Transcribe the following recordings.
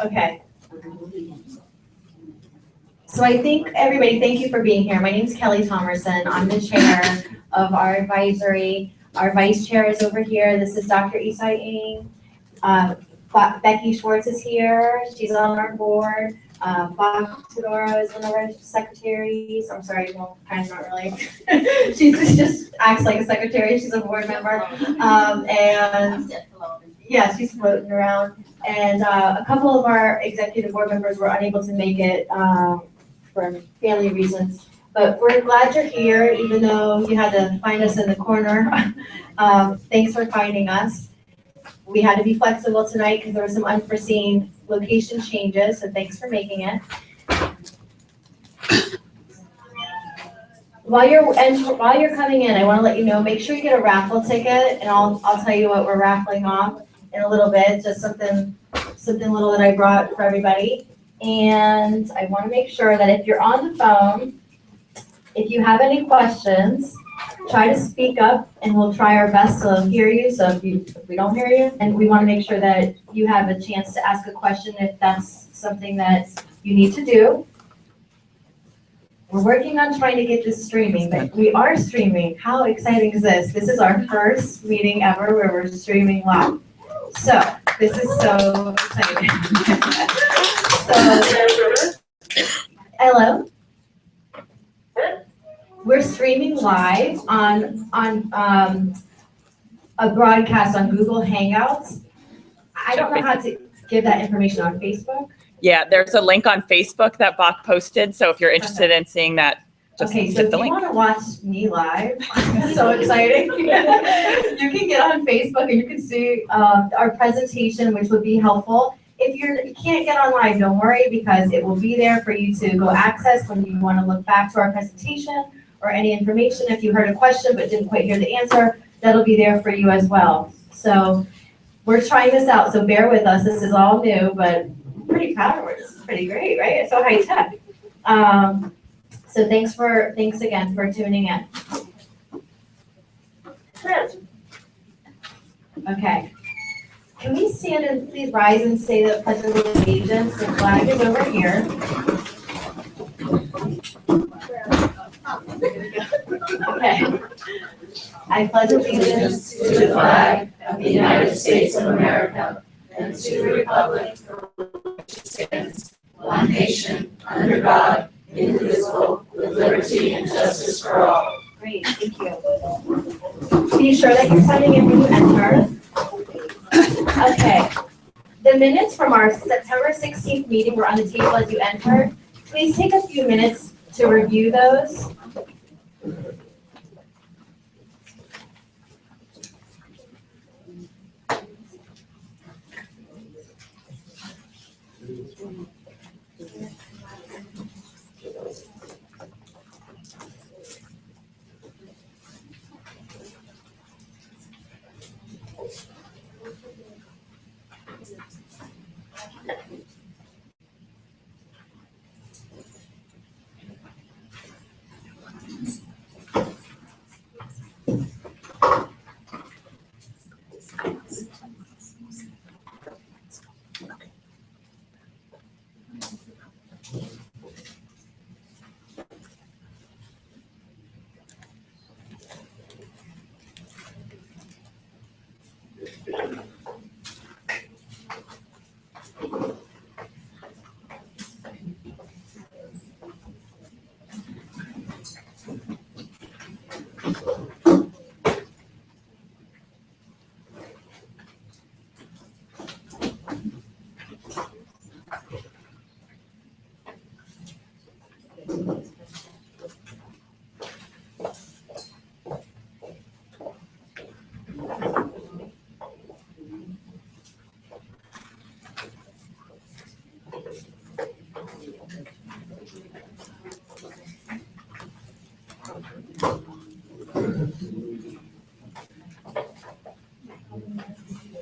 Okay. So I think, everybody, thank you for being here. My name is Kelly Thomerson. I'm the chair of our advisory. Our vice chair is over here. This is Dr. Isai Ng. Becky Schwartz is here. She's on our board. Bob Todoro is one of our secretaries. I'm sorry, well, kind of not really. She just acts like a secretary. She's a board member. And yeah, she's floating around. And a couple of our executive board members were unable to make it for family reasons. But we're glad you're here, even though you had to find us in the corner. Thanks for finding us. We had to be flexible tonight because there were some unforeseen location changes, so thanks for making it. While you're coming in, I want to let you know, make sure you get a raffle ticket, and I'll tell you what we're raffling off in a little bit, just something little that I brought for everybody. And I want to make sure that if you're on the phone, if you have any questions, try to speak up and we'll try our best to hear you. So if we don't hear you, and we want to make sure that you have a chance to ask a question if that's something that you need to do. We're working on trying to get this streaming, but we are streaming. How exciting is this? This is our first meeting ever where we're streaming live. So this is so exciting. So, hello. We're streaming live on a broadcast on Google Hangouts. I don't know how to give that information on Facebook. Yeah, there's a link on Facebook that Bach posted. So if you're interested in seeing that, just okay, so hit the if you link. want to watch me live, so exciting. You can get on Facebook and you can see our presentation, which would be helpful. If you can't get on live, don't worry, because it will be there for you to go access when you want to look back to our presentation or any information. If you heard a question but didn't quite hear the answer, that'll be there for you as well. So we're trying this out, so bear with us. This is all new, but I'm pretty proud of it. This is pretty great, right? It's so high tech. So thanks again for tuning in. Okay. Can we stand and please rise and say the Pledge of Allegiance? The flag is over here. Okay. I pledge allegiance to the flag of the United States of America and to the republic for which it stands, one nation, under God, indivisible, with liberty and justice for all. Great, thank you. Be sure that you're signing in when you enter. Okay. The minutes from our September 16th meeting were on the table as you entered. Please take a few minutes to review those.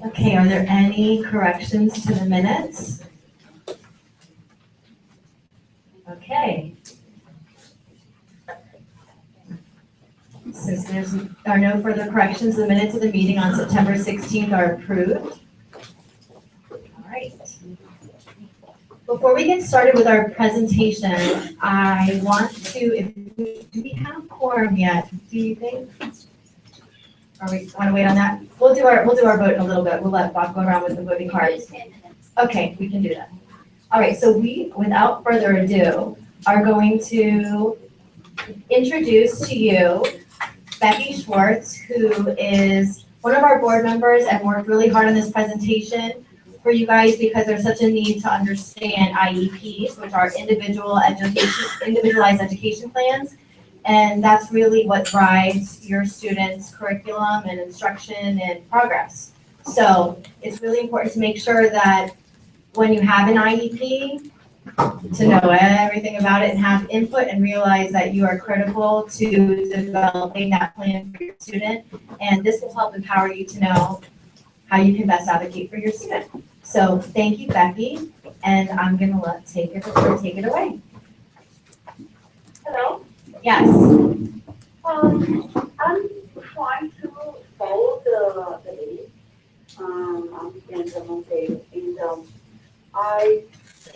Okay, are there any corrections to the minutes? Okay. Since there are no further corrections, the minutes of the meeting on September 16th are approved. right. Before we get started with our presentation, I want to, do we have a quorum yet? Do you think? Or we want to wait on that? We'll do our vote in a little bit. We'll let Bob go around with the voting cards. Okay, we can do that. All right, so we, without further ado, are going to introduce to you Becky Schwartz, who is one of our board members and worked really hard on this presentation for you guys because there's such a need to understand IEPs, which are individualized education plans. And that's really what drives your students' curriculum and instruction and progress. So it's really important to make sure that when you have an IEP, to know everything about it and have input and realize that you are critical to developing that plan for your student. And this will help empower you to know how you can best advocate for your student. So thank you, Becky, and I'm gonna take it away. Hello. Yes. I'm trying to follow the lead. I'm in the homepage, and I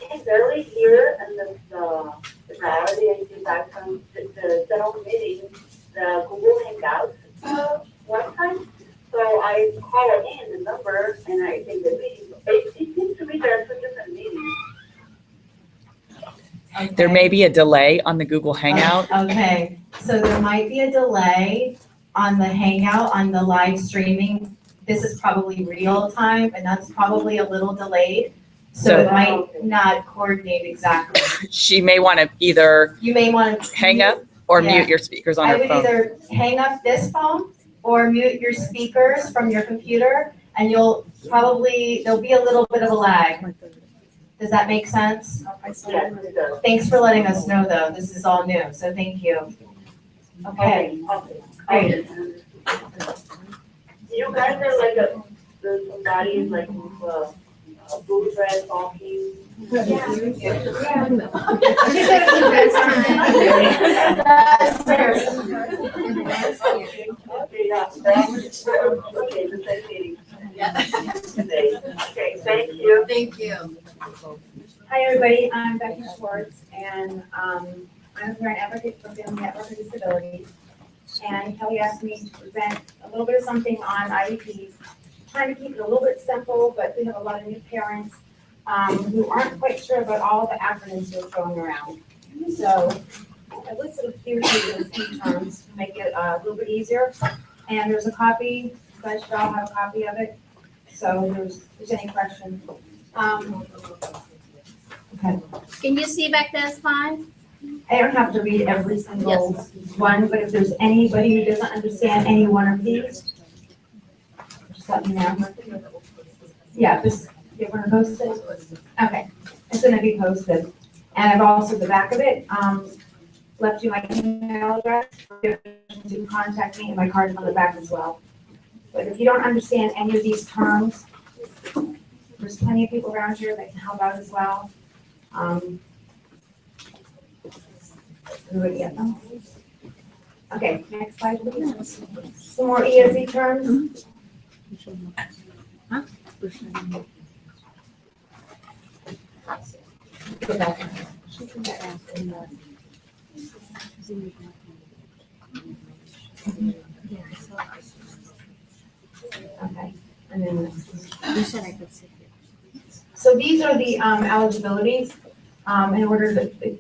can barely hear and the Broward ESE back from the general meeting, the Google Hangouts website. So I call in the number and I think the meeting. It seems to me there are two different meetings. Okay. There may be a delay on the Google Hangout. Okay, so there might be a delay on the Hangout, on the live streaming. This is probably real time, and that's probably a little delayed. So it might not coordinate exactly. She may want to either You may want to hang up or Yeah. mute your speakers on I her would phone. either hang up this phone or mute your speakers from your computer, and there'll be a little bit of a lag. Does that make sense? Yes, it does. Thanks for letting us know, though. This is all new, so thank you. Okay, Okay. You guys are like somebody like with a blue dress walking. Okay, the same meeting. Okay, thank you. Thank you. Hi, everybody. I'm Becky Schwartz, and I'm a parent advocate for Family Network of Disabilities. And Kelly asked me to present a little bit of something on IEPs, trying to keep it a little bit simple, but we have a lot of new parents who aren't quite sure about all the acronyms that are going around. So I listed a few key terms to make it a little bit easier. And there's a copy, you guys should all have a copy of it. So if there's any questions. Okay. Can you see back there fine? I don't have to read every single one, but if there's anybody who doesn't understand any one of these, just let me know. Yeah, you're gonna post it? Okay, it's gonna be posted. And I've also, the back of it, left you my email address to contact me, and my card is on the back as well. But if you don't understand any of these terms, there's plenty of people around here that can help out as well. Everybody get them? Okay, next slide, please. Some more ESE terms. Go back. Okay, and then You said I could sit here. so these are the eligibilities in order to,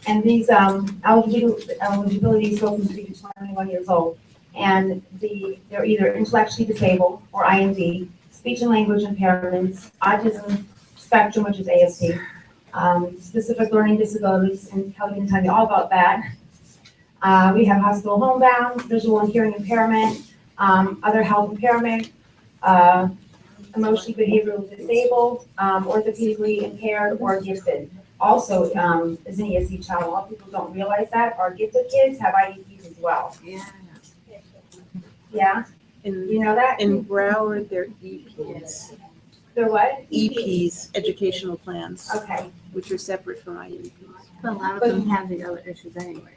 and these eligibilities go from 3 to 21 years old. And they're either intellectually disabled or IND, speech and language impairments, autism spectrum, which is ASD, specific learning disabilities, and Kelly can tell you all about that. We have hospital homebound, visual and hearing impairment, other health impairment, emotionally behaviorally disabled, orthopedically impaired or gifted. Also, as an ESE child, a lot of people don't realize that our gifted kids have IEPs as well. Yeah. Yeah, you know that? In Broward, they're EPs. They're what? EPs, educational plans, Okay, which are separate from IEPs. But a lot of them have the other issues anyway.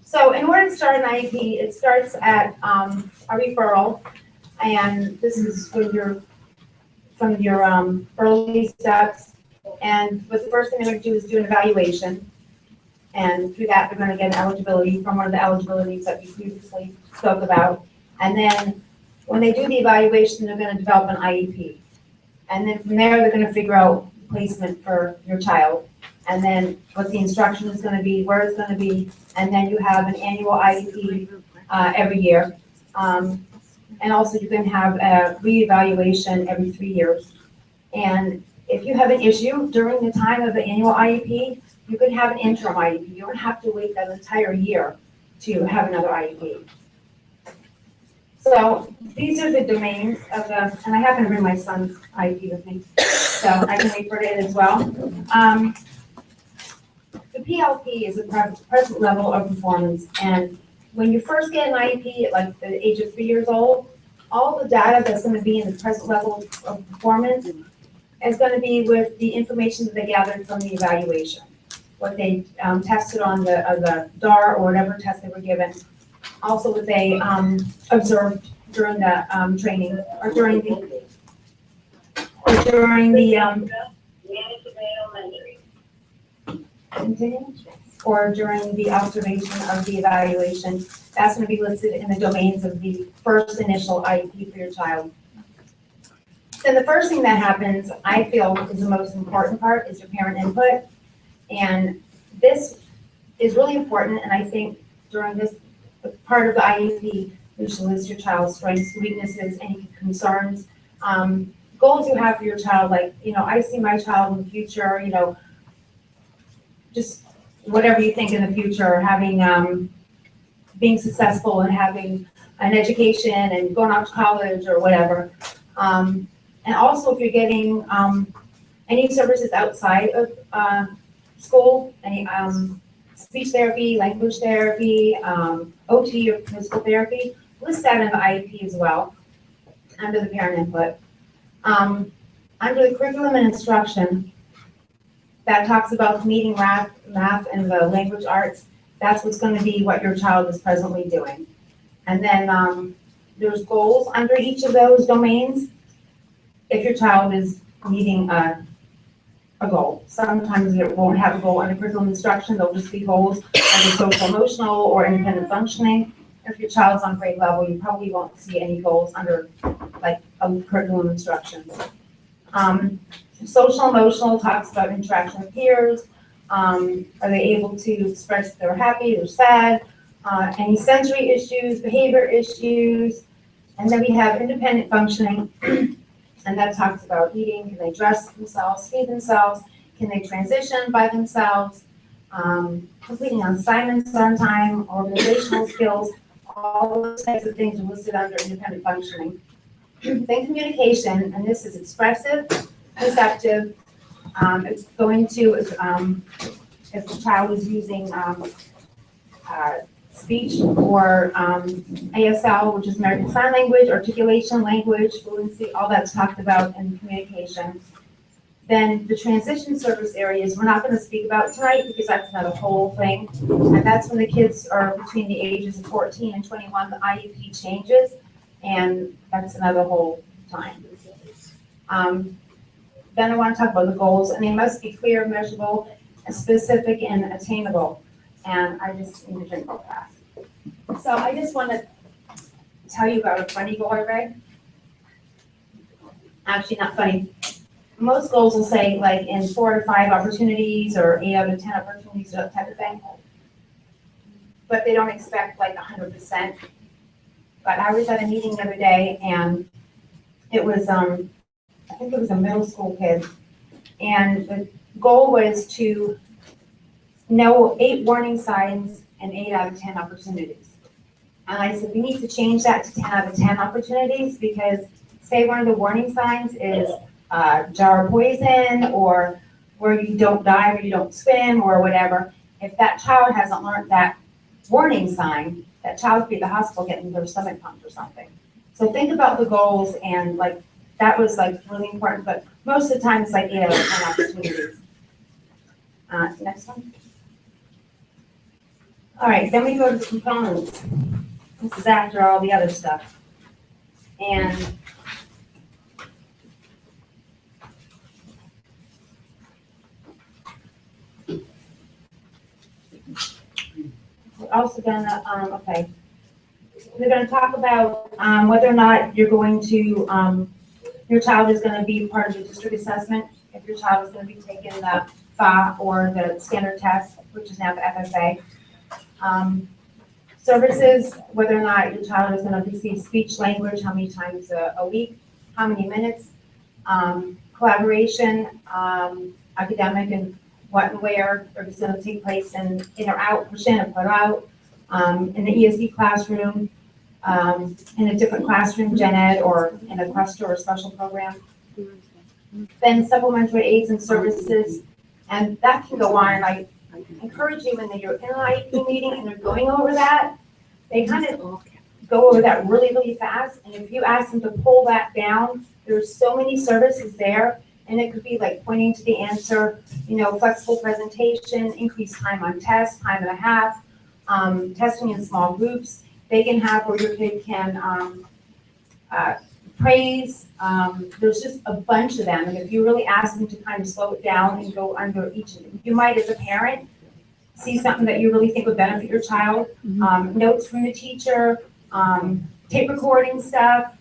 so in order to start an IEP, it starts at a referral, and this is when you're from your early steps. And what the first thing they're going to do is do an evaluation. And through that, they're going to get an eligibility from one of the eligibilities that we previously spoke about. And then when they do the evaluation, they're going to develop an IEP. And then from there, they're going to figure out placement for your child. And then what the instruction is going to be, where it's going to be. And then you have an annual IEP every year. And also you can have a reevaluation every 3 years. And if you have an issue during the time of the annual IEP, you can have an interim IEP. You don't have to wait that entire year to have another IEP. So these are the domains of the, and I happen to bring my son's IEP with me, so I can refer to it as well. The PLP is a present level of performance, and when you first get an IEP at like the age of 3 years old, all the data that's going to be in the present level of performance is going to be with the information that they gathered from the evaluation, what they tested on the DAR or whatever test they were given, also what they observed during the training or during the or during the observation of the evaluation. That's going to be listed in the domains of the first initial IEP for your child. Then the first thing that happens, I feel, is the most important part, is your parent input. And this is really important, and I think during this part of the IEP, you should list your child's strengths, weaknesses, any concerns, goals you have for your child, like, I see my child in the future, just whatever you think in the future, having, being successful and having an education and going off to college or whatever. And also if you're getting any services outside of school, any speech therapy, language therapy, OT or physical therapy, list that in the IEP as well, under the parent input. Under the curriculum and instruction, that talks about meeting math and the language arts. That's what's going to be what your child is presently doing. And then there's goals under each of those domains. If your child is meeting a goal, sometimes it won't have a goal under curriculum instruction. They'll just be goals under social emotional or independent functioning. If your child's on grade level, you probably won't see any goals under like a curriculum instruction. Social emotional talks about interaction with peers. Are they able to express if they're happy or sad? Any sensory issues, behavior issues. And then we have independent functioning, and that talks about eating. Can they dress themselves, feed themselves? Can they transition by themselves? Completing assignments on time, organizational skills, all those types of things are listed under independent functioning. Then communication, and this is expressive, receptive. It's going to, if the child is using speech or ASL, which is American Sign Language, articulation, language, fluency, all that's talked about in communication. Then the transition service areas, we're not going to speak about tonight because that's another whole thing. And that's when the kids are between the ages of 14 and 21, the IEP changes, and that's another whole time. Then I want to talk about the goals, and they must be clear, measurable, specific, and attainable. And I just need to drink real fast. So I just want to tell you about a funny goal I read. Actually, not funny. Most goals will say like in 4 to 5 opportunities or 8 out of 10 opportunities, that type of thing. But they don't expect like 100%. But I was at a meeting the other day, and it was, I think it was a middle school kid. And the goal was to know 8 warning signs and 8 out of 10 opportunities. And I said, we need to change that to 10 out of 10 opportunities, because say one of the warning signs is jar of poison, or where you don't dive or you don't swim or whatever. If that child hasn't learned that warning sign, that child could be at the hospital getting their stomach pumped or something. So think about the goals, and like that was like really important, but most of the time it's like 8 out of 10 opportunities. Next one. All right, then we go to the components. This is after all the other stuff. And also gonna, okay. They're gonna talk about, whether or not you're going to, your child is gonna be part of the district assessment, if your child is gonna be taking the FA or the standard test, which is now the FSA. Services, whether or not your child is gonna receive speech language, how many times a week, how many minutes. Collaboration, academic and what and where, or it's gonna take place in or out, push in or put out, in the ESE classroom, in a different classroom, gen ed, or in a cluster or special program. Then supplementary aids and services, and that can go on, and I encourage you when you're in an IEP meeting and they're going over that, they kind of go over that really, really fast, and if you ask them to pull that down, there's so many services there, and it could be like pointing to the answer, flexible presentation, increased time on test, time and a half, testing in small groups. They can have where your kid can praise. There's just a bunch of them, and if you really ask them to kind of slow it down and go under each, you might as a parent see something that you really think would benefit your child. Notes from the teacher, tape recording stuff,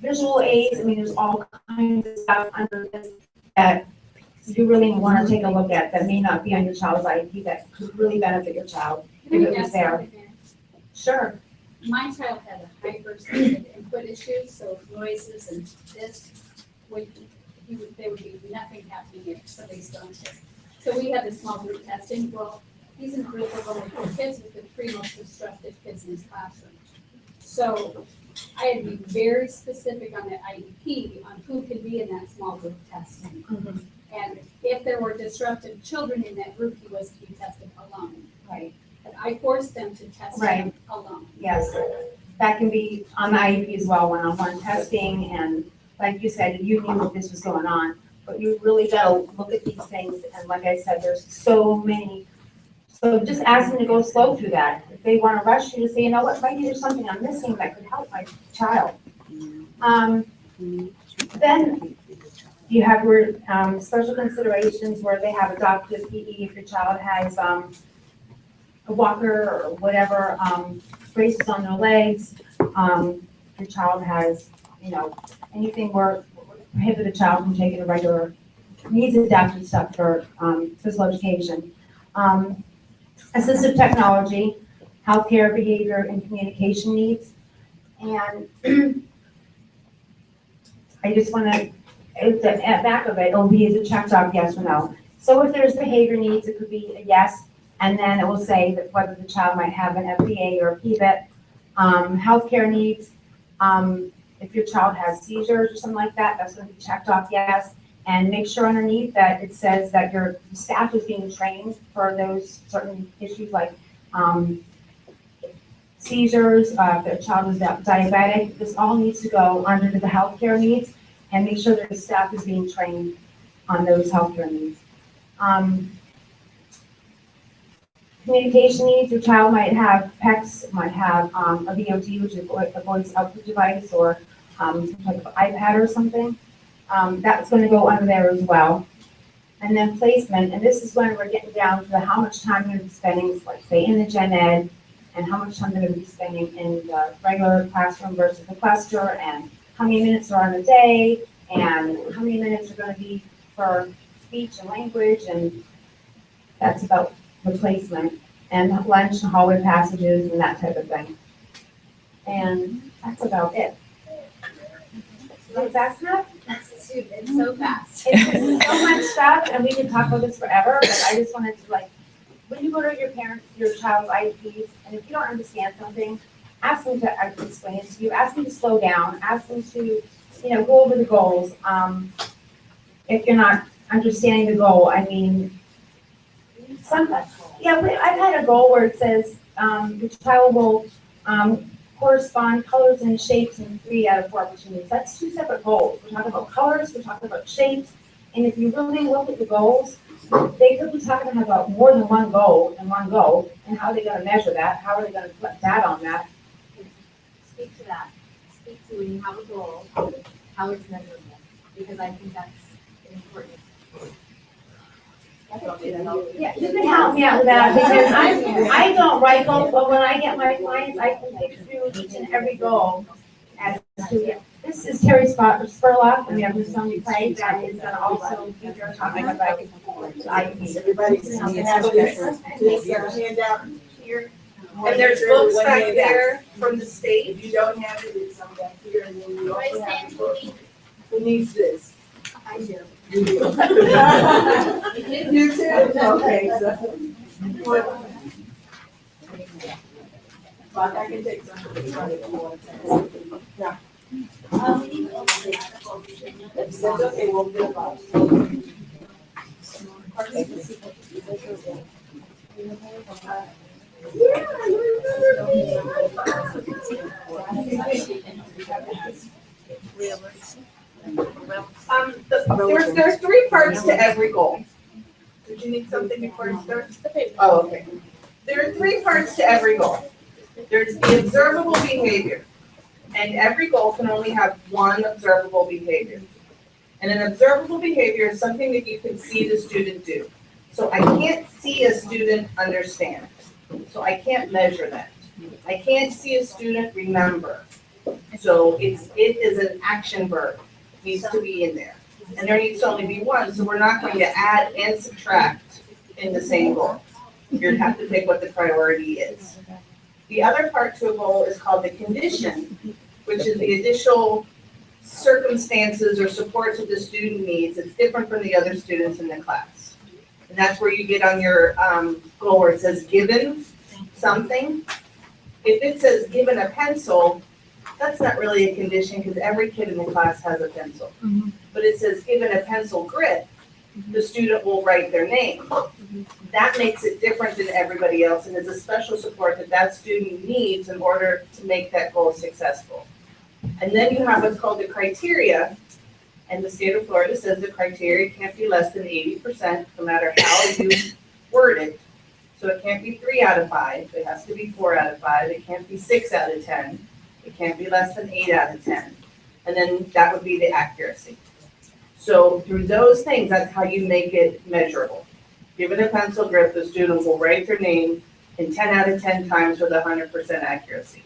visual aids. I mean, there's all kinds of stuff under this that you really want to take a look at that may not be on your child's IEP that could really benefit your child if it was there. Sure. My child had a hypersensitive input issue, so noises and this there would be nothing happening if somebody's done this. So we had the small group testing. Well, he's in a group of only 4 kids with the 3 most disruptive kids in his classroom. So I had to be very specific on the IEP on who could be in that small group testing. And if there were disruptive children in that group, he was to be tested alone. Right. But I forced them to test him alone. Yes, that can be on the IEP as well, one-on-one testing, and like you said, you knew that this was going on, but you really gotta look at these things, and like I said, there's so many. So just ask them to go slow through that. If they wanna rush you to say, you know what, maybe there's something I'm missing that could help my child. Then you have where, special considerations where they have adoptive PE if your child has, a walker or whatever, braces on their legs, your child has, anything where prohibit a child from taking a regular needs adapted stuff for physical education. Assistive technology, healthcare, behavior, and communication needs. And I just want to, at the back of it, it'll be a checked off yes or no. So if there's behavior needs, it could be a yes, and then it will say that whether the child might have an FDA or a PVET. Healthcare needs, if your child has seizures or something like that, that's going to be checked off yes. And make sure underneath that it says that your staff is being trained for those certain issues like seizures, if their child is diabetic. This all needs to go under the healthcare needs, and make sure that the staff is being trained on those healthcare needs. Communication needs, your child might have PECS, might have a VOD, which is a voice output device, or some type of iPad or something. That's going to go under there as well. And then placement, and this is when we're getting down to how much time you're going to be spending, like say in the gen ed, and how much time they're going to be spending in the regular classroom versus the cluster, and how many minutes are on a day, and how many minutes are going to be for speech and language, and that's about the placement, and lunch and hallway passages and that type of thing. And that's about it. So that's enough? It's so fast. It's so much stuff, and we could talk about this forever, but I just wanted to when you go to your child's IEPs, and if you don't understand something, ask them to explain it to you, ask them to slow down, ask them to, go over the goals. If you're not understanding the goal, I mean, I've had a goal where it says, the child will, correspond colors and shapes in 3 out of 4 opportunities. That's 2 separate goals. We're talking about colors, we're talking about shapes, and if you really look at the goals, they could be talking about more than one goal in one goal, and how they're gonna measure that, how are they gonna put data on that. Speak to that. Speak to when you have a goal, how it's measurable, because I think that's important. Yeah, you can help me out with that, because I don't write goals, but when I get my clients, I can think through each and every goal as to, this is Terry Spurlock, and we have Miss Sonia Clay, that is gonna also be your topic about IEPs. Everybody's Something hands else. Take your hand out here. And there's books back there from the state. If you don't have it, it's some back here, and then we Raise also have hand, a book. please. Who needs this? I do. You do. You too? Okay, so. But I can take some. Yeah. That's okay, we'll do it. There's three parts to every goal. Did you need something before you start? Oh, okay. There are three parts to every goal. There's the observable behavior, and every goal can only have one observable behavior. And an observable behavior is something that you can see the student do. So I can't see a student understand. So I can't measure that. I can't see a student remember. So it is an action verb, needs to be in there. And there needs to only be one, so we're not going to add and subtract in the same goal. You'd have to pick what the priority is. The other part to a goal is called the condition, which is the additional circumstances or supports that the student needs. It's different from the other students in the class. And that's where you get on your goal where it says given something. If it says given a pencil, that's not really a condition because every kid in the class has a pencil. But it says given a pencil grip, the student will write their name. That makes it different than everybody else and is a special support that that student needs in order to make that goal successful. And then you have what's called the criteria, and the state of Florida says the criteria can't be less than 80%, no matter how you word it. So it can't be 3 out of 5, it has to be 4 out of 5, it can't be 6 out of 10, it can't be less than 8 out of 10. And then that would be the accuracy. So through those things, that's how you make it measurable. Given a pencil grip, the student will write their name in 10 out of 10 times with 100% accuracy.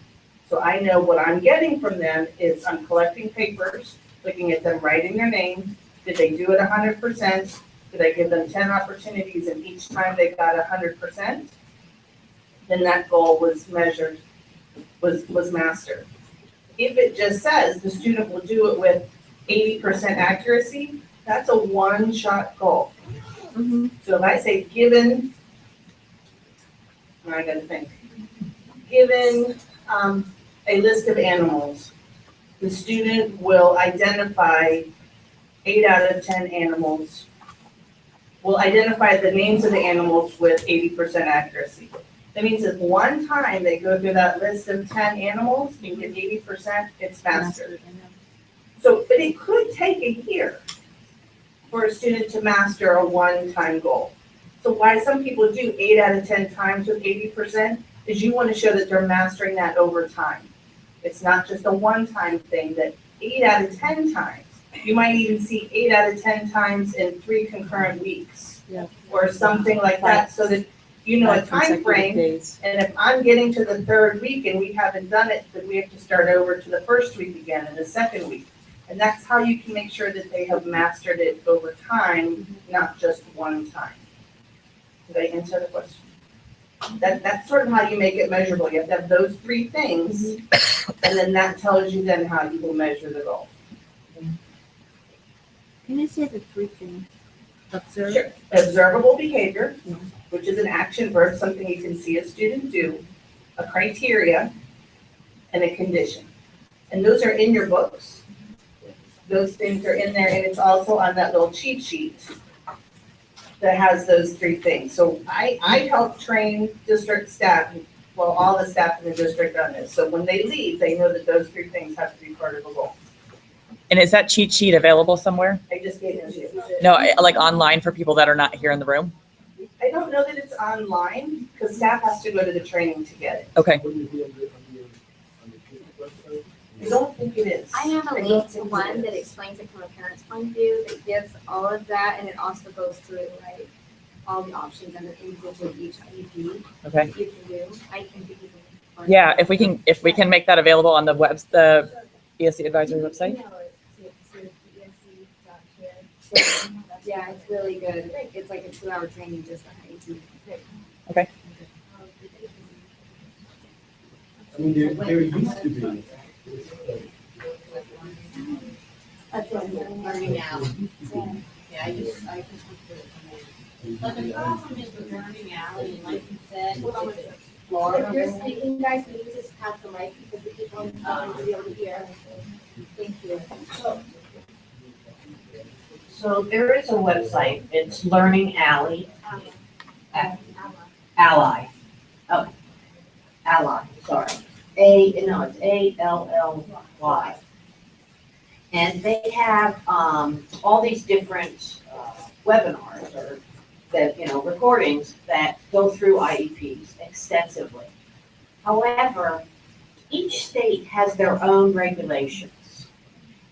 So I know what I'm getting from them is I'm collecting papers, looking at them writing their name. Did they do it 100%? Did I give them 10 opportunities and each time they got 100%? Then that goal was measured, was mastered. If it just says the student will do it with 80% accuracy, that's a one-shot goal. So if I say given, I gotta think, given a list of animals, the student will identify 8 out of 10 animals, will identify the names of the animals with 80% accuracy. That means if one time they go through that list of 10 animals and get 80%, it's mastered. So, but it could take a year for a student to master a one-time goal. So why some people do 8 out of 10 times with 80% is you want to show that they're mastering that over time. It's not just a one-time thing, that 8 out of 10 times. You might even see 8 out of 10 times in 3 concurrent weeks. Or something like that, so that you know a time frame. And if I'm getting to the 3rd week and we haven't done it, then we have to start over to the 1st week again and the 2nd week. And that's how you can make sure that they have mastered it over time, not just one time. Did I answer the question? That's sort of how you make it measurable. You have to have those 3 things, and then that tells you then how you will measure the goal. Can you say the 3 things? Observe. Sure. Observable behavior, which is an action verb, something you can see a student do, a criteria, and a condition. And those are in your books. Those things are in there, and it's also on that little cheat sheet that has those 3 things. So I help train district staff, well, all the staff in the district on this. So when they leave, they know that those 3 things have to be part of the goal. And is that cheat sheet available somewhere? I just gave it to you. No, like online for people that are not here in the room? I don't know that it's online, because staff has to go to the training to get it. Okay. I don't think it is. I have a link to one that explains it from a parent's point of view, that gives all of that, and it also goes through like all the options and the individual each IEP Okay. you can do. I can give you the. Yeah, if we can make that available on the ESE advisory website. Yeah, it's really good. It's like a 2-hour training just on IEP. Okay. I mean, there used to be. That's what I'm learning now. Yeah, I can. But the problem is with learning Alley, and like you said, If you're speaking, guys, can you just pass the mic because the people on the phone will be able to hear. Thank you. So there is a website, it's Learning Alley. Ally. Oh, Ally, sorry. It's ALLY. And they have, all these different webinars or that, recordings that go through IEPs extensively. However, each state has their own regulations.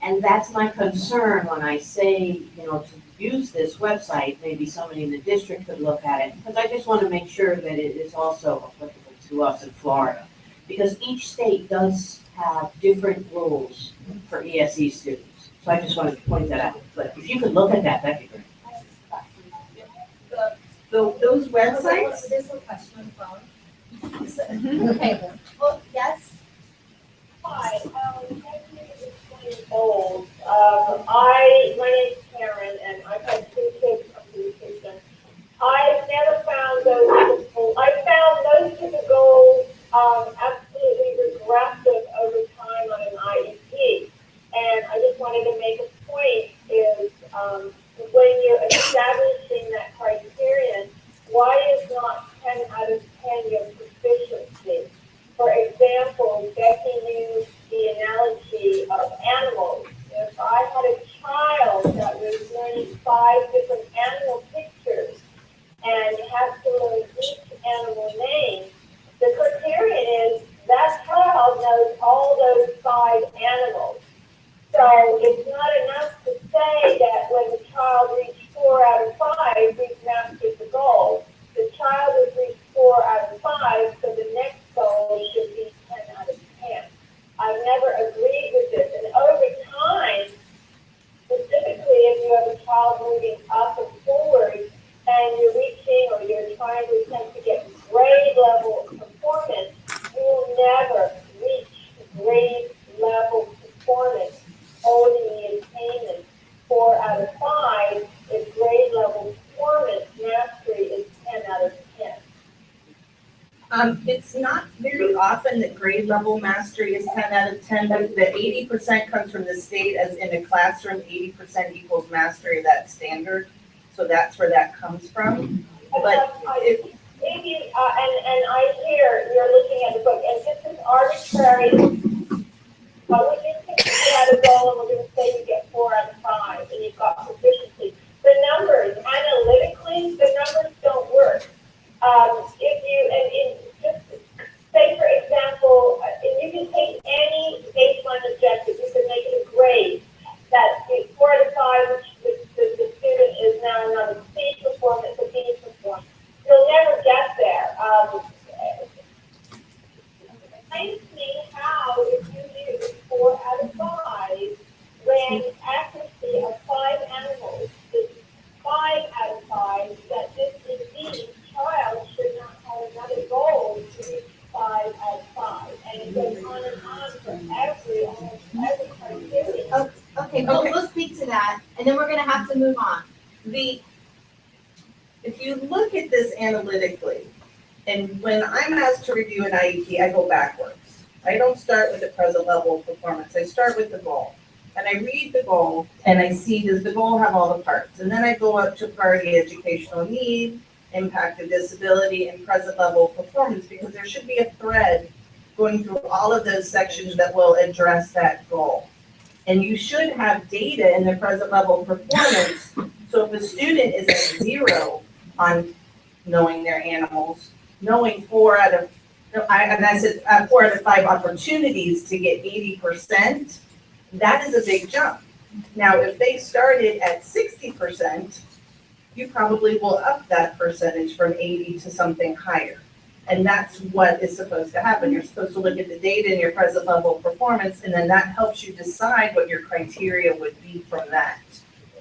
And that's my concern when I say, to use this website, maybe somebody in the district could look at it, because I just want to make sure that it is also applicable to us in Florida. Because each state does have different rules for ESE students. So I just wanted to point that out. But if you could look at that, that'd be great. Those websites? There's a question on the phone. Okay, well, yes. Hi, I'm 20 old. My name's Karen, and I've had 2 kids come to the kitchen. I've never found those typical, I found those typical absolutely regressive over time on an IEP. And I just wanted to make a point is when you're establishing that criterion, why is not 10 out of 10 your proficiency? For example, Becky used the analogy of animals. If I had a child that was learning 5 different animal pictures and has to learn each animal name, the criterion is that child knows all those 5 animals. So it's not enough to say that when the child reached 4 out of 5, we've mastered the goal. The child has reached 4 out of 5, so the next goal should be 10 out of 10. I've never agreed with this. And over time, specifically if you have a child moving up and forward and you're reaching or you're trying to attempt to get grade level performance, you will never reach grade level performance holding the attainment 4 out of 5 if grade level performance mastery is 10 out of 10. It's not very often that grade level mastery is 10 out of 10, but the 80% comes from the state, as in a classroom, 80% equals mastery of that standard. So that's where that comes from. But maybe, and I hear you're looking at the book, and this is arbitrary. But we're just going to set a goal, and we're going to say you get 4 out of 5, and you've got proficiency. The numbers, analytically, the numbers don't work. If you, and just say, for example, you can take any baseline objective, you can make it a grade, that 4 out of 5, the student is now another C performance, a B performance. You'll never get there. Explain to me how, if you use 4 out of 5, when accuracy of 5 animals is 5 out of 5, that this indeed child should not have another goal to reach 5 out of 5. And it goes on and on for almost every criteria. Okay, we'll speak to that, and then we're gonna have to move on. if you look at this analytically, and when I'm asked to review an IEP, I go backwards. I don't start with the present level of performance. I start with the goal. And I read the goal and I see, does the goal have all the parts? And then I go up to priority educational need, impact of disability, and present level of performance, because there should be a thread going through all of those sections that will address that goal. And you should have data in the present level of performance. So if a student is at 0 on knowing their animals, knowing 4 out of 5 opportunities to get 80%, that is a big jump. Now, if they started at 60%, you probably will up that percentage from 80 to something higher. And that's what is supposed to happen. You're supposed to look at the data and your present level of performance, and then that helps you decide what your criteria would be from that.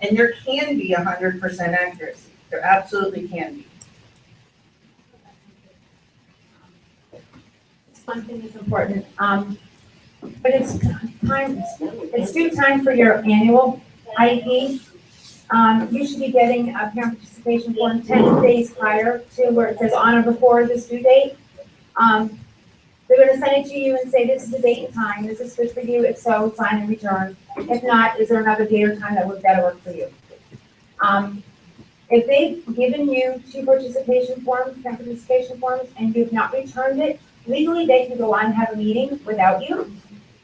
And there can be 100% accuracy. There absolutely can be. One thing that's important, but it's due time for your annual IEP. You should be getting a parent participation form 10 days prior to where it says on or before this due date. They're gonna send it to you and say, this is the date and time, this is good for you, if so, sign and return. If not, is there another date or time that would better work for you? If they've given you 2 participation forms, parent participation forms, and you've not returned it, legally, they can go on and have a meeting without you.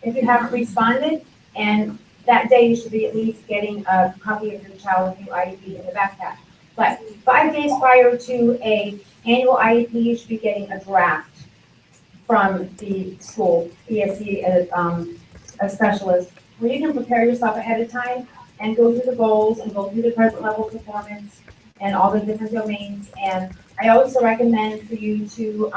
If you haven't responded, and that day you should be at least getting a copy of your child's new IEP in the backpack. But 5 days prior to a annual IEP, you should be getting a draft from the school, ESE, a specialist, where you can prepare yourself ahead of time and go through the goals and go through the present level performance and all the different domains. And I also recommend for you to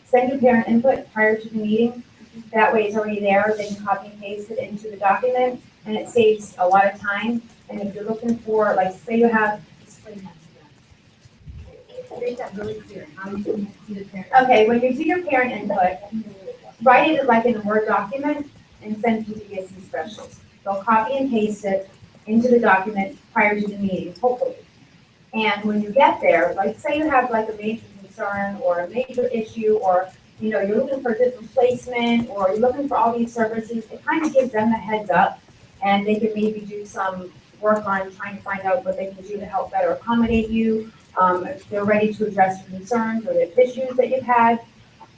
send your parent input prior to the meeting. That way it's already there, they can copy and paste it into the document, and it saves a lot of time. And if you're looking for, like, say you have, Make that really clear, how you can see the parent. okay, when you do your parent input, write it like in a Word document and send it to the ESE specialist. They'll copy and paste it into the document prior to the meeting, hopefully. And when you get there, like say you have like a major concern or a major issue, or you're looking for different placement, or you're looking for all these services, it kind of gives them a heads up, and they can maybe do some work on trying to find out what they can do to help better accommodate you, if they're ready to address your concerns or the issues that you've had.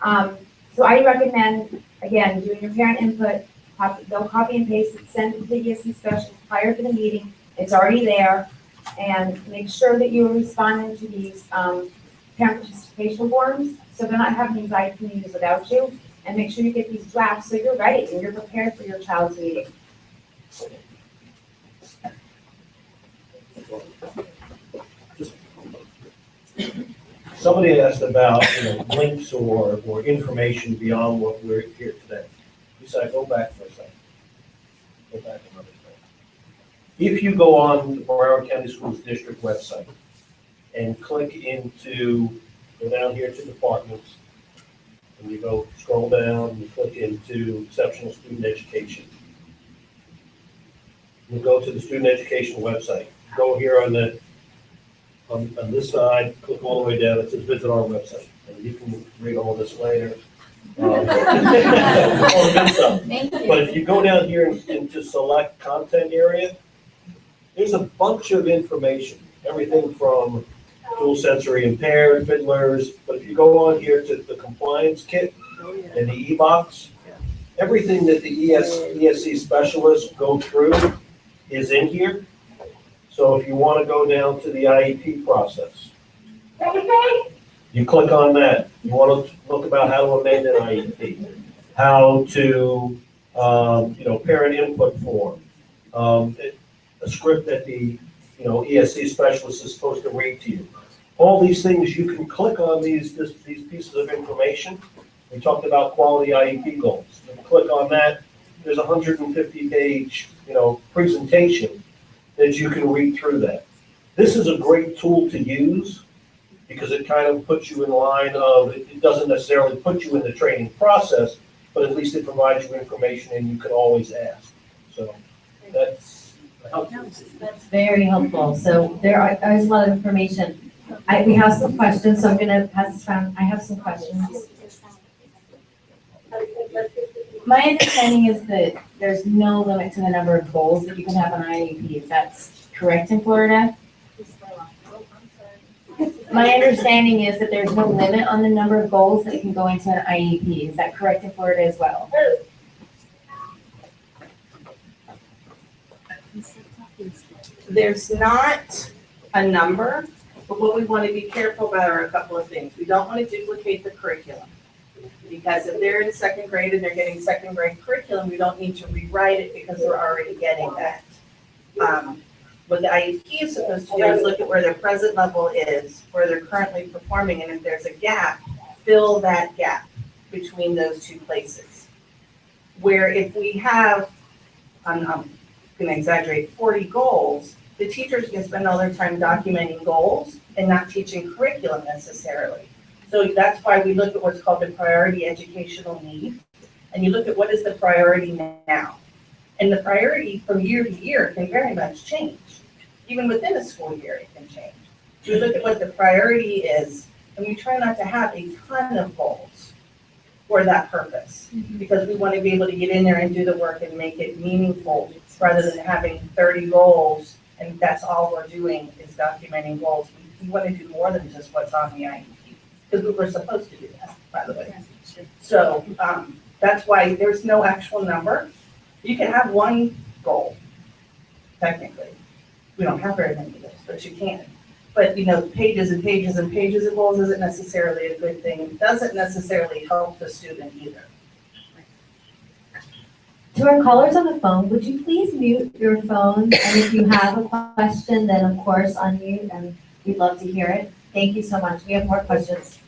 So I recommend, again, doing your parent input. They'll copy and paste it, send it to the ESE specialist prior to the meeting. It's already there. And make sure that you're responding to these parent participation forms, so they're not having anxiety from meetings without you. And make sure you get these drafts so you're ready and you're prepared for your child's meeting. Somebody asked about, links or information beyond what we're here today. You said, go back for a second. Go back another second. If you go on the Broward County Schools District website and go down here to departments, and you go scroll down and you click into exceptional student education. You go to the student education website. Go here on this side, click all the way down, it says visit our website. And you can read all this later. All the good stuff. Thank you. But if you go down here into select content area, there's a bunch of information, everything from dual sensory impaired, fiddlers, but if you go on here to the compliance kit and the e-box, everything that the ESE specialists go through is in here. So if you want to go down to the IEP process, you click on that. You want to look about how to amend an IEP, how to, parent input form, a script that the, ESE specialist is supposed to read to you. All these things, you can click on these pieces of information. We talked about quality IEP goals. You can click on that. There's a 150-page, presentation that you can read through that. This is a great tool to use because it kind of puts you in line of, it doesn't necessarily put you in the training process, but at least it provides you information and you can always ask. So that's helpful. That's very helpful. So there is a lot of information. We have some questions, so I'm gonna pass this around. I have some questions. My understanding is that there's no limit to the number of goals that you can have on IEP. Is that correct in Florida? My understanding is that there's no limit on the number of goals that can go into an IEP. Is that correct in Florida as well? There's not a number, but what we want to be careful about are a couple of things. We don't want to duplicate the curriculum. Because if they're in second grade and they're getting second grade curriculum, we don't need to rewrite it because we're already getting that. What the IEP is supposed to do is look at where their present level is, where they're currently performing, and if there's a gap, fill that gap between those two places. Where if we have, I'm gonna exaggerate, 40 goals, the teachers can spend all their time documenting goals and not teaching curriculum necessarily. So that's why we look at what's called the priority educational need. And you look at what is the priority now. And the priority from year to year can very much change. Even within a school year, it can change. So we look at what the priority is, and we try not to have a ton of goals for that purpose. Because we want to be able to get in there and do the work and make it meaningful rather than having 30 goals and that's all we're doing is documenting goals. We want to do more than just what's on the IEP, because we were supposed to do that, by the way. So that's why there's no actual number. You can have one goal, technically. We don't have very many of those, but you can. But pages and pages and pages of goals isn't necessarily a good thing. It doesn't necessarily help the student either. To our callers on the phone, would you please mute your phone? And if you have a question, then of course unmute, and we'd love to hear it. Thank you so much. We have more questions.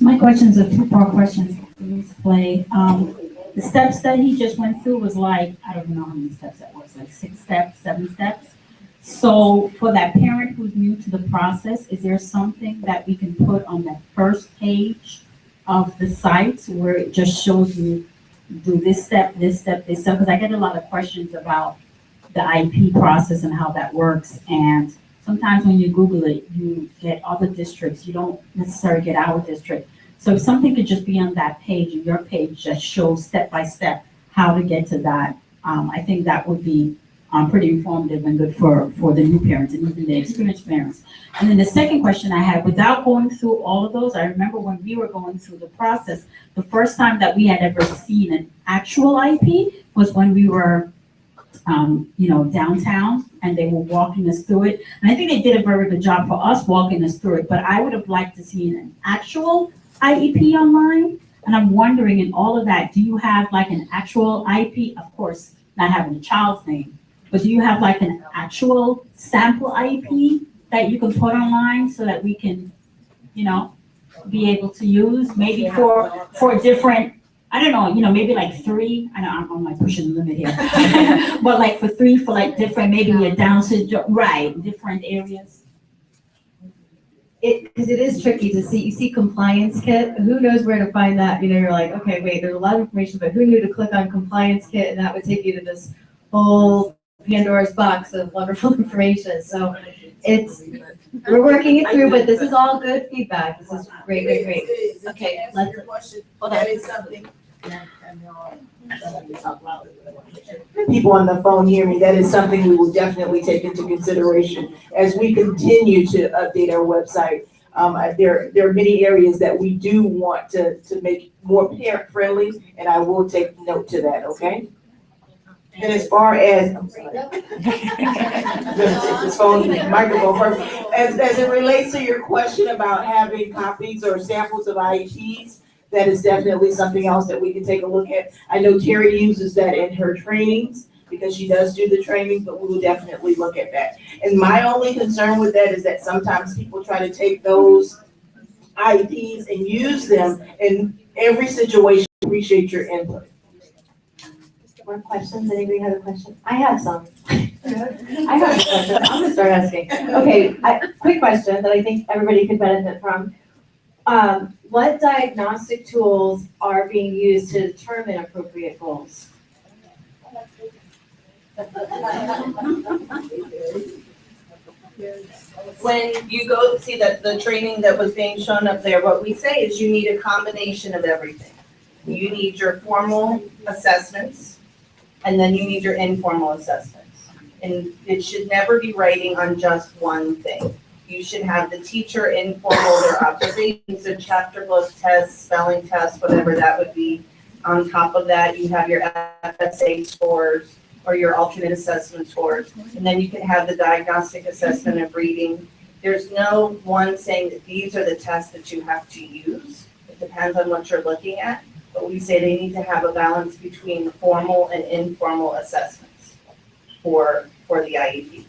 My questions are two-part questions. Please play. The steps that he just went through was like, I don't know how many steps that was, like 6 steps, 7 steps. So for that parent who's new to the process, is there something that we can put on that first page of the sites where it just shows you do this step, this step, this step? Because I get a lot of questions about the IEP process and how that works. And sometimes when you Google it, you get other districts. You don't necessarily get our district. So if something could just be on that page, and your page just shows step by step how to get to that, I think that would be pretty informative and good for the new parents and even the experienced parents. And then the second question I had, without going through all of those, I remember when we were going through the process, the first time that we had ever seen an actual IEP was when we were downtown, and they were walking us through it. And I think they did a very good job for us walking us through it, but I would have liked to see an actual IEP online. And I'm wondering, in all of that, do you have like an actual IEP? Of course, not having the child's name, but do you have like an actual sample IEP that you can put online so that we can, be able to use maybe for different, I don't know, maybe like 3, I know I'm like pushing the limit here, but like for 3 for like different, maybe a Down syndrome, right, different areas. Because it is tricky to see. You see compliance kit, who knows where to find that? You're like, okay, wait, there's a lot of information, but who knew to click on compliance kit, and that would take you to this whole Pandora's box of wonderful information. So we're working it through, but this is all good feedback. This is great. Okay, let's, hold on. That is something. People on the phone hear me. That is something we will definitely take into consideration as we continue to update our website. There are many areas that we do want to make more parent friendly, and I will take note to that. Okay. And as far as I'm sorry, this phone microphone first. As it relates to your question about having copies or samples of IEPs, that is definitely something else that we can take a look at. I know Terry uses that in her trainings because she does do the trainings, but we will definitely look at that. And my only concern with that is that sometimes people try to take those IEPs and use them in every situation. Appreciate your input. More questions? Anybody have a question? I have some. I have a question. I'm gonna start asking. Okay, quick question that I think everybody could benefit from. What diagnostic tools are being used to determine appropriate goals? When you go see the training that was being shown up there, what we say is you need a combination of everything. You need your formal assessments, and then you need your informal assessments. And it should never be writing on just one thing. You should have the teacher informal, their observations, their chapter book tests, spelling tests, whatever that would be. On top of that, you have your FSA scores or your alternate assessment scores. And then you can have the diagnostic assessment of reading. There's no one saying that these are the tests that you have to use. It depends on what you're looking at. but we say they need to have a balance between formal and informal assessments for the IEP.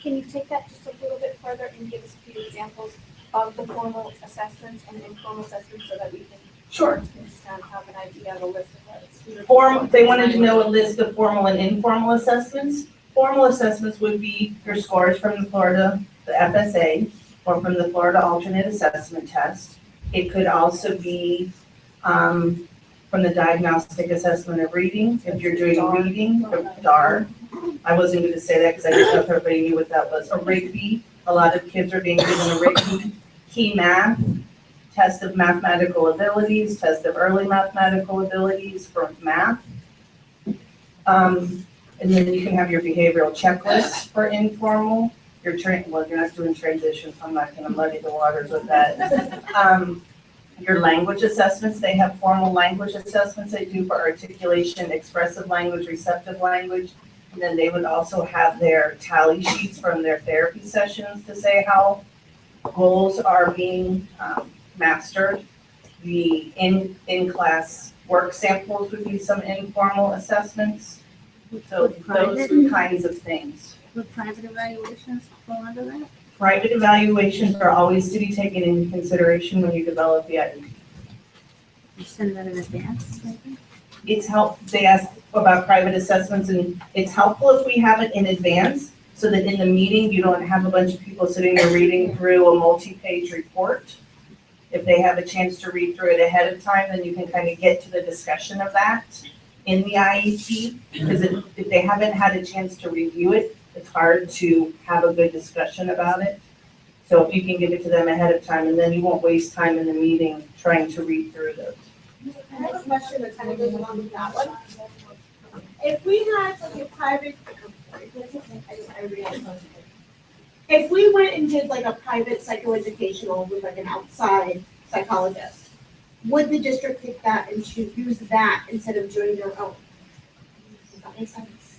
Can you take that just a little bit further and give us a few examples of the formal assessments and informal assessments so that we can Sure. just kind of have an idea of a list of those? They wanted to know a list of formal and informal assessments. Formal assessments would be your scores from the FSA, or from the Florida Alternate Assessment Test. It could also be from the Diagnostic Assessment of Reading, if you're doing reading, or DAR. I wasn't going to say that because I didn't know if everybody knew what that was. A RIGB, a lot of kids are being given a RIGB. Key Math, test of mathematical abilities, test of early mathematical abilities for math. And then you can have your behavioral checklist for informal. You're not doing transitions, so I'm not gonna muddy the waters with that. Your language assessments, they have formal language assessments they do for articulation, expressive language, receptive language. And then they would also have their tally sheets from their therapy sessions to say how goals are being mastered. The in-class work samples would be some informal assessments. So those kinds of things. Would private evaluations fall under that? Private evaluations are always to be taken into consideration when you develop the IEP. You send that in advance, maybe? They ask about private assessments, and it's helpful if we have it in advance so that in the meeting, you don't have a bunch of people sitting there reading through a multi-page report. If they have a chance to read through it ahead of time, then you can kind of get to the discussion of that in the IEP, because if they haven't had a chance to review it, it's hard to have a good discussion about it. So if you can give it to them ahead of time, and then you won't waste time in the meeting trying to read through those. I have a question that kind of goes along with that one. If we had like a private, if we went and did like a private psychoeducational with like an outside psychologist, would the district take that and choose use that instead of doing their own? Does that make sense?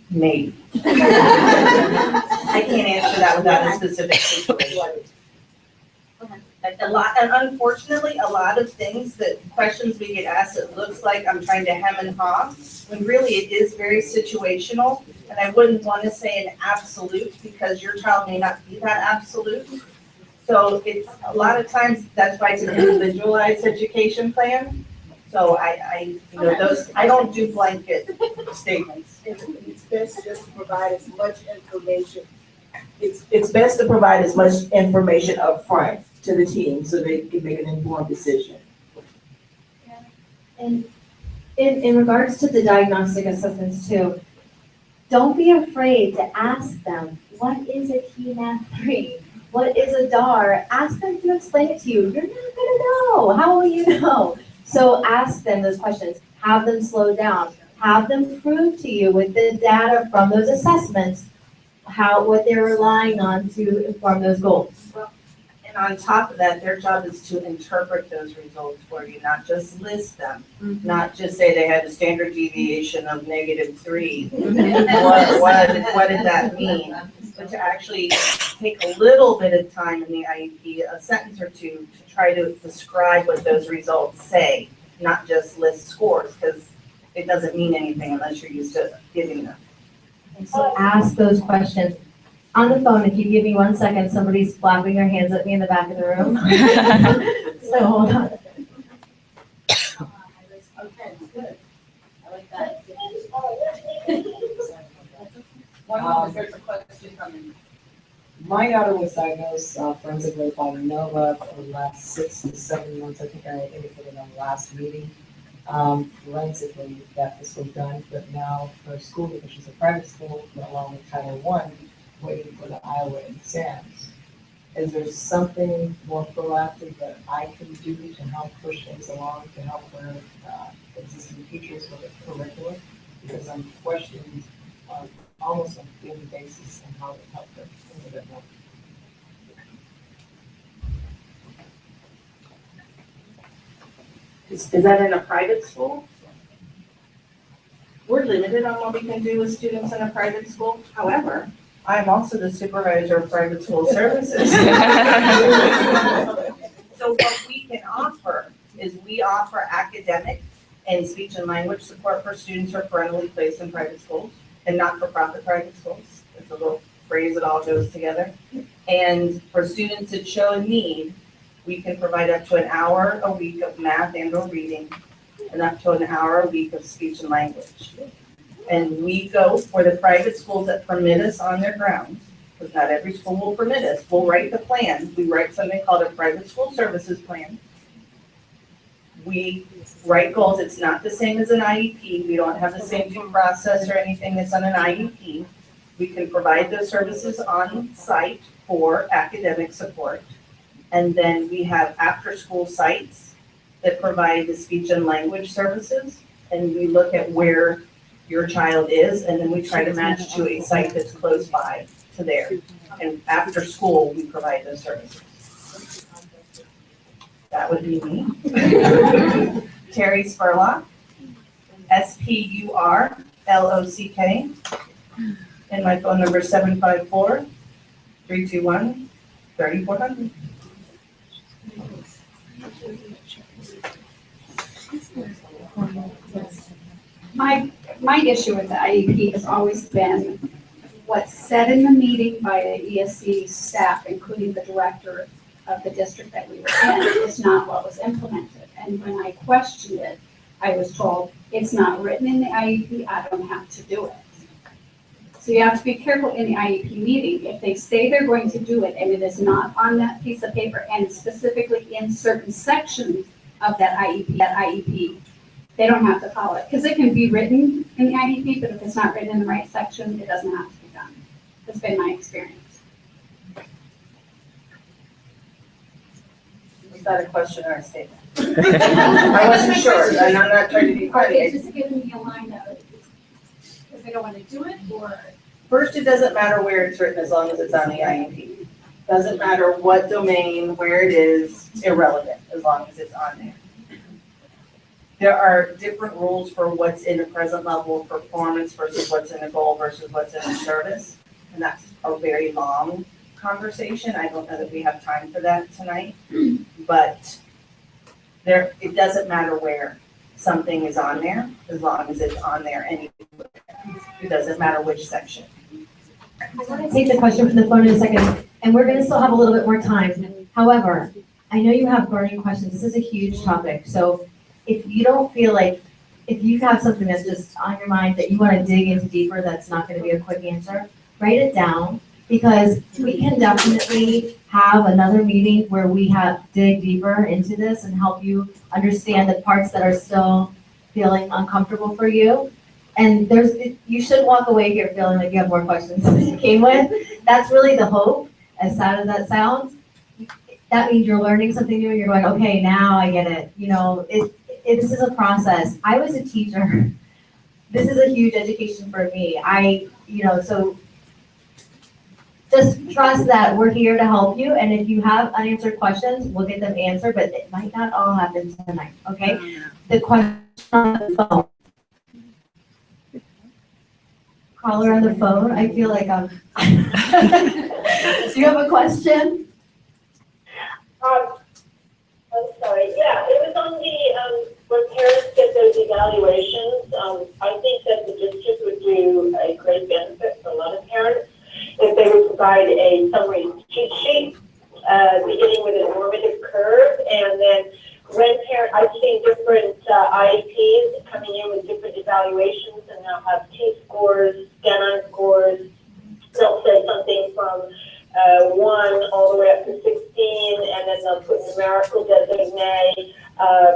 Maybe. I can't answer that without a specific situation. And unfortunately, a lot of things questions we get asked, it looks like I'm trying to hem and haw, when really it is very situational. And I wouldn't want to say an absolute because your child may not be that absolute. So it's a lot of times, that's why it's an individualized education plan. So I don't do blanket statements. It's best just to provide as much information. It's best to provide as much information upfront to the team so they can make an informed decision. And in regards to the diagnostic assessments too, don't be afraid to ask them, what is a key math 3? What is a DAR? Ask them to explain it to you. You're not gonna know. How will you know? So ask them those questions. Have them slow down. Have them prove to you with the data from those assessments what they're relying on to inform those goals. And on top of that, their job is to interpret those results for you, not just list them, not just say they had a standard deviation of -3. What did that mean? But to actually take a little bit of time in the IEP, a sentence or two, to try to describe what those results say, not just list scores, because it doesn't mean anything unless you're used to giving them. And so ask those questions. On the phone, if you give me 1 second, somebody's flapping their hands at me in the back of the room. So hold on. Okay, good. I like that. One moment, there's a question coming. My daughter was diagnosed forensically by NOVA for the last 6 to 7 months. I think I indicated in the last meeting. Forensically, that this was done, but now her school, because she's a private school, along with Title I, waiting for the Iowa exams. Is there something more proactive that I can do to help push things along, to help her existing teachers with the curriculum? Because I'm questioning almost on a daily basis and how to help her a little bit more. Is that in a private school? We're limited on what we can do with students in a private school. However, I'm also the supervisor of private school services. So what we can offer is we offer academic and speech and language support for students who are parentally placed in private schools and not-for-profit private schools. It's a little phrase that all goes together. And for students that show a need, we can provide up to an hour a week of math and or reading and up to an hour a week of speech and language. And we go for the private schools that permit us on their grounds, because not every school will permit us. We'll write the plan. We write something called a private school services plan. We write goals. It's not the same as an IEP. We don't have the same due process or anything that's on an IEP. We can provide those services on site for academic support. And then we have after-school sites that provide the speech and language services. And we look at where your child is, and then we try to match to a site that's close by to there. And after school, we provide those services. That would be me. Terry Spurlock, SPURLOCK, and my phone number is 754-321-3400. My issue with the IEP has always been what's said in the meeting by the ESE staff, including the director of the district that we were in, is not what was implemented. And when I questioned it, I was told, it's not written in the IEP, I don't have to do it. So you have to be careful in the IEP meeting. If they say they're going to do it and it is not on that piece of paper and specifically in certain sections of that IEP, they don't have to follow it. Because it can be written in the IEP, but if it's not written in the right section, it doesn't have to be done. That's been my experience. Was that a question or a statement? I wasn't sure, and I'm not trying to be funny. It's just giving me a line of it. If they don't want to do it, or? First, it doesn't matter where it's written as long as it's on the IEP. Doesn't matter what domain, where it is, irrelevant as long as it's on there. There are different rules for what's in a present level of performance versus what's in a goal versus what's in a service. And that's a very long conversation. I don't know that we have time for that tonight, but it doesn't matter where something is on there as long as it's on there anywhere. It doesn't matter which section. I want to take the question from the phone in a second, and we're going to still have a little bit more time. However, I know you have burning questions. This is a huge topic. So if you don't feel like, if you have something that's just on your mind that you want to dig into deeper, that's not going to be a quick answer, write it down, because we can definitely have another meeting where we dig deeper into this and help you understand the parts that are still feeling uncomfortable for you. And you shouldn't walk away here feeling like you have more questions than you came with. That's really the hope, as sad as that sounds. That means you're learning something new and you're going, okay, now I get it. You know, this is a process. I was a teacher. This is a huge education for me. So just trust that we're here to help you. And if you have unanswered questions, we'll get them answered, but it might not all happen tonight, okay? The question on the phone. Caller on the phone, I feel like I'm. Do you have a question? I'm sorry, yeah, it was on the, when parents get those evaluations, I think that the district would do a great benefit for a lot of parents if they would provide a summary cheat sheet, beginning with a normative curve, and then when I've seen different IEPs coming in with different evaluations, and they'll have T-scores, Scanine scores. They'll say something from 1 all the way up to 16, and then they'll put numerical designate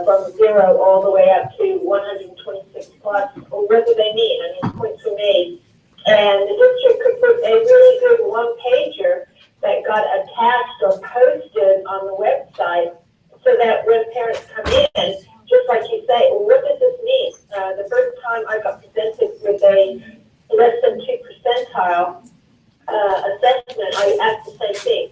from 0 all the way up to 126 plus, or whatever they mean. I mean, points were made. And the district could put a really good one-pager that got attached or posted on the website, so that when parents come in, just like you say, well, what does this mean? The first time I got presented with a less than 2 percentile assessment, I asked the same thing.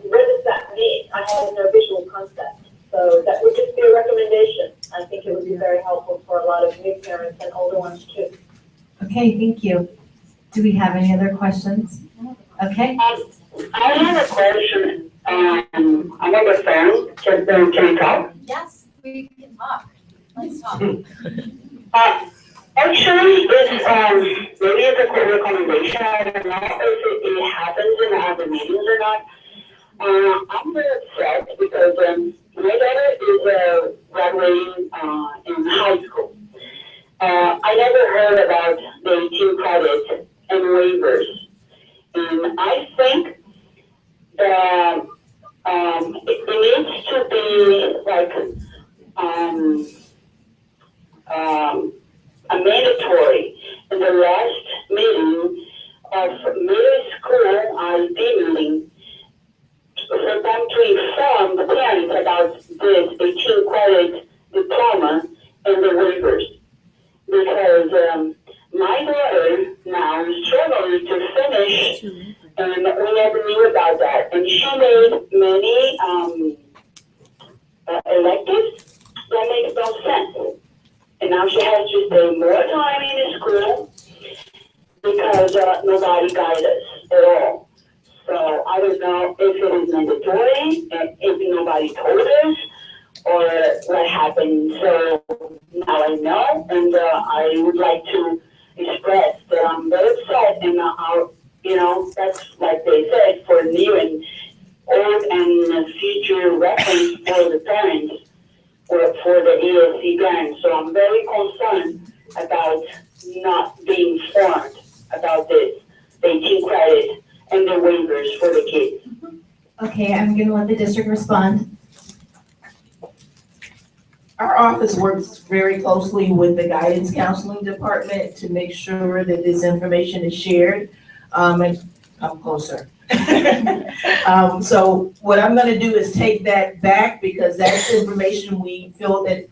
What does that mean? I had no visual concept. So that would just be a recommendation. I think it would be very helpful for a lot of new parents and older ones too. Okay, thank you. Do we have any other questions? Okay, I have a question. I'm on the phone. Can I talk? yes, we can talk. Let's talk. Actually, it's, maybe it's a quick recommendation. I don't know if it happens in other meetings or not. I'm very upset because, my daughter is, graduating, in high school. I never heard about the 18 credits and waivers. And I think that, it needs to be like, a mandatory. In the last meeting of middle school IEP meeting, for them to inform the parents about this 18 credit diploma and the waivers. Because my daughter now is struggling to finish, and we never knew about that. And she made many electives that makes no sense. And now she has to stay more time in the school because nobody guides us at all. So I don't know if it is mandatory, and if nobody told us, or what happened. So now I know, and I would like to express that I'm very upset, and you know, that's like they said, for new and old and future reference for the parents, or for the ESE parents. So I'm very concerned about not being informed about this, the 18 credit and the waivers for the kids. Okay, I'm gonna let the district respond. Our office works very closely with the guidance counseling department to make sure that this information is shared. And I'm closer. So what I'm gonna do is take that back because that's information we feel that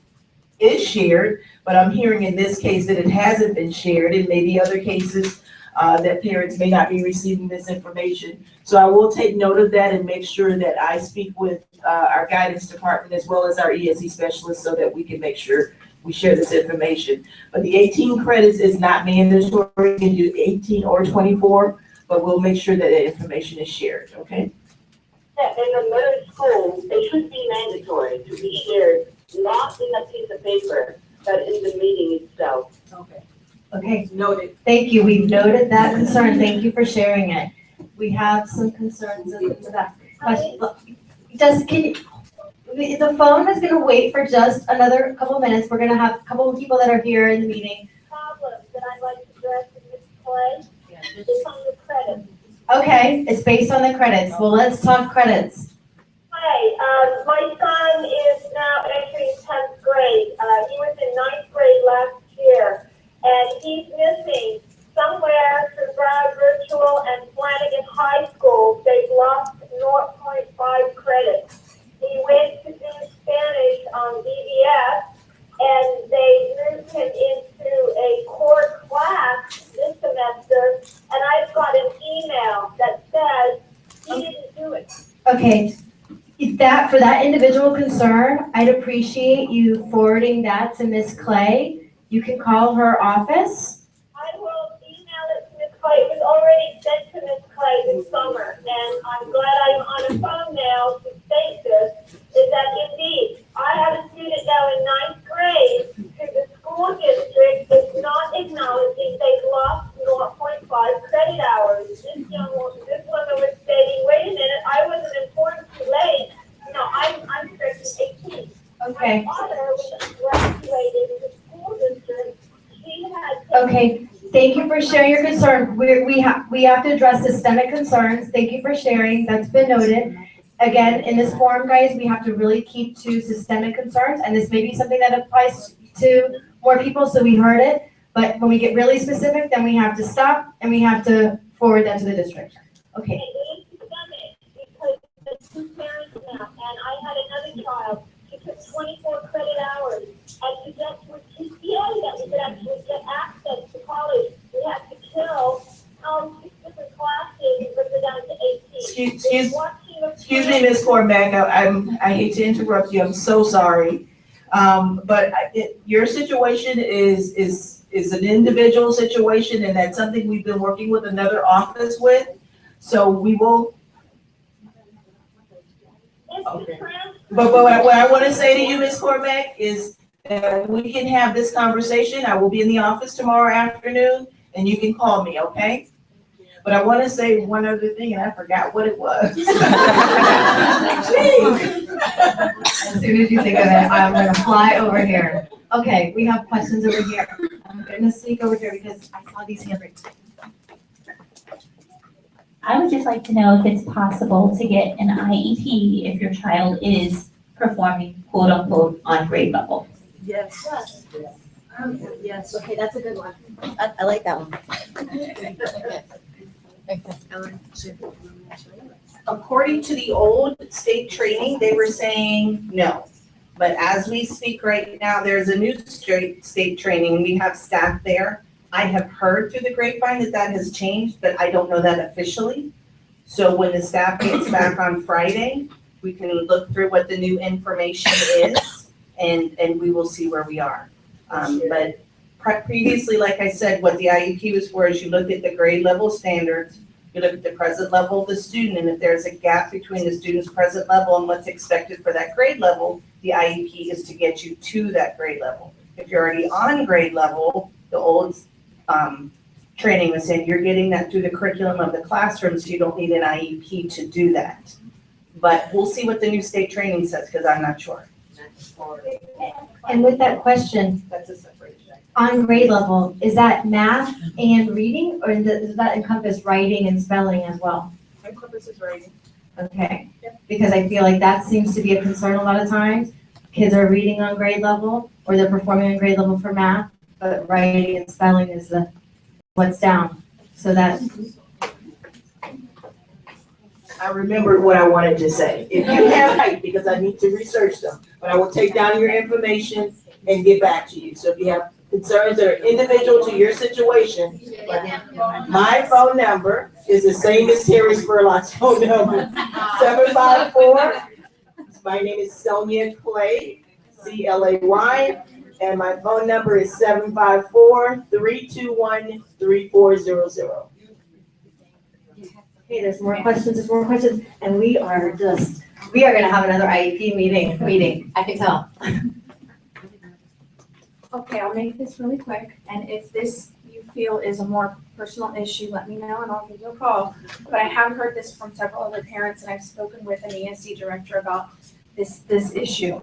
is shared, but I'm hearing in this case that it hasn't been shared. It may be other cases that parents may not be receiving this information. So I will take note of that and make sure that I speak with our guidance department as well as our ESE specialists so that we can make sure we share this information. But the 18 credits is not mandatory. You can do 18 or 24, but we'll make sure that the information is shared, okay? Yeah, in the middle school, it should be mandatory to be shared, not in a piece of paper, but in the meeting itself. Okay. Okay, Noted. thank you. We've noted that concern. Thank you for sharing it. We have some concerns in the back. Question, the phone is gonna wait for just another couple minutes. We're gonna have a couple of people that are here in the meeting. Problem that I'd like to address in this play is on the credits. Okay, it's based on the credits. Well, let's talk credits. Hi, my son is now entering 10th grade. He was in 9th grade last year, and he's missing somewhere through Broward Virtual and Flanagan High School. They've lost 0.5 credits. He went to do Spanish on BBS, and they moved him into a core class this semester, and I've got an email that says he didn't do it. Okay, for that individual concern, I'd appreciate you forwarding that to Ms. Clay. You can call her office. I will email it to Ms. Clay. It was already sent to Ms. Clay this summer, and I'm glad I'm on the phone now to state this, is that indeed, I have a student now in 9th grade who the school district is not acknowledging they've lost 0.5 credit hours. This woman was stating, wait a minute, I wasn't informed too late. No, I'm stretching 18. Okay. My daughter was graduated in the school district. She had. Okay, thank you for sharing your concern. We have to address systemic concerns. Thank you for sharing. That's been noted. Again, in this forum, guys, we have to really keep to systemic concerns, and this may be something that applies to more people, so we heard it. But when we get really specific, then we have to stop and we have to forward that to the district. Okay. Because the two parents now, and I had another child, she took 24 credit hours, and to get to a GPA that we could actually get access to college, we had to kill 6 different classes and bring it down to 18. Excuse me, Ms. Cormack, I hate to interrupt you, I'm so sorry. But your situation is an individual situation, and that's something we've been working with another office with. So we will. Okay. But what I want to say to you, Ms. Corbeck, is that we can have this conversation. I will be in the office tomorrow afternoon, and you can call me, okay? But I want to say one other thing, and I forgot what it was. As soon as you think of it, I'm gonna fly over here. Okay, we have questions over here. I'm gonna sneak over here because I saw these hand raised. I would just like to know if it's possible to get an IEP if your child is performing quote unquote on grade level. Yes. Yes. Okay, that's a good one. I like that one. According to the old state training, they were saying no. But as we speak right now, there's a new state training, we have staff there. I have heard through the grapevine that that has changed, but I don't know that officially. So when the staff gets back on Friday, we can look through what the new information is, and we will see where we are. But previously, like I said, what the IEP was for is you look at the grade level standards, you look at the present level of the student, and if there's a gap between the student's present level and what's expected for that grade level, the IEP is to get you to that grade level. If you're already on grade level, the old training was saying you're getting that through the curriculum of the classroom, so you don't need an IEP to do that. But we'll see what the new state training says, because I'm not sure. And with that question, That's a separate check. on grade level, is that math and reading, or does that encompass writing and spelling as well? Encompasses writing. Okay, because I feel like that seems to be a concern a lot of times. Kids are reading on grade level, or they're performing on grade level for math, but writing and spelling is the, what's down. So that, I remembered what I wanted to say. If you have height, because I need to research them, but I will take down your information and get back to you. So if you have concerns that are individual to your situation, my phone number is the same as Terry Spurlock's phone number, 754. My name is Sonia Clay, C-L-A-Y, and my phone number is 754-321-3400. okay, there's more questions, and we are gonna have another IEP meeting, I can tell. Okay, I'll make this really quick, and if this you feel is a more personal issue, let me know and I'll give you a call. But I have heard this from several other parents, and I've spoken with an ESE director about this issue.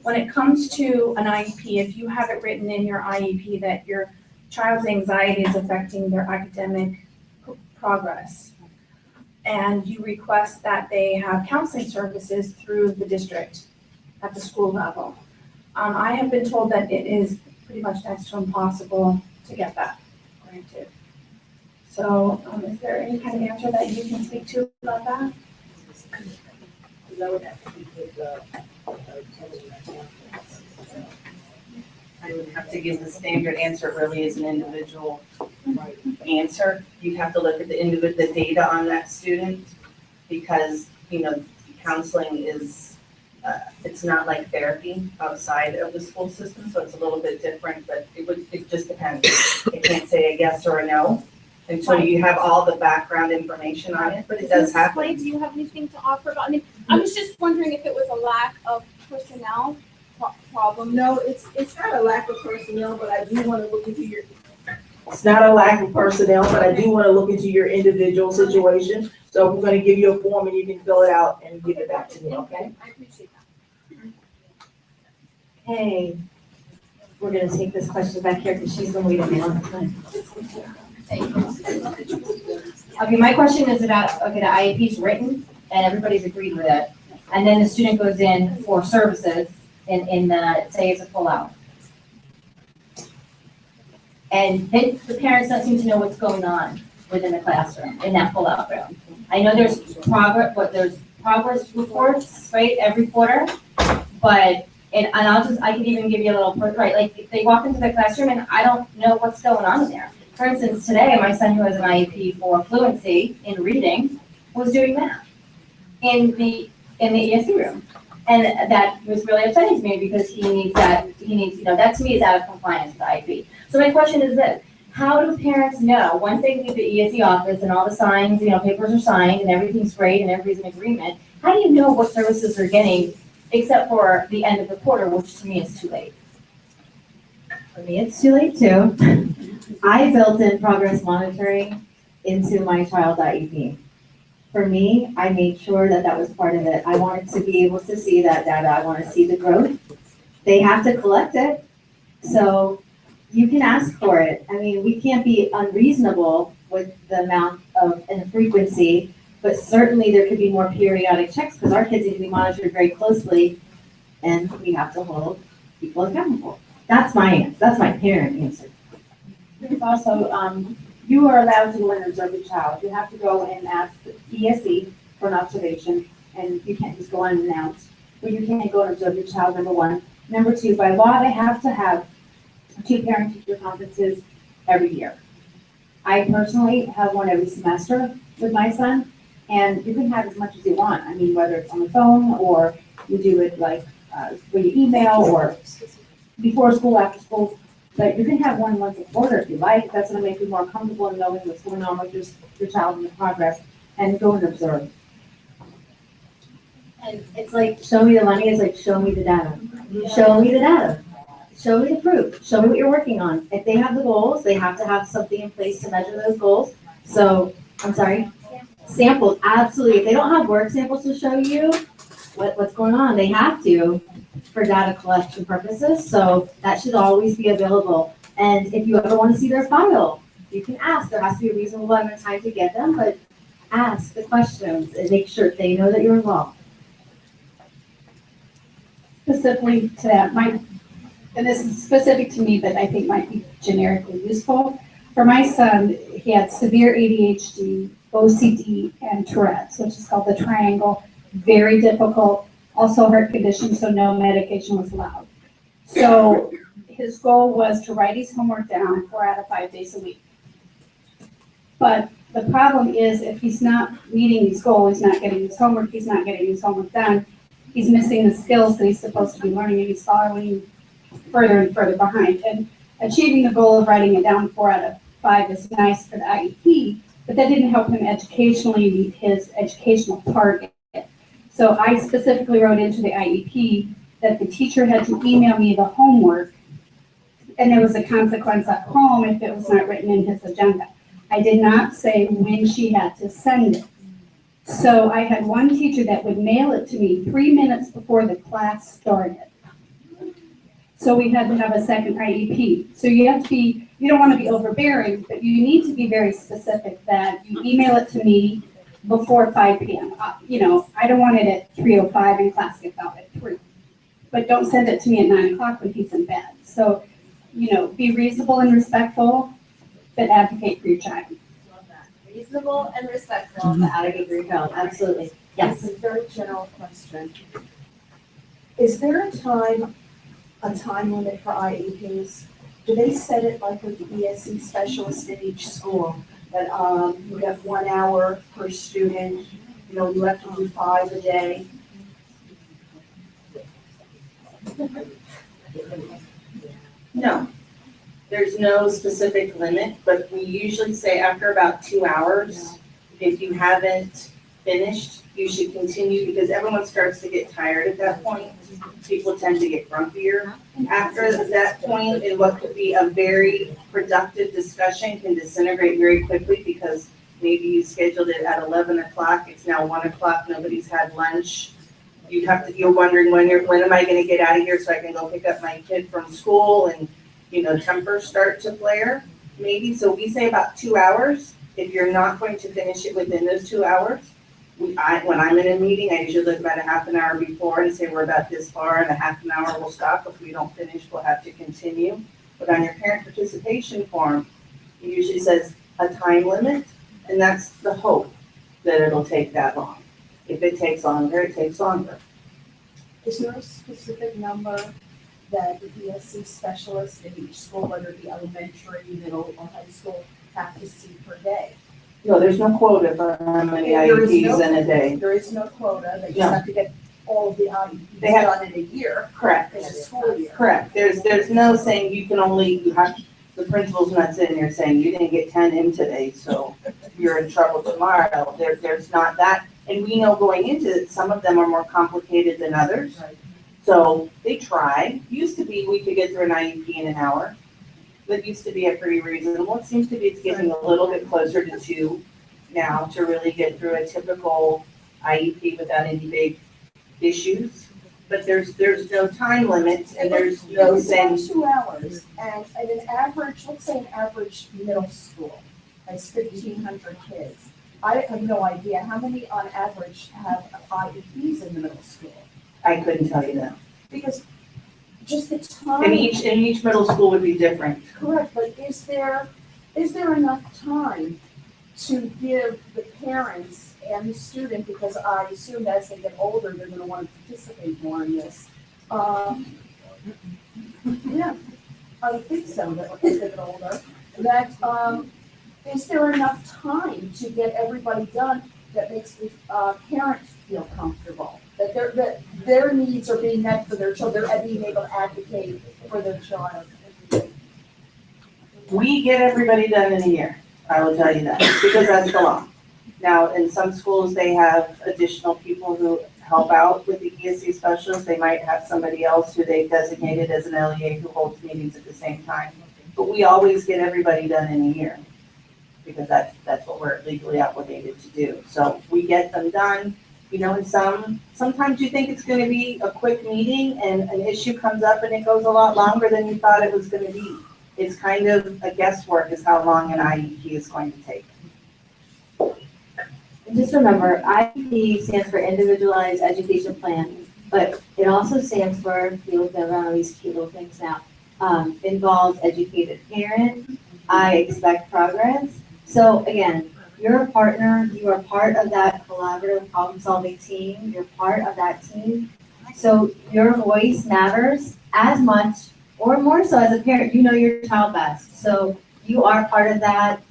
When it comes to an IEP, if you have it written in your IEP that your child's anxiety is affecting their academic progress, and you request that they have counseling services through the district at the school level, I have been told that it is pretty much next to impossible to get that granted. So is there any kind of answer that you can speak to about that? I would have to give the standard answer. It really is an individual answer. You have to look at the data on that student, because, counseling is, it's not like therapy outside of the school system, so it's a little bit different, but it just depends. I can't say a yes or a no until you have all the background information on it, but it does happen. Do you have anything to offer about, I was just wondering if it was a lack of personnel problem. No, it's not a lack of personnel, but I do want to look into your. It's not a lack of personnel, but I do want to look into your individual situation. So we're going to give you a form and you can fill it out and give it back to me, okay? I appreciate that. Hey, we're gonna take this question back here because she's been waiting a long time. Okay, my question is about, the IEP's written and everybody's agreed with it. And then the student goes in for services in the, say it's a pullout. And then the parents don't seem to know what's going on within the classroom, in that pullout room. I know there's progress reports, right, every quarter, but, I can even give you a little, right, like, if they walk into the classroom and I don't know what's going on in there. For instance, today, my son, who has an IEP for fluency in reading, was doing math in the ESE room. And that was really upsetting to me because that to me is out of compliance with the IEP. So my question is this, how do parents know, once they leave the ESE office and all the signs, papers are signed and everything's great and everybody's in agreement, how do you know what services they're getting except for the end of the quarter, which to me is too late? For me, it's too late too. I built in progress monitoring into my child's IEP. For me, I made sure that that was part of it. I wanted to be able to see that data. I want to see the growth. They have to collect it. So you can ask for it. I mean, we can't be unreasonable with the amount of and frequency, but certainly there could be more periodic checks because our kids need to be monitored very closely and we have to hold people accountable. That's my answer. That's my parent answer. There's also, you are allowed to go and observe the child. You have to go and ask the ESE for an observation, and you can't just go unannounced. But you can't go and observe the child, number one. Number two, by law, they have to have 2 parent-teacher conferences every year. I personally have one every semester with my son, and you can have as much as you want. I mean, whether it's on the phone or you do it like when you email or before school, after school. But you can have one once a quarter if you like. That's going to make you more comfortable in knowing what's going on with your child and the progress, and go and observe. And it's like, show me the money, it's like, show me the data. Show me the data. Show me the proof. Show me what you're working on. If they have the goals, they have to have something in place to measure those goals. So, I'm sorry? Samples, absolutely. If they don't have work samples to show you what's going on, they have to for data collection purposes. So that should always be available. And if you ever want to see their file, you can ask. There has to be a reasonable amount of time to get them, but ask the questions and make sure they know that you're involved. Specifically to that, and this is specific to me, but I think might be generically useful. For my son, he had severe ADHD, OCD, and Tourette's, which is called the triangle. Very difficult, also heart condition, so no medication was allowed. So his goal was to write his homework down 4 out of 5 days a week. But the problem is if he's not meeting his goal, he's not getting his homework, he's not getting his homework done, he's missing the skills that he's supposed to be learning, and he's following further and further behind. And achieving the goal of writing it down 4 out of 5 is nice for the IEP, but that didn't help him educationally meet his educational target. So I specifically wrote into the IEP that the teacher had to email me the homework, and there was a consequence at home if it was not written in his agenda. I did not say when she had to send it. So I had one teacher that would mail it to me 3 minutes before the class started. So we had to have a second IEP. So you have to be, you don't want to be overbearing, but you need to be very specific that you email it to me before 5 p.m. I don't want it at 3:05 and class gets out at 3. But don't send it to me at 9 o'clock when he's in bed. So, be reasonable and respectful, but advocate for your child. Love that. Reasonable and respectful, but advocate for your child, absolutely. Yes. It's a very general question. Is there a time limit for IEPs? Do they set it like with the ESE specialist in each school? That you have 1 hour per student, you have to do 5 a day? No, there's no specific limit, but we usually say after about 2 hours, if you haven't finished, you should continue because everyone starts to get tired at that point. People tend to get grumpier. After that point, and what could be a very productive discussion can disintegrate very quickly because maybe you scheduled it at 11 o'clock, it's now 1 o'clock, nobody's had lunch. You're wondering when am I gonna get out of here so I can go pick up my kid from school and, tempers start to flare, maybe. So we say about 2 hours. If you're not going to finish it within those 2 hours, when I'm in a meeting, I usually look about a half an hour before and say we're about this far and a half an hour we'll stop. If we don't finish, we'll have to continue. But on your parent participation form, it usually says a time limit, and that's the hope that it'll take that long. If it takes longer, it takes longer. Is there a specific number that the ESE specialist in each school, whether it be elementary, middle, or high school, have to see per day? No, there's no quota for how many IEPs in a day. There is no quota, they No. just have to get all of the IEPs done in a year. Correct. In a school year. Correct. There's no saying you the principal's not sitting there saying, you didn't get 10 in today, so you're in trouble tomorrow. There's not that. And we know going into it, some of them are more complicated than others. So they try. Used to be, we could get through an IEP in an hour. That used to be a pretty reasonable. It seems to be it's getting a little bit closer to 2 now to really get through a typical IEP without any big issues. But there's no time limit and there's no If saying. it's 2 hours and at an average, let's say an average middle school has 1,500 kids. I have no idea how many on average have IEPs in the middle school. I couldn't tell you that. Because just the time. And each middle school would be different. Correct, but is there enough time to give the parents and the student, because I assume as they get older, they're gonna wanna participate more in this. Yeah, I would think so, that as they get older, that, is there enough time to get everybody done that makes the, parent feel comfortable? That their needs are being met for their children and being able to advocate for their child? We get everybody done in a year, I will tell you that, because that's the law. Now, in some schools, they have additional people who help out with the ESE specialists. They might have somebody else who they've designated as an LEA who holds meetings at the same time. But we always get everybody done in a year, because that's what we're legally obligated to do. So we get them done. You know, and sometimes you think it's gonna be a quick meeting and an issue comes up and it goes a lot longer than you thought it was gonna be. It's kind of a guesswork is how long an IEP is going to take. And just remember, IEP stands for Individualized Education Plan, but it also stands for, you look around all these cute little things now, involves educated parent, I expect progress. So again, you're a partner, you are part of that collaborative problem-solving team, you're part of that team. So your voice matters as much or more so as a parent. You know your child best. So you are part of that.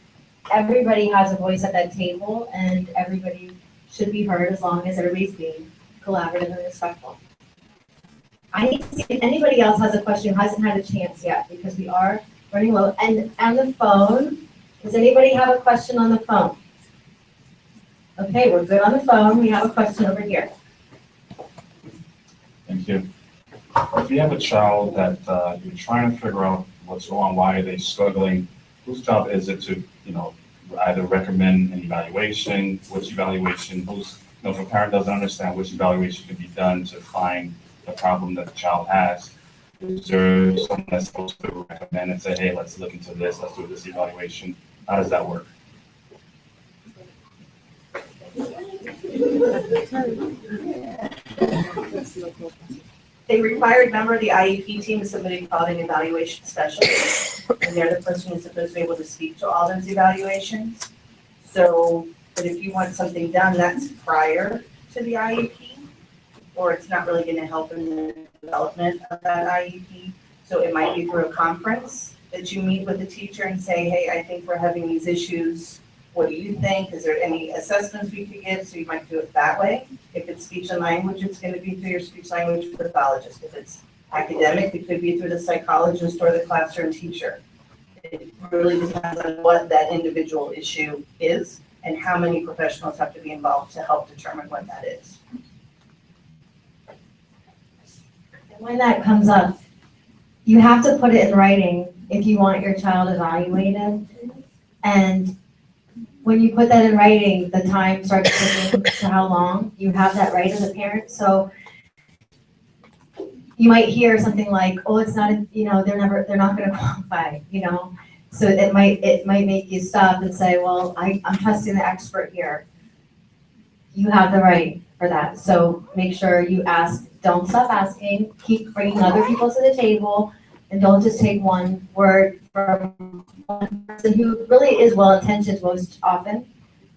Everybody has a voice at that table and everybody should be heard as long as everybody's being collaborative and respectful. I need to see if anybody else has a question who hasn't had a chance yet, because we are running low. And on the phone, does anybody have a question on the phone? Okay, we're good on the phone. We have a question over here. Thank you. If you have a child that you're trying to figure out what's wrong, why are they struggling, whose job is it to, either recommend an evaluation, which evaluation, if a parent doesn't understand which evaluation can be done to find the problem that the child has, is there someone that's supposed to recommend and say, hey, let's look into this, let's do this evaluation? How does that work? The required member of the IEP team is somebody called an evaluation specialist, and they're the person who's supposed to be able to speak to all those evaluations. So, but if you want something done that's prior to the IEP, or it's not really gonna help in the development of that IEP, so it might be through a conference that you meet with the teacher and say, hey, I think we're having these issues. What do you think? Is there any assessments we could give? So you might do it that way. If it's speech and language, it's going to be through your speech language pathologist. If it's academic, it could be through the psychologist or the classroom teacher. It really depends on what that individual issue is and how many professionals have to be involved to help determine what that is. And when that comes up, you have to put it in writing if you want your child evaluated. And when you put that in writing, the time starts ticking to how long you have that right as a parent. So you might hear something like, oh, it's not, they're not going to qualify, So it might make you stop and say, well, I'm trusting the expert here. You have the right for that. So make sure you ask, don't stop asking, keep bringing other people to the table, and don't just take one word from one person who really is well-intentioned most often,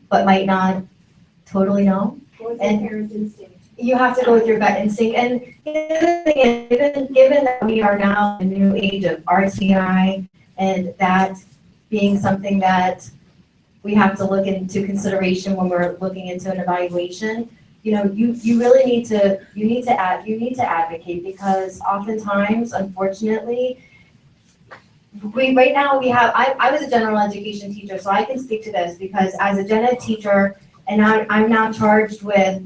but might not totally know. And you have to go with your gut instinct. And given that we are now in a new age of RTI, and that being something that we have to look into consideration when we're looking into an evaluation, you really need to advocate, because oftentimes, unfortunately, right now we have, I was a general education teacher, so I can speak to this because as a gen ed teacher, and I'm now charged with,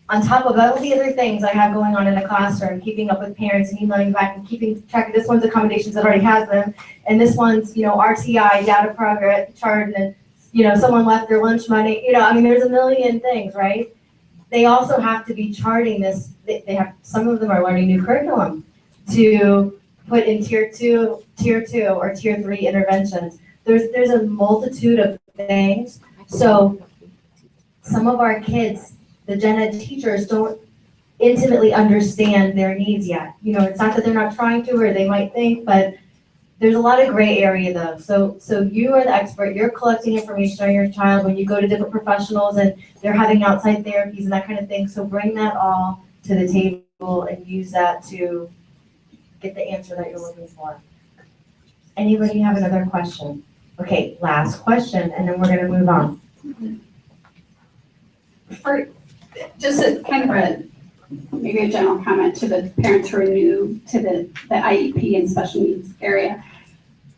on top of all the other things I have going on in the classroom, keeping up with parents and emailing back and keeping track of this one's accommodations that already has them, and this one's, RTI, data progress chart, and then, someone left their lunch money, I mean, there's a million things, right? They also have to be charting this, they have, some of them are learning new curriculum to put in tier two or tier 3 interventions. There's a multitude of things. So some of our kids, the gen ed teachers, don't intimately understand their needs yet. It's not that they're not trying to, or they might think, but there's a lot of gray area though. So you are the expert, you're collecting information on your child when you go to different professionals and they're having outside therapies and that kind of thing. So bring that all to the table and use that to get the answer that you're looking for. Anybody have another question? Okay, last question, and then we're gonna move on. For, just a kind of maybe a general comment to the parents who are new to the IEP and special needs area.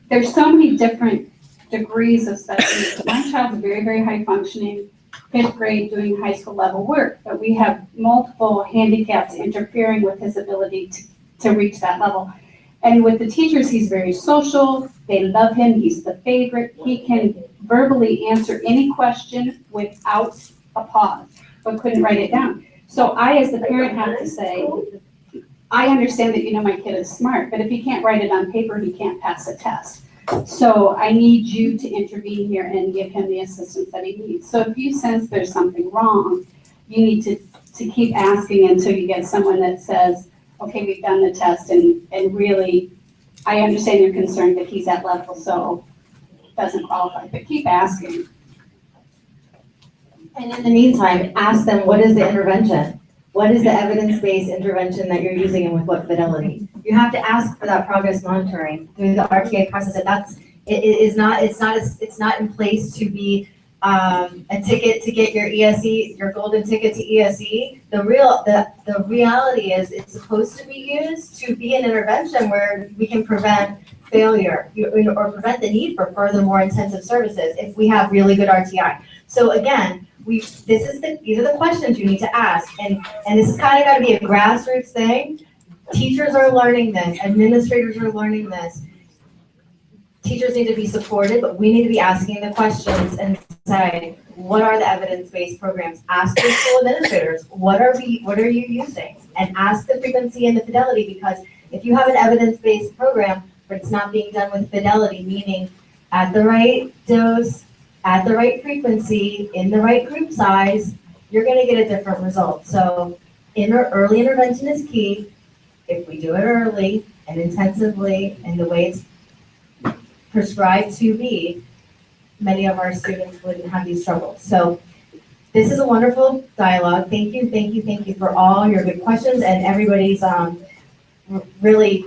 There's so many different degrees of special needs. My child's very, very high functioning, 5th grade doing high school level work, but we have multiple handicaps interfering with his ability to reach that level. And with the teachers, he's very social, they love him, he's the favorite, he can verbally answer any question without a pause, but couldn't write it down. So I, as the parent, have to say, I understand that my kid is smart, but if he can't write it on paper, he can't pass a test. So I need you to intervene here and give him the assistance that he needs. So if you sense there's something wrong, you need to keep asking until you get someone that says, okay, we've done the test and really, I understand your concern that he's at level, so doesn't qualify, but keep asking. And in the meantime, ask them, what is the intervention? What is the evidence-based intervention that you're using and with what fidelity? You have to ask for that progress monitoring through the RTA process. It's not in place to be a ticket to get your ESE, your golden ticket to ESE. The reality is it's supposed to be used to be an intervention where we can prevent failure or prevent the need for further more intensive services if we have really good RTI. So again, these are the questions you need to ask, and this is kind of got to be a grassroots thing. Teachers are learning this, administrators are learning this. Teachers need to be supported, but we need to be asking the questions and say, what are the evidence-based programs? Ask your school administrators, what are you using? And ask the frequency and the fidelity, because if you have an evidence-based program, but it's not being done with fidelity, meaning at the right dose, at the right frequency, in the right group size, you're gonna get a different result. So early intervention is key. If we do it early and intensively and the way it's prescribed to be, many of our students wouldn't have these troubles. So this is a wonderful dialogue. Thank you for all your good questions, and everybody's really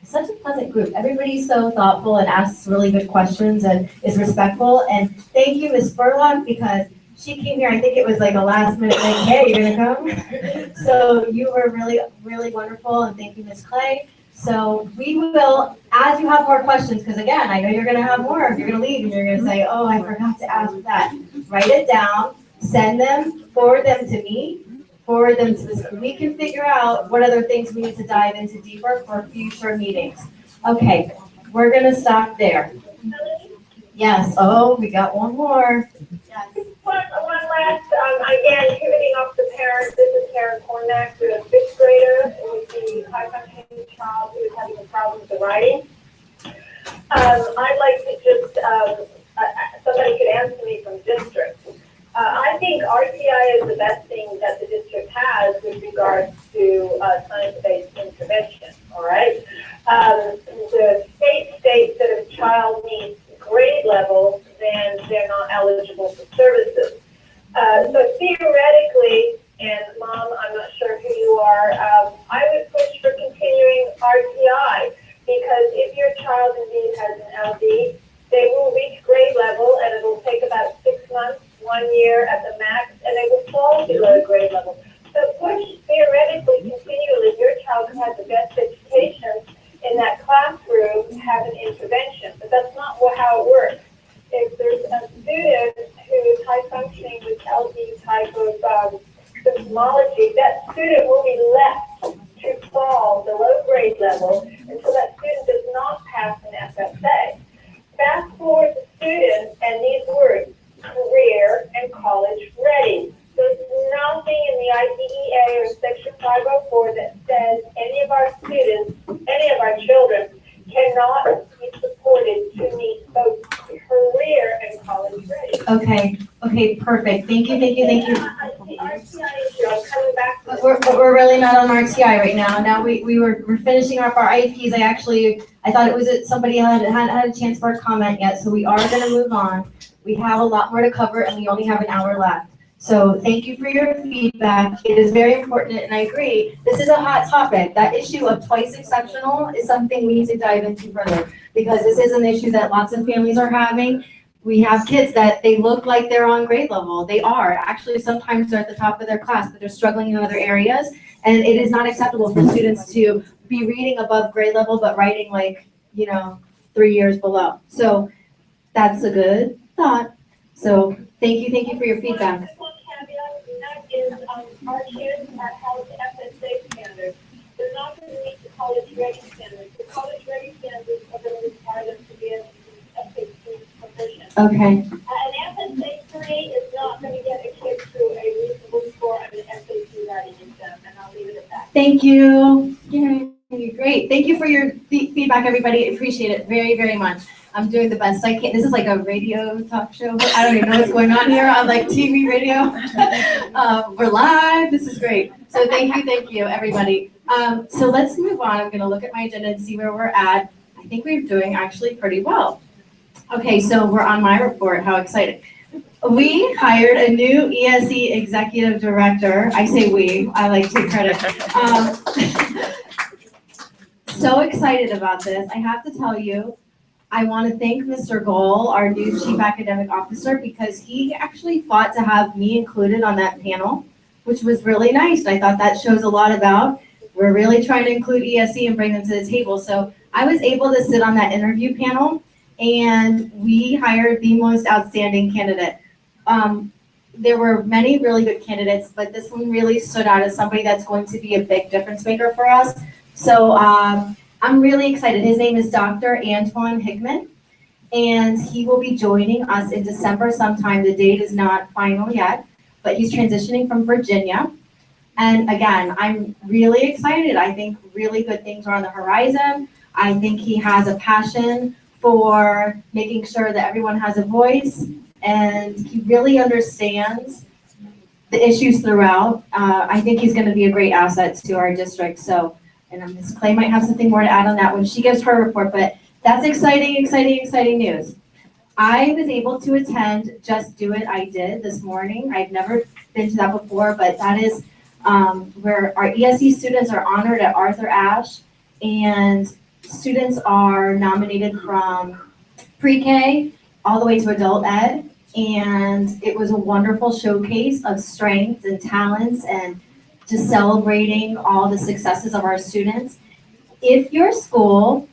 such a pleasant group. Everybody's so thoughtful and asks really good questions and is respectful. And thank you, Ms. Spurlock, because she came here, I think it was like a last minute thing, hey, you're gonna come? So you were really, really wonderful, and thank you, Ms. Clay. So we will, as you have more questions, because again, I know you're gonna have more, you're gonna leave and you're gonna say, oh, I forgot to ask that. Write it down, send them, forward them to me, forward them to we can figure out what other things we need to dive into deeper for future meetings. Okay, we're gonna stop there. Yes, oh, we got one more. Yes. One last, again, pivoting off the parents, this is Karen Cornack, who's a 5th grader with the high functioning child who is having a problem with the writing. I'd like to just, somebody could answer me from district. I think RTI is the best thing that the district has with regards to science-based intervention, all right? The state states that if a child needs grade level, then they're not eligible for services. So theoretically, and Mom, I'm not sure who you are, I would push for continuing RTI, because if your child indeed has an LD, they will reach grade level, and it will take about 6 months, 1 year at the max, and they will fall below grade level. So push theoretically continually, your child who has the best education in that classroom have an intervention, but that's not how it works. If there's a student who is high functioning with LD type of symptomology, that student will be left to fall the low grade level until that student does not pass an FSA. Fast forward the student and these words, career and college ready. There's nothing in the IDEA or Section 504 that says any of our students, any of our children cannot be supported to meet both career and college ready. Okay, perfect. Thank you. RTI issue, I'm coming back to But we're really not on RTI right now. Now we're finishing up our IEPs. I thought it was somebody hadn't had a chance for a comment yet, so we are gonna move on. We have a lot more to cover and we only have an hour left. So thank you for your feedback. It is very important, and I agree. This is a hot topic. That issue of twice exceptional is something we need to dive into further, because this is an issue that lots of families are having. We have kids that they look like they're on grade level. They are. Actually, sometimes they're at the top of their class, but they're struggling in other areas. And it is not acceptable for students to be reading above grade level, but writing 3 years below. So that's a good thought. So thank you for your feedback. one caveat, and that is our kids are held to FSA standards. They're not going to meet the college ready standards. The college ready standards are going to require them to be able to do SAT proficient. Okay. An FSA 3 is not going to get a kid to a reasonable score on an SAT writing exam, and I'll leave it at that. Thank you. Yay. Great. Thank you for your feedback, everybody. Appreciate it very, very much. I'm doing the best I can. This is like a radio talk show. I don't even know what's going on here on TV, radio. We're live. This is great. So thank you, everybody. So let's move on. I'm going to look at my agenda and see where we're at. I think we're doing actually pretty well. Okay, so we're on my report. How exciting. We hired a new ESE executive director. I say we. I like to take credit. So excited about this. I have to tell you, I want to thank Mr. Gohl, our new Chief Academic Officer, because he actually fought to have me included on that panel, which was really nice. I thought that shows a lot about we're really trying to include ESE and bring them to the table. So I was able to sit on that interview panel, and we hired the most outstanding candidate. There were many really good candidates, but this one really stood out as somebody that's going to be a big difference maker for us. So I'm really excited. His name is Dr. Antoine Hickman, and he will be joining us in December sometime. The date is not final yet, but he's transitioning from Virginia. And again, I'm really excited. I think really good things are on the horizon. I think he has a passion for making sure that everyone has a voice, and he really understands the issues throughout. I think he's going to be a great asset to our district. So, and Ms. Clay might have something more to add on that when she gives her report, but that's exciting news. I was able to attend Just Do It, I Did this morning. I've never been to that before, but that is where our ESE students are honored at Arthur Ashe, and students are nominated from pre-K all the way to adult ed. And it was a wonderful showcase of strengths and talents and just celebrating all the successes of our students. If your school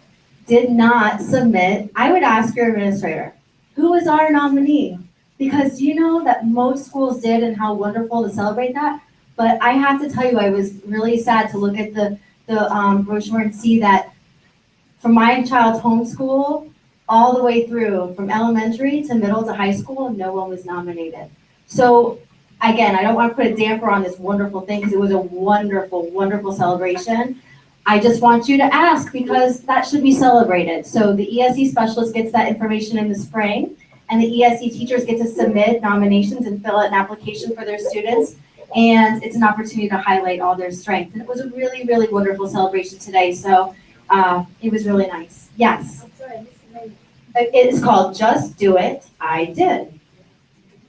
did not submit, I would ask your administrator, who is our nominee? Because you know that most schools did and how wonderful to celebrate that. But I have to tell you, I was really sad to look at the brochure and see that from my child's homeschool all the way through, from elementary to middle to high school, no one was nominated. So again, I don't want to put a damper on this wonderful thing because it was a wonderful, wonderful celebration. I just want you to ask because that should be celebrated. So the ESE specialist gets that information in the spring, and the ESE teachers get to submit nominations and fill out an application for their students. And it's an opportunity to highlight all their strengths. And it was a really, really wonderful celebration today. So it was really nice. Yes. I'm sorry, I missed the name. It is called Just Do It, I Did.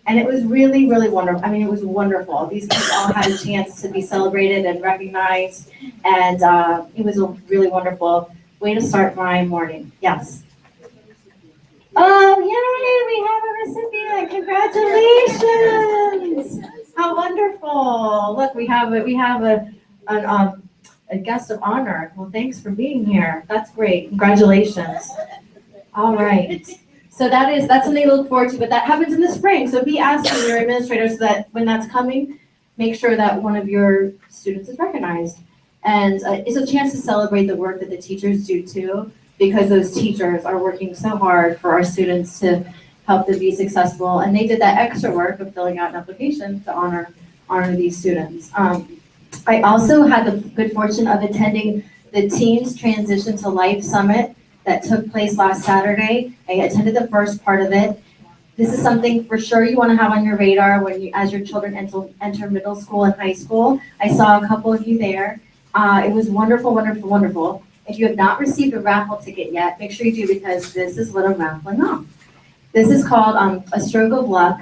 And it was really, really wonderful. I mean, it was wonderful. These kids all had a chance to be celebrated and recognized. And it was a really wonderful way to start my morning. Yes. Oh, yay, we have a recipient. Congratulations. How wonderful. Look, we have a a guest of honor. Well, thanks for being here. That's great. Congratulations. All right. So that's something to look forward to, but that happens in the spring. So be asking your administrators that when that's coming, make sure that one of your students is recognized. And it's a chance to celebrate the work that the teachers do too, because those teachers are working so hard for our students to help them be successful. And they did that extra work of filling out an application to honor these students. I also had the good fortune of attending the Teens Transition to Life Summit that took place last Saturday. I attended the first part of it. This is something for sure you want to have on your radar as your children enter middle school and high school. I saw a couple of you there. It was wonderful, wonderful, wonderful. If you have not received a raffle ticket yet, make sure you do, because this is what I'm raffling off. This is called A Stroke of Luck.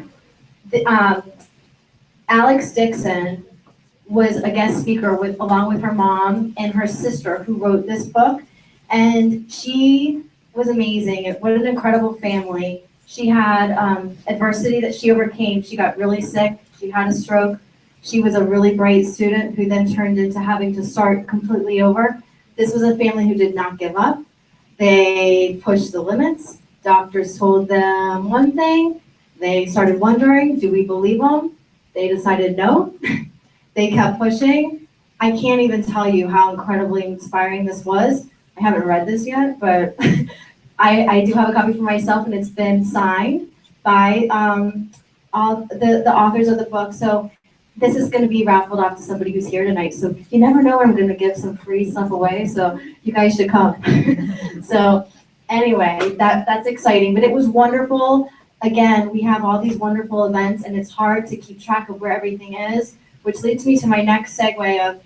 Alex Dixon was a guest speaker along with her mom and her sister who wrote this book. And she was amazing. What an incredible family. She had adversity that she overcame. She got really sick. She had a stroke. She was a really bright student who then turned into having to start completely over. This was a family who did not give up. They pushed the limits. Doctors told them one thing. They started wondering, do we believe them? They decided no. They kept pushing. I can't even tell you how incredibly inspiring this was. I haven't read this yet, but I do have a copy for myself, and it's been signed by all the authors of the book. So this is going to be raffled off to somebody who's here tonight. So you never know when I'm going to give some free stuff away. So you guys should come. So anyway, that's exciting, but it was wonderful. Again, we have all these wonderful events, and it's hard to keep track of where everything is, which leads me to my next segue of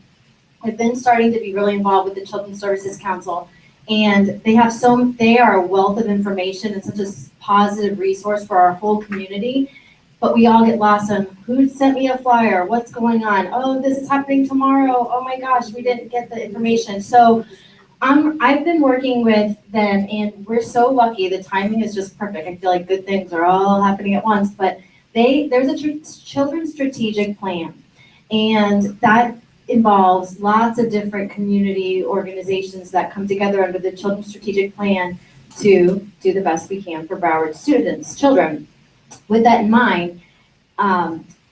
I've been starting to be really involved with the Children's Services Council, and they are a wealth of information and such a positive resource for our whole community. But we all get lost on who sent me a flyer, what's going on, oh, this is happening tomorrow, oh my gosh, we didn't get the information. So I've been working with them, and we're so lucky. The timing is just perfect. I feel like good things are all happening at once, but there's a children's strategic plan, and that involves lots of different community organizations that come together under the Children's Strategic Plan to do the best we can for Broward children. With that in mind,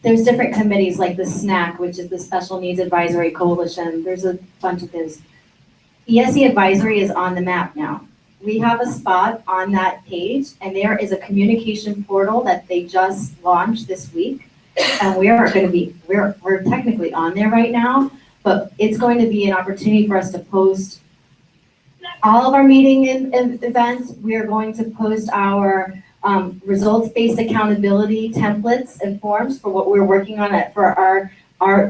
there's different committees like the SNAC, which is the Special Needs Advisory Coalition. There's a bunch of things. ESE Advisory is on the map now. We have a spot on that page, and there is a communication portal that they just launched this week. And we're technically on there right now, but it's going to be an opportunity for us to post all of our meeting events. We are going to post our results-based accountability templates and forms for what we're working on for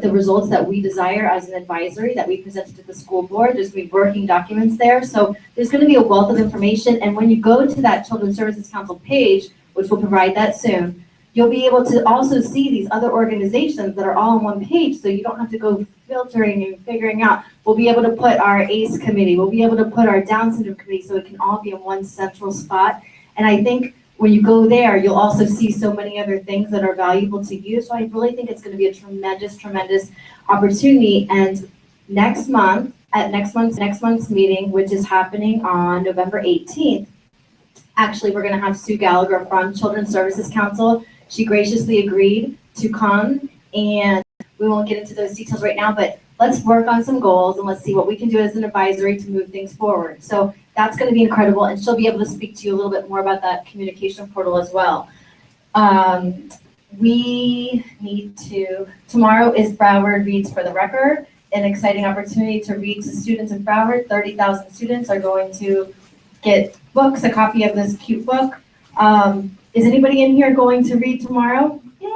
the results that we desire as an advisory that we presented to the school board. There's going to be working documents there. So there's going to be a wealth of information. And when you go to that Children's Services Council page, which will provide that soon, you'll be able to also see these other organizations that are all on one page, so you don't have to go filtering and figuring out. We'll be able to put our ACE committee, we'll be able to put our Down syndrome committee, so it can all be in one central spot. And I think when you go there, you'll also see so many other things that are valuable to you. So I really think it's going to be a tremendous, tremendous opportunity. And next month, at next month's meeting, which is happening on November 18th, actually, we're going to have Sue Gallagher from Children's Services Council. She graciously agreed to come, and we won't get into those details right now, but let's work on some goals and let's see what we can do as an advisory to move things forward. So that's going to be incredible, and she'll be able to speak to you a little bit more about that communication portal as well. We need to, tomorrow is Broward Reads for the Record, an exciting opportunity to read to students in Broward. 30,000 students are going to get books, a copy of this cute book. Is anybody in here going to read tomorrow? Yay,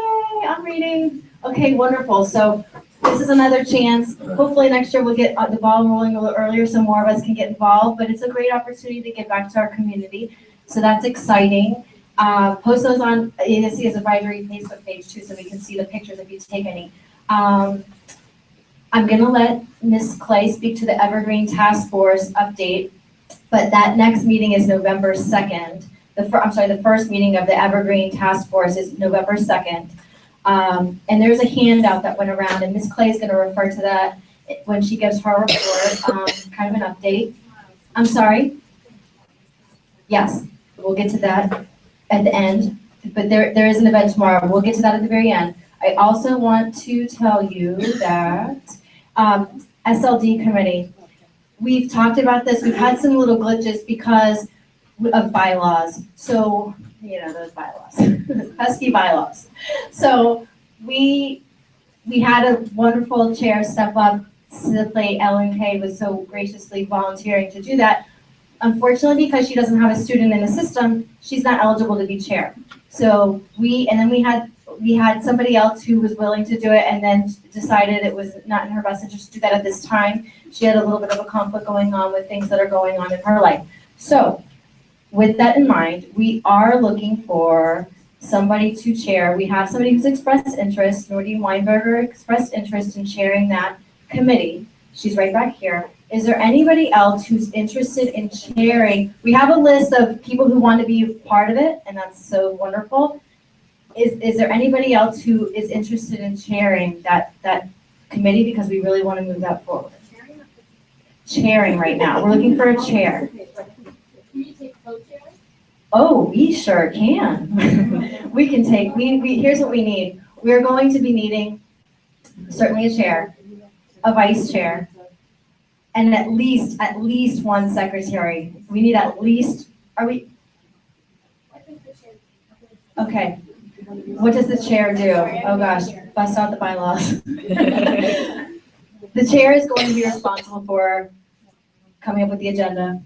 I'm reading. Okay, wonderful. So this is another chance. Hopefully next year we'll get the ball rolling a little earlier so more of us can get involved, but it's a great opportunity to give back to our community. So that's exciting. Post those on ESE's advisory Facebook page too, so we can see the pictures if you take any. I'm gonna let Ms. Clay speak to the Evergreen Task Force update, but that next meeting is November 2nd. The first meeting of the Evergreen Task Force is November 2nd. And there's a handout that went around, and Ms. Clay is going to refer to that. when she gives her report, kind of an update. I'm sorry? Yes, we'll get to that at the end, but there is an event tomorrow. We'll get to that at the very end. I also want to tell you that SLD committee, we've talked about this. We've had some little glitches because of bylaws. So, you know, those bylaws, pesky bylaws. So we had a wonderful chair step up to the plate. Ellen Kay was so graciously volunteering to do that. Unfortunately, because she doesn't have a student in the system, she's not eligible to be chair. So we had somebody else who was willing to do it and then decided it was not in her best interest to do that at this time. She had a little bit of a conflict going on with things that are going on in her life. So with that in mind, we are looking for somebody to chair. We have somebody who's expressed interest. Nordine Weinberger expressed interest in chairing that committee. She's right back here. Is there anybody else who's interested in chairing? We have a list of people who want to be part of it, and that's so wonderful. Is there anybody else who is interested in chairing that committee, because we really want to move that forward? Chairing right now. We're looking for a chair. Oh, we sure can. We can take, here's what we need. We're going to be needing certainly a chair, a vice chair, and at least one secretary. We need at least, okay. What does the chair do? Oh gosh, bust out the bylaws. The chair is going to be responsible for coming up with the agenda.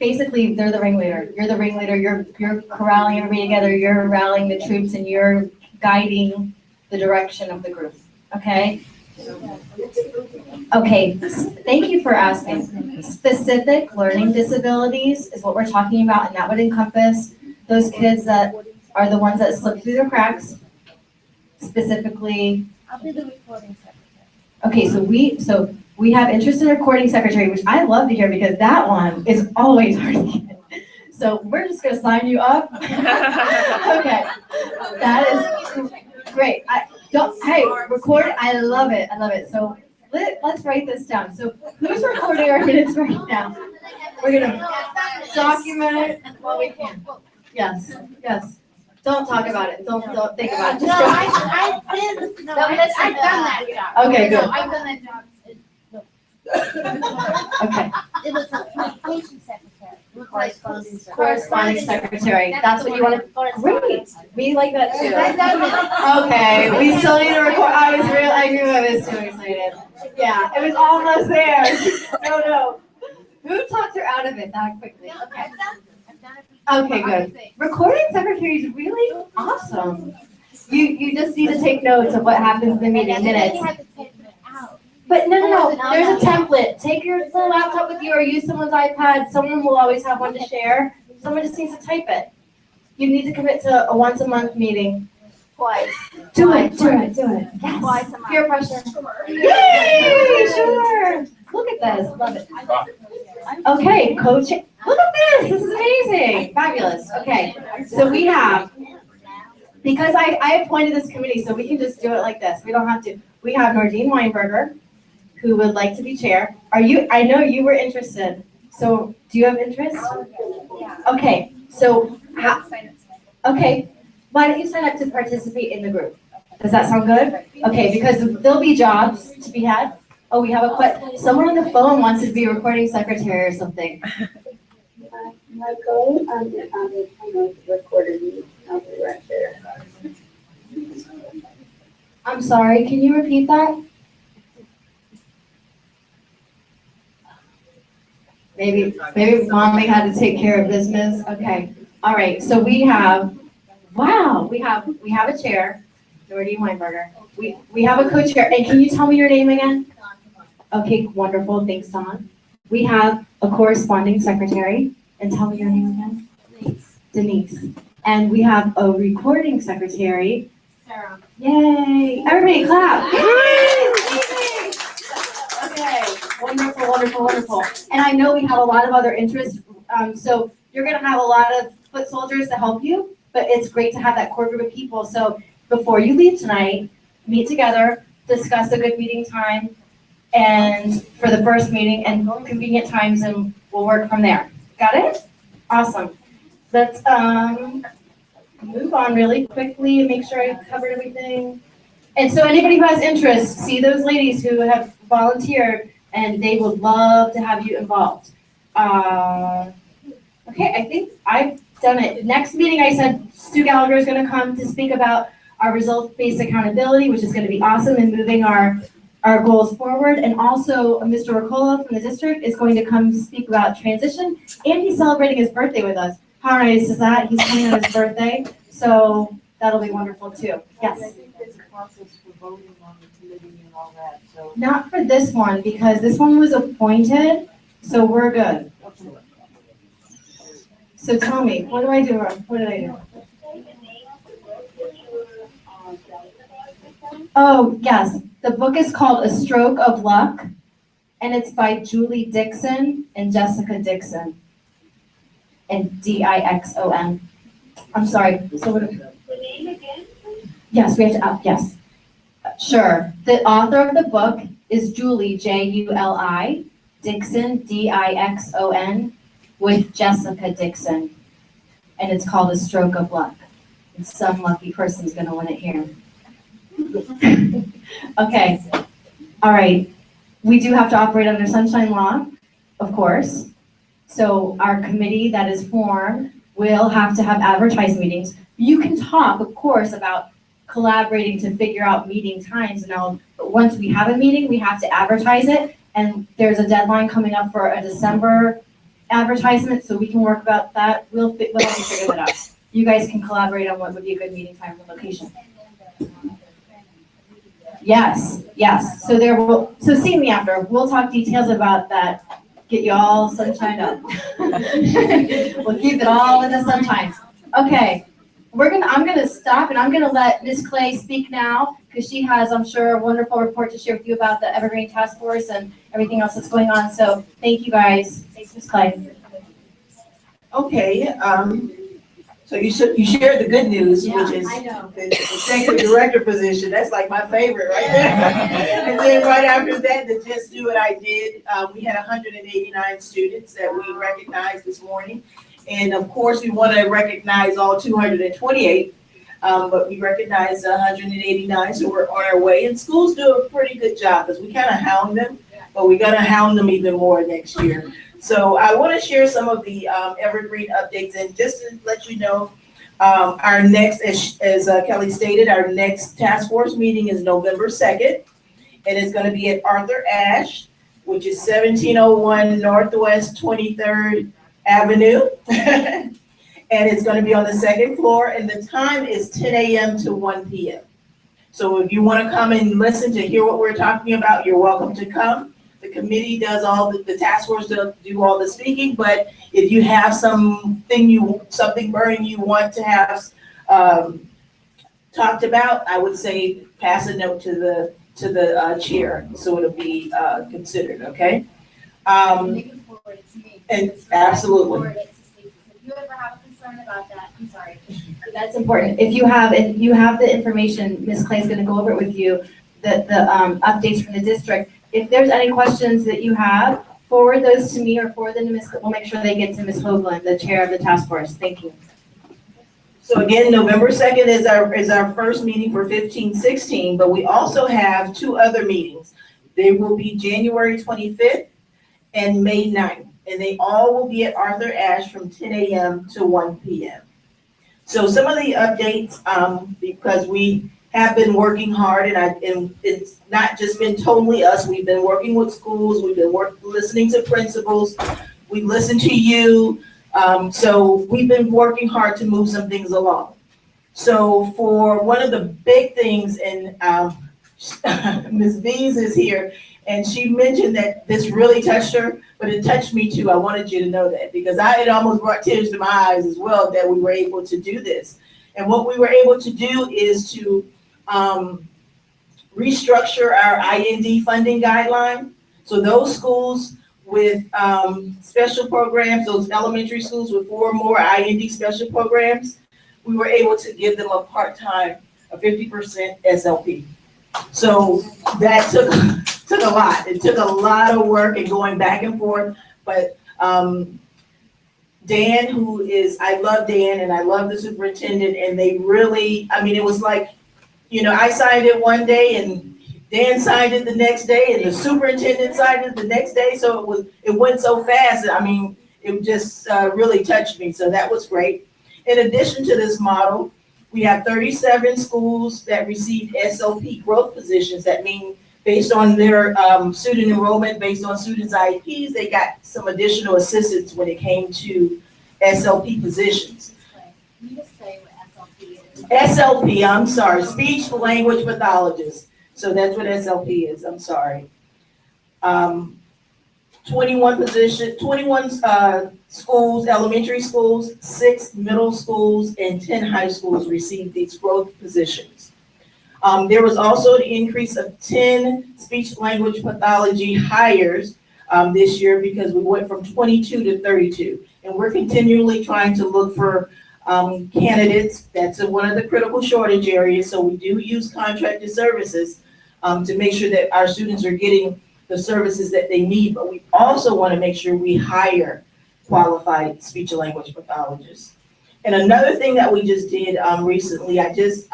Basically, they're the ringleader. You're the ringleader. You're corralling everybody together. You're rallying the troops, and you're guiding the direction of the group. Okay? Okay, thank you for asking. Specific learning disabilities is what we're talking about, and that would encompass those kids that are the ones that slip through the cracks. Specifically. I'll be the recording secretary. Okay, so we have interest in recording secretary, which I love to hear because that one is always hard to get. So we're just gonna sign you up. Okay, that is great. Hey, record it. I love it. I love it. So let's write this down. So who's recording our minutes right now? We're gonna document it while we can. Yes, yes. Don't talk about it. Don't think about it. Just go. I've done that job. Okay, good. I've done that job. Okay. It was a communication secretary. Corresponding secretary. That's what you want to. Great. We like that too. I've done it. Okay. We still need to record. I knew I was too excited. Yeah, it was almost there. No. Who talked her out of it that quickly? Okay. Okay, good. Recording secretary is really awesome. You just need to take notes of what happens in the meeting minutes. But no, there's a template. Take your laptop with you or use someone's iPad. Someone will always have one to share. Someone just needs to type it. You need to commit to a once a month meeting. Twice. Do it. Yes. Twice a month. Peer pressure. Yay, sure. Look at this, love it. Okay, coach, look at this is amazing, fabulous. Okay, so we have, because I appointed this committee, so we can just do it like this. We don't have to. We have Nordine Weinberger, who would like to be chair. I know you were interested, so do you have interest? Okay, so, okay, why don't you sign up to participate in the group? Does that sound good? Okay, because there'll be jobs to be had. Oh, we have someone on the phone wants to be a recording secretary or something. My goal on the recording, I'll be right there. I'm sorry, can you repeat that? Maybe mommy had to take care of business. Okay, all right. So we have a chair, Nordine Weinberger. We have a co-chair, and can you tell me your name again? Okay, wonderful. Thanks, Dawn. We have a corresponding secretary, and tell me your name again. Denise. And we have a recording secretary. Sarah. Yay! Everybody clap. Yay! Okay, wonderful. And I know we have a lot of other interests, so you're gonna have a lot of foot soldiers to help you, but it's great to have that core group of people. So before you leave tonight, meet together, discuss a good meeting time and for the first meeting and convenient times, and we'll work from there. Got it? Awesome. Let's move on really quickly and make sure I covered everything. And so anybody who has interest, see those ladies who have volunteered, and they would love to have you involved. Okay, I think I've done it. Next meeting, I said Stu Gallagher is going to come to speak about our results-based accountability, which is going to be awesome in moving our goals forward. And also, Mr. Ricola from the district is going to come speak about transition, and he's celebrating his birthday with us. How nice is that? He's coming on his birthday, so that'll be wonderful too. Yes? I think there's a process for voting on the committee and all that, so. Not for this one, because this one was appointed, so we're good. So tell me, what do I do wrong? What did I do? Oh, yes. The book is called A Stroke of Luck, and it's by Julie Dixon and Jessica Dixon. And Dixon. I'm sorry. So what? The name again? Yes, we have to, yes. Sure. The author of the book is Julie, Juli, Dixon, Dixon, with Jessica Dixon. And it's called A Stroke of Luck. And some lucky person's gonna win it here. Okay. All right. We do have to operate under sunshine law, of course. So our committee that is formed will have to have advertised meetings. You can talk, of course, about collaborating to figure out meeting times and all, but once we have a meeting, we have to advertise it, and there's a deadline coming up for a December advertisement, so we can work about that. We'll figure that out. You guys can collaborate on what would be a good meeting time and location. Yes, yes. So so see me after. We'll talk details about that. Get you all sunshine up. We'll keep it all in the sunshine. Okay, I'm gonna stop, and I'm gonna let Ms. Clay speak now, because she has, I'm sure, a wonderful report to share with you about the Evergreen Task Force and everything else that's going on. So thank you guys. Thanks, Ms. Clay. Okay, so you shared the good news, which is the executive director position. That's like my favorite right there. And then right after that, the Just Do It I Did. We had 189 students that we recognized this morning. And of course, we want to recognize all 228, but we recognized 189, so we're on our way. And schools do a pretty good job, because we kind of hound them, but we're going to hound them even more next year. So I want to share some of the Evergreen updates, and just to let you know, our next, as Kelly stated, our next task force meeting is November 2nd, and it's going to be at Arthur Ashe, which is 1701 Northwest 23rd Avenue. And it's going to be on the second floor, and the time is 10 a.m. to 1 p.m. So if you want to come and listen to hear what we're talking about, you're welcome to come. The committee does all the task force do all the speaking, but if you have something burning you want to have talked about, I would say pass a note to the chair, so it'll be considered. Okay. And absolutely. If you ever have a concern about that, I'm sorry. That's important. If you have the information, Ms. Clay's going to go over it with you, the updates from the district. If there's any questions that you have, forward those to me or forward them to Ms. We'll make sure they get to Ms. Hoagland, the chair of the task force. Thank you. So again, November 2nd is our first meeting for 15-16, but we also have two other meetings. They will be January 25th and May 9th, and they all will be at Arthur Ashe from 10 a.m. to 1 p.m. So some of the updates, because we have been working hard, and it's not just been totally us. We've been working with schools. We've been listening to principals. We listen to you. So we've been working hard to move some things along. So for one of the big things, and Ms. Bees is here, and she mentioned that this really touched her, but it touched me too. I wanted you to know that, because it almost brought tears to my eyes as well that we were able to do this. And what we were able to do is to restructure our IND funding guideline. So those schools with special programs, those elementary schools with 4 or more IND special programs, we were able to give them a part-time, a 50% SLP. So that took a lot. It took a lot of work and going back and forth, but Dan, I love Dan and I love the superintendent, and they really, I mean, it was like, I signed it one day and Dan signed it the next day and the superintendent signed it the next day. So it went so fast. I mean, it just really touched me. So that was great. In addition to this model, we have 37 schools that received SOP growth positions. That mean based on their student enrollment, based on students' IEPs, they got some additional assistance when it came to SLP positions. Can you just say what SLP is? SLP, I'm sorry, speech language pathologist. So that's what SLP is, I'm sorry. 21 schools, elementary schools, 6 middle schools, and 10 high schools received these growth positions. There was also an increase of 10 speech language pathology hires this year because we went from 22 to 32. And we're continually trying to look for candidates. That's one of the critical shortage areas. So we do use contracted services to make sure that our students are getting the services that they need. But we also want to make sure we hire qualified speech and language pathologists. And another thing that we just did recently, I just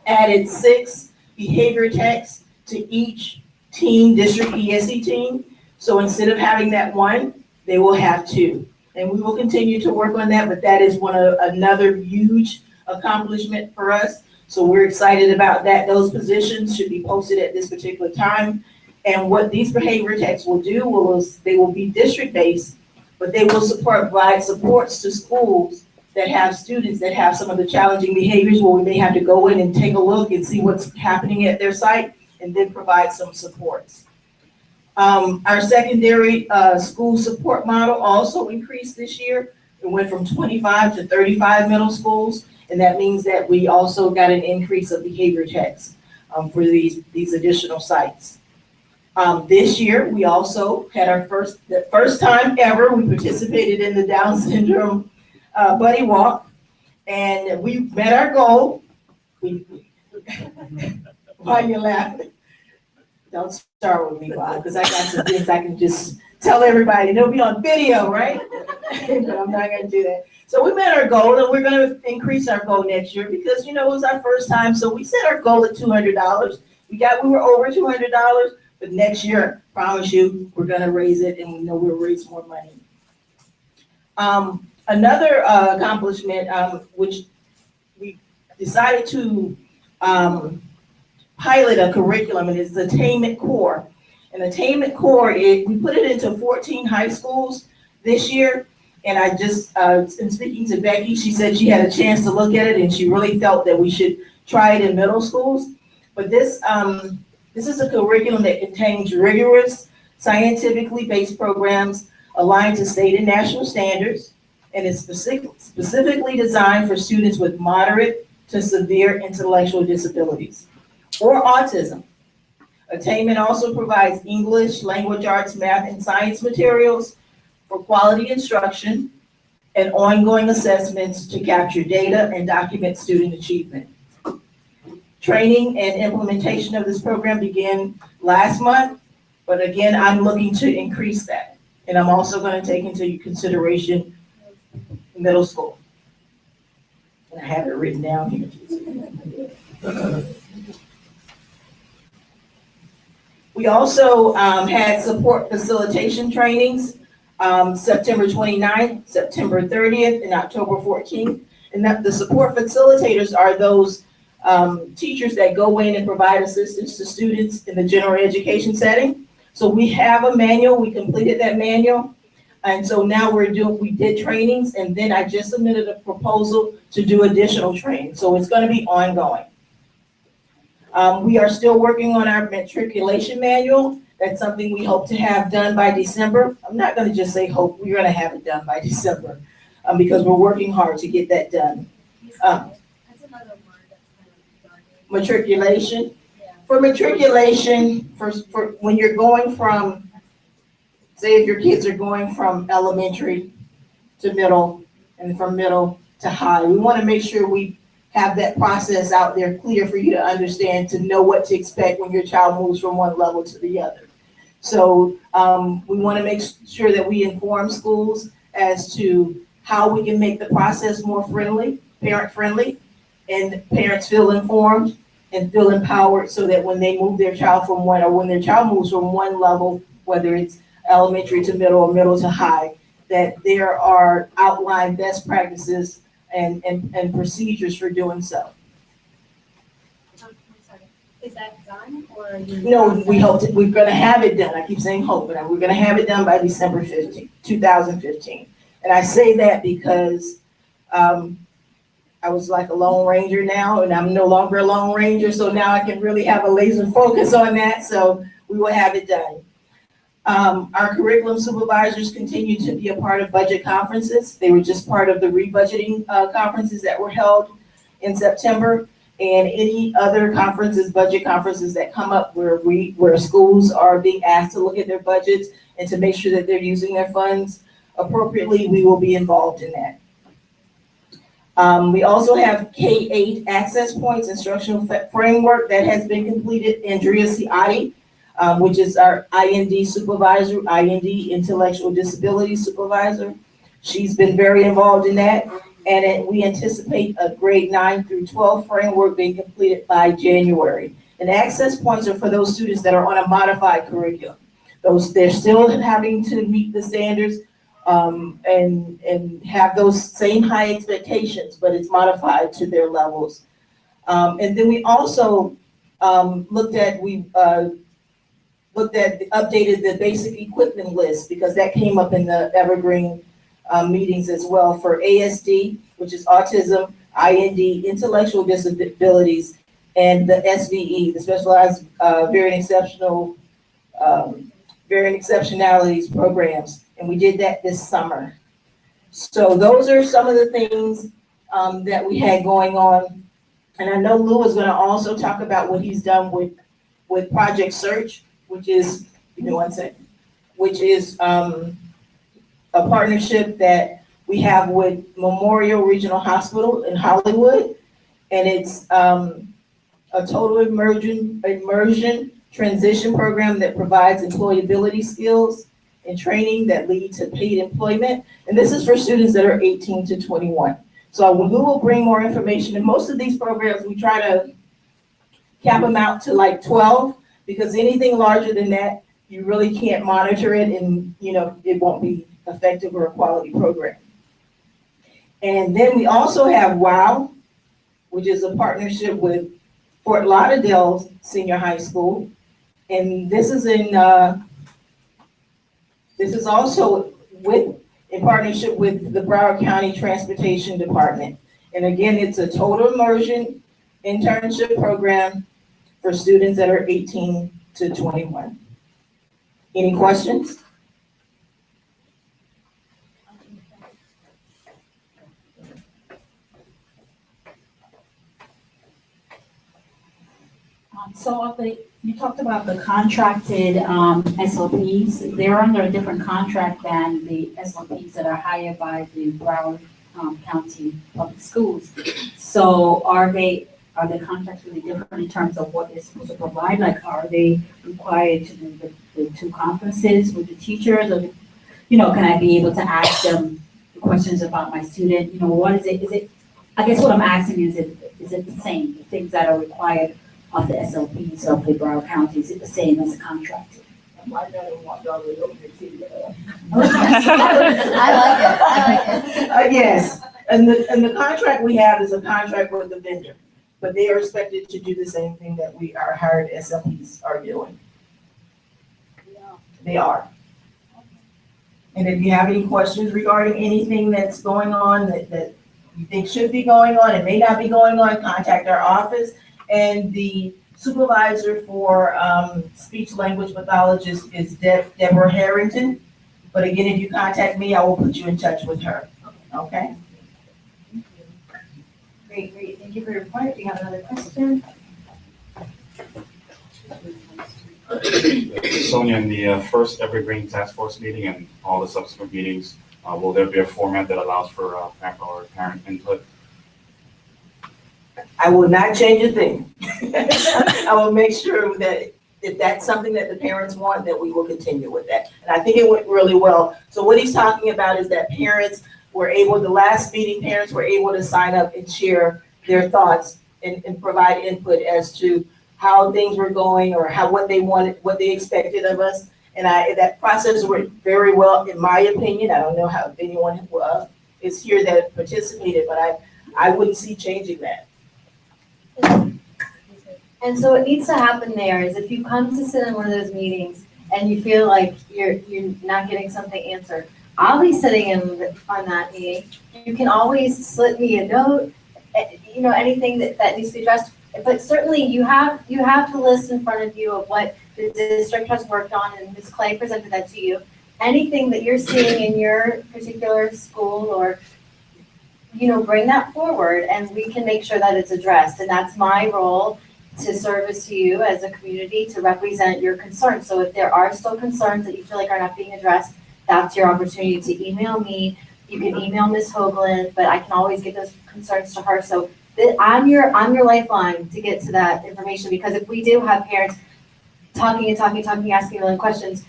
added 6 behavior techs to each district ESE team. So instead of having that one, they will have 2. And we will continue to work on that, but that is another huge accomplishment for us. So we're excited about that. Those positions should be posted at this particular time. And what these behavior techs will do is they will be district-based, but they will provide supports to schools that have students that have some of the challenging behaviors where we may have to go in and take a look and see what's happening at their site and then provide some supports. Our secondary school support model also increased this year. It went from 25 to 35 middle schools, and that means that we also got an increase of behavior techs for these additional sites. This year, we also had the first time ever we participated in the Down syndrome buddy walk, and we met our goal. Why are you laughing? Don't start with me, Bob, because I got some things I can just tell everybody. It'll be on video, right? But I'm not going to do that. So we met our goal, and we're going to increase our goal next year because, it was our first time. So we set our goal at $200. We were over $200, but next year, promise you, we're going to raise it, and we know we'll raise more money. Another accomplishment, which we decided to pilot a curriculum, and it's the Attainment Core. And Attainment Core, we put it into 14 high schools this year. And I just, in speaking to Becky, she said she had a chance to look at it and she really felt that we should try it in middle schools. But this is a curriculum that contains rigorous, scientifically based programs aligned to state and national standards. And it's specifically designed for students with moderate to severe intellectual disabilities or autism. Attainment also provides English, language arts, math, and science materials for quality instruction and ongoing assessments to capture data and document student achievement. Training and implementation of this program began last month, but again, I'm looking to increase that. And I'm also going to take into consideration middle school. And I have it written down here. We also had support facilitation trainings September 29th, September 30th, and October 14th. And the support facilitators are those teachers that go in and provide assistance to students in the general education setting. So we have a manual, we completed that manual. And so now we did trainings, and then I just submitted a proposal to do additional training. So it's going to be ongoing. We are still working on our matriculation manual. That's something we hope to have done by December. I'm not going to just say hope, we're going to have it done by December because we're working hard to get that done. Matriculation. For matriculation, for when you're going from, say if your kids are going from elementary to middle and from middle to high, we want to make sure we have that process out there clear for you to understand, to know what to expect when your child moves from one level to the other. So we want to make sure that we inform schools as to how we can make the process more friendly, parent friendly, and parents feel informed and feel empowered, so that when they move their child from one, or when their child moves from one level, whether it's elementary to middle or middle to high, that there are outlined best practices and procedures for doing so. I'm sorry. Is that done or are you? No, we hope that we're gonna have it done. I keep saying hope, but we're gonna have it done by December 15th, 2015. And I say that because I was like a Lone Ranger now, and I'm no longer a Lone Ranger, so now I can really have a laser focus on that, so we will have it done. Our curriculum supervisors continue to be a part of budget conferences. They were just part of the rebudgeting conferences that were held in September, and any other conferences, budget conferences that come up where schools are being asked to look at their budgets and to make sure that they're using their funds appropriately, we will be involved in that. We also have K-8 access points instructional framework that has been completed. Andrea Ciotti, which is our IND supervisor, IND intellectual disability supervisor. She's been very involved in that, and we anticipate a grade 9 through 12 framework being completed by January. And access points are for those students that are on a modified curriculum. They're still having to meet the standards and have those same high expectations, but it's modified to their levels. And then we also updated the basic equipment list, because that came up in the Evergreen meetings as well, for ASD, which is autism, IND, intellectual disabilities, and the SVE, the specialized varying exceptionalities programs. And we did that this summer. So those are some of the things that we had going on. And I know Lou is going to also talk about what he's done with Project Search, which is, give me one second, which is a partnership that we have with Memorial Regional Hospital in Hollywood. And it's a total immersion transition program that provides employability skills and training that lead to paid employment. And this is for students that are 18 to 21. So we will bring more information. And most of these programs, we try to cap them out to like 12, because anything larger than that, you really can't monitor it, and it won't be effective or a quality program. And then we also have WOW, which is a partnership with Fort Lauderdale Senior High School. And this is also in partnership with the Broward County Transportation Department. And again, it's a total immersion internship program for students that are 18 to 21. Any questions? So you talked about the contracted SLPs. They're under a different contract than the SLPs that are hired by the Broward County Public Schools. So are the contracts really different in terms of what they're supposed to provide? Like, are they required to do the 2 conferences with the teachers? Or, can I be able to ask them questions about my student? What is it? Is it? I guess what I'm asking is it the same? The things that are required of the SLPs of the Broward County, is it the same as a contracted? I like it. Yes, and the contract we have is a contract with the vendor, but they are expected to do the same thing that our hired SLPs are doing. They are. And if you have any questions regarding anything that's going on that you think should be going on, it may not be going on, contact our office. And the supervisor for speech language pathologist is Deborah Harrington. But again, if you contact me, I will put you in touch with her. Okay? Great. Thank you for your report. Do you have another question? Sonia, in the first Evergreen Task Force meeting and all the subsequent meetings, will there be a format that allows for parent input? I will not change a thing. I will make sure that if that's something that the parents want, that we will continue with that. And I think it went really well. So what he's talking about is that parents were able, the last meeting, parents were able to sign up and share their thoughts and provide input as to how things were going or what they wanted, what they expected of us. And that process went very well, in my opinion. I don't know how, if anyone is here that participated, but I wouldn't see changing that. And so what needs to happen there is if you come to sit in one of those meetings and you feel like you're not getting something answered, I'll be sitting in on that meeting. You can always slip me a note, anything that needs to be addressed. But certainly you have the list in front of you of what the district has worked on, and Ms. Clay presented that to you. Anything that you're seeing in your particular school or, bring that forward and we can make sure that it's addressed. And that's my role to service to you as a community to represent your concerns. So if there are still concerns that you feel like are not being addressed, that's your opportunity to email me. You can email Ms. Hoagland, but I can always get those concerns to her. So I'm your lifeline to get to that information, because if we do have parents talking, asking a million questions,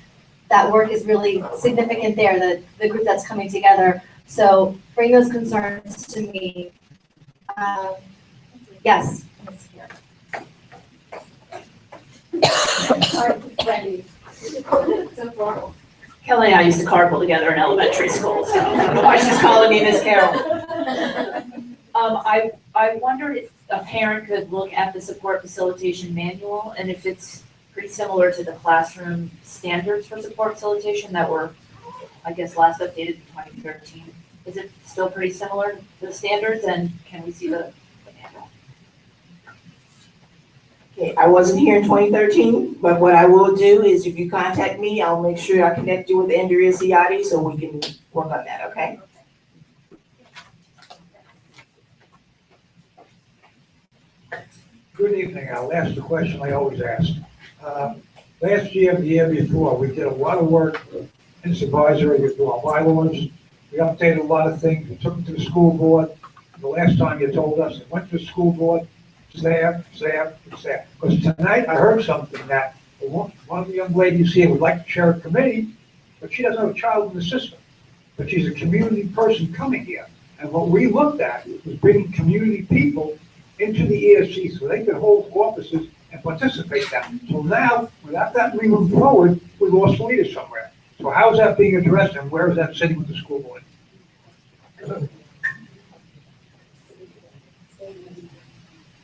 that work is really significant there, the group that's coming together. So bring those concerns to me. Yes. Wendy. Kelly and I used to carpool together in elementary school, so I don't know why she's calling me Miss Carol. I wondered if a parent could look at the support facilitation manual and if it's pretty similar to the classroom standards for support facilitation that were, I guess, last updated in 2013. Is it still pretty similar to the standards, and can we see the manual? Okay, I wasn't here in 2013, but what I will do is if you contact me, I'll make sure I connect you with Andrea Ciotti so we can work on that, okay? Good evening. I'll ask the question I always ask. Last year and the year before, we did a lot of work in this advisory with our bylaws. We updated a lot of things. We took them to the school board. The last time you told us, it went to the school board, staff. Because tonight I heard something that one of the young ladies here would like to chair a committee, but she doesn't have a child in the system. But she's a community person coming here. And what we looked at was bringing community people into the ESE so they could hold offices and participate in that. So now, without that moving forward, we lost leaders somewhere. So how is that being addressed, and where is that sitting with the school board?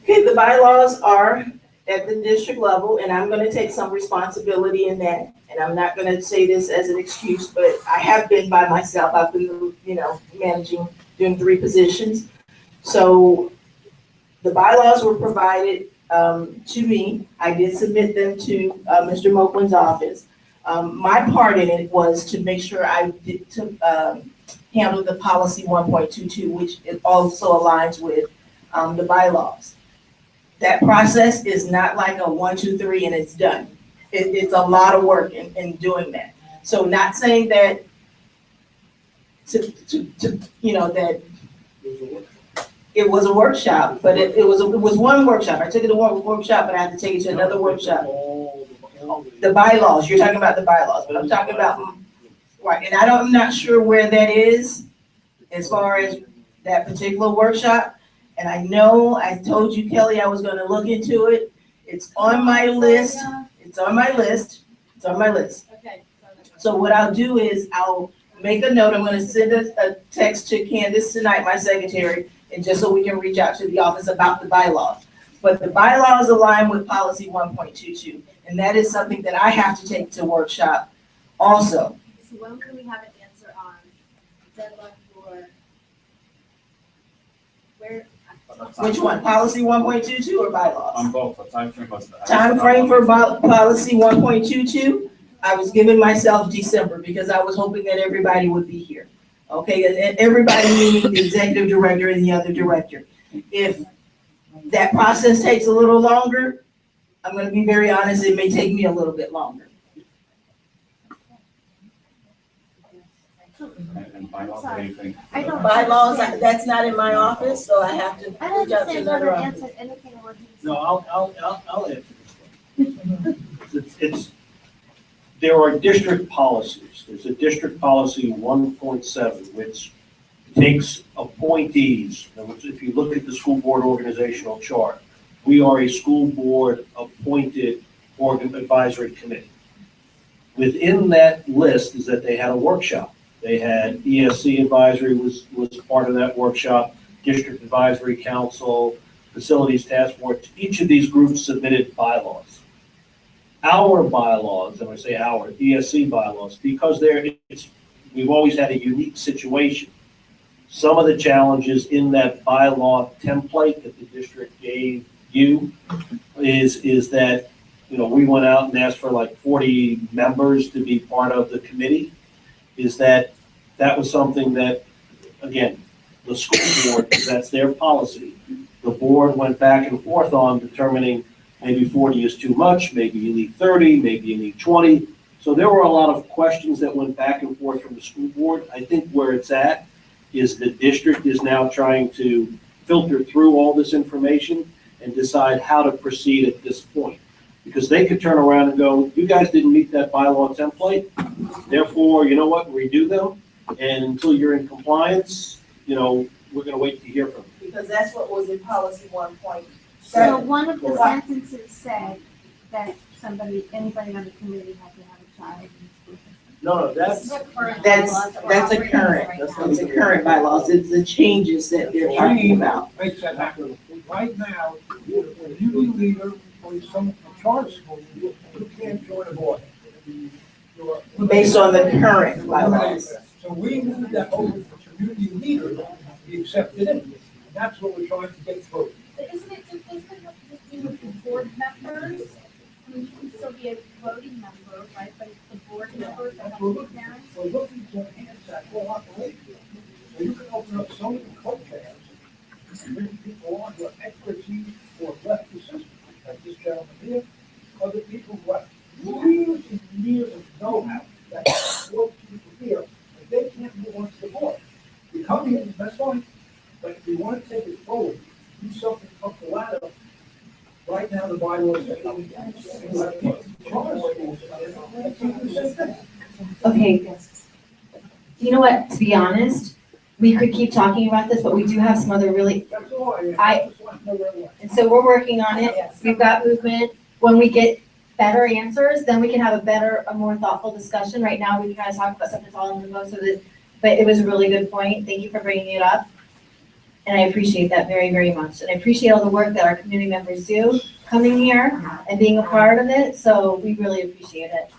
Okay, the bylaws are at the district level, and I'm gonna take some responsibility in that. And I'm not gonna say this as an excuse, but I have been by myself. I've been, managing, doing 3 positions. So the bylaws were provided to me. I did submit them to Mr. Moakland's office. My part in it was to make sure I did handle the policy 1.22, which it also aligns with the bylaws. That process is not like a 1, 2, 3 and it's done. It's a lot of work in doing that. So not saying that that it was a workshop, but it was one workshop. I took it to one workshop, but I had to take it to another workshop. The bylaws, you're talking about the bylaws, but I'm talking about, right, and I'm not sure where that is as far as that particular workshop. And I know I told you, Kelly, I was gonna look into it. It's on my list. It's on my list. It's on my list. Okay. So what I'll do is I'll make a note. I'm gonna send a text to Candace tonight, my secretary, and just so we can reach out to the office about the bylaws. But the bylaws align with policy 1.22, and that is something that I have to take to workshop also. So when can we have an answer on deadline for where? Which one, policy 1.22 or bylaws? On both, a time frame was. Time frame for policy 1.22, I was giving myself December because I was hoping that everybody would be here. Okay, and everybody meaning the executive director and the other director. If that process takes a little longer, I'm gonna be very honest, it may take me a little bit longer. And bylaws, what do you think? I don't. Bylaws, understand. that's not in my office, so I have to I don't reach out to understand another whether office. answered anything of what he said. No, I'll answer this one. It's, there are district policies. There's a district policy 1.7, which takes appointees. In other words, if you look at the school board organizational chart, we are a school board appointed advisory committee. Within that list is that they had a workshop. They had ESE advisory was part of that workshop, district advisory council, facilities task force. Each of these groups submitted bylaws. Our bylaws, and I say our, ESE bylaws, because we've always had a unique situation. Some of the challenges in that bylaw template that the district gave you is that, we went out and asked for like 40 members to be part of the committee, is that was something that, again, the school board, that's their policy. The board went back and forth on determining maybe 40 is too much, maybe you need 30, maybe you need 20. So there were a lot of questions that went back and forth from the school board. I think where it's at is the district is now trying to filter through all this information and decide how to proceed at this point. Because they could turn around and go, you guys didn't meet that bylaw template, therefore, you know what, redo them, and until you're in compliance, we're gonna wait to hear from you. Because that's what was in policy 1.7. So one of the sentences said that anybody on the committee had to have a child in the school. No, That's a current bylaws, it's the changes that they're talking about. Makes that happen. Right now, a union leader or some charter school, you can't join a board. Based on the current bylaws. So we moved that over to community leaders to be accepted in, and that's what we're trying to get through. But doesn't it have to do with the board members? I mean, you can still be a voting member, right, but it's the board members that have to be parents? We're looking to enhance that whole operation. So you can open up so many co-chairs and bring people on who have expertise who have left the system, like this gentleman here, other people who have years and years of know-how that support people here, but they can't move on to the board. You come here, that's fine, but if you want to take it forward, do something up the ladder. Right now, the bylaws say, Okay. You know what, to be honest, we could keep talking about this, but we do have some other really, and so we're working on it. We've got movement. When we get better answers, then we can have a more thoughtful discussion. Right now, we kind of talk about stuff that's all in limbo, but it was a really good point. Thank you for bringing it up. And I appreciate that very, very much. And I appreciate all the work that our community members do coming here and being a part of it. So we really appreciate it.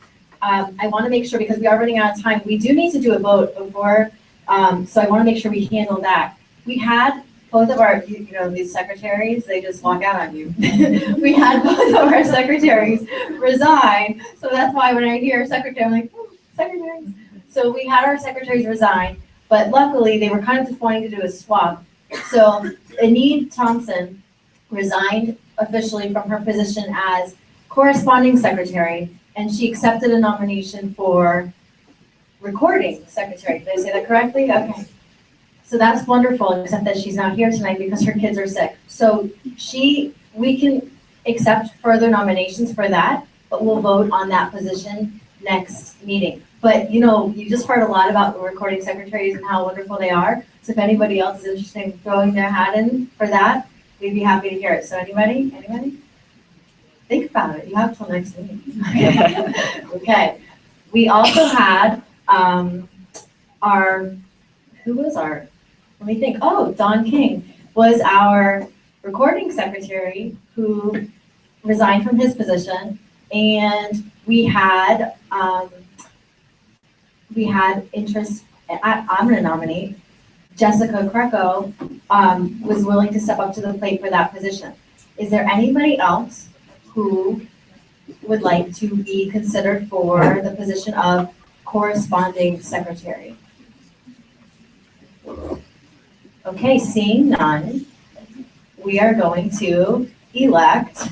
I want to make sure, because we are running out of time, we do need to do a vote before. So I want to make sure we handle that. We had both of our, these secretaries, they just walk out on you. We had both of our secretaries resign. So that's why when I hear secretary, I'm like, secretaries. So we had our secretaries resign, but luckily they were kind of just wanting to do a swap. So Enid Thompson resigned officially from her position as corresponding secretary, and she accepted a nomination for recording secretary. Did I say that correctly? Okay. So that's wonderful, except that she's not here tonight because her kids are sick. So we can accept further nominations for that, but we'll vote on that position next meeting. But you just heard a lot about the recording secretaries and how wonderful they are. So if anybody else is interested in throwing their hat in for that, we'd be happy to hear it. So anybody? Think about it. You have till next meeting. Okay. We also had Don King was our recording secretary who resigned from his position, and we had interest. I'm going to nominate Jessica Greco. Was willing to step up to the plate for that position. Is there anybody else who would like to be considered for the position of corresponding secretary? Okay, seeing none, we are going to elect.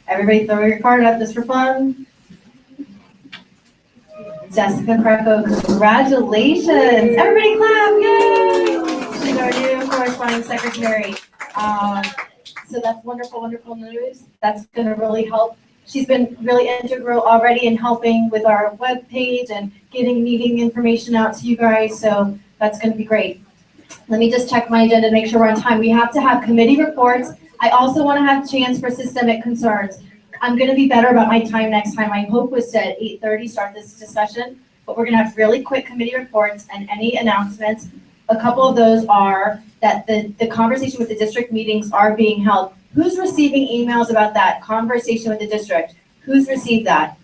Everybody throw your card up just for fun. Jessica Greco, congratulations. Everybody clap, yay! She's our new corresponding secretary. So that's wonderful, wonderful news. That's gonna really help. She's been really integral already in helping with our webpage and getting meeting information out to you guys, so that's gonna be great. Let me just check my agenda to make sure we're on time. We have to have committee reports. I also wanna have a chance for systemic concerns. I'm gonna be better about my time next time. My hope was to at 8:30 start this discussion, but we're gonna have really quick committee reports and any announcements. A couple of those are that the conversation with the district meetings are being held. Who's receiving emails about that conversation with the district? Who's received that?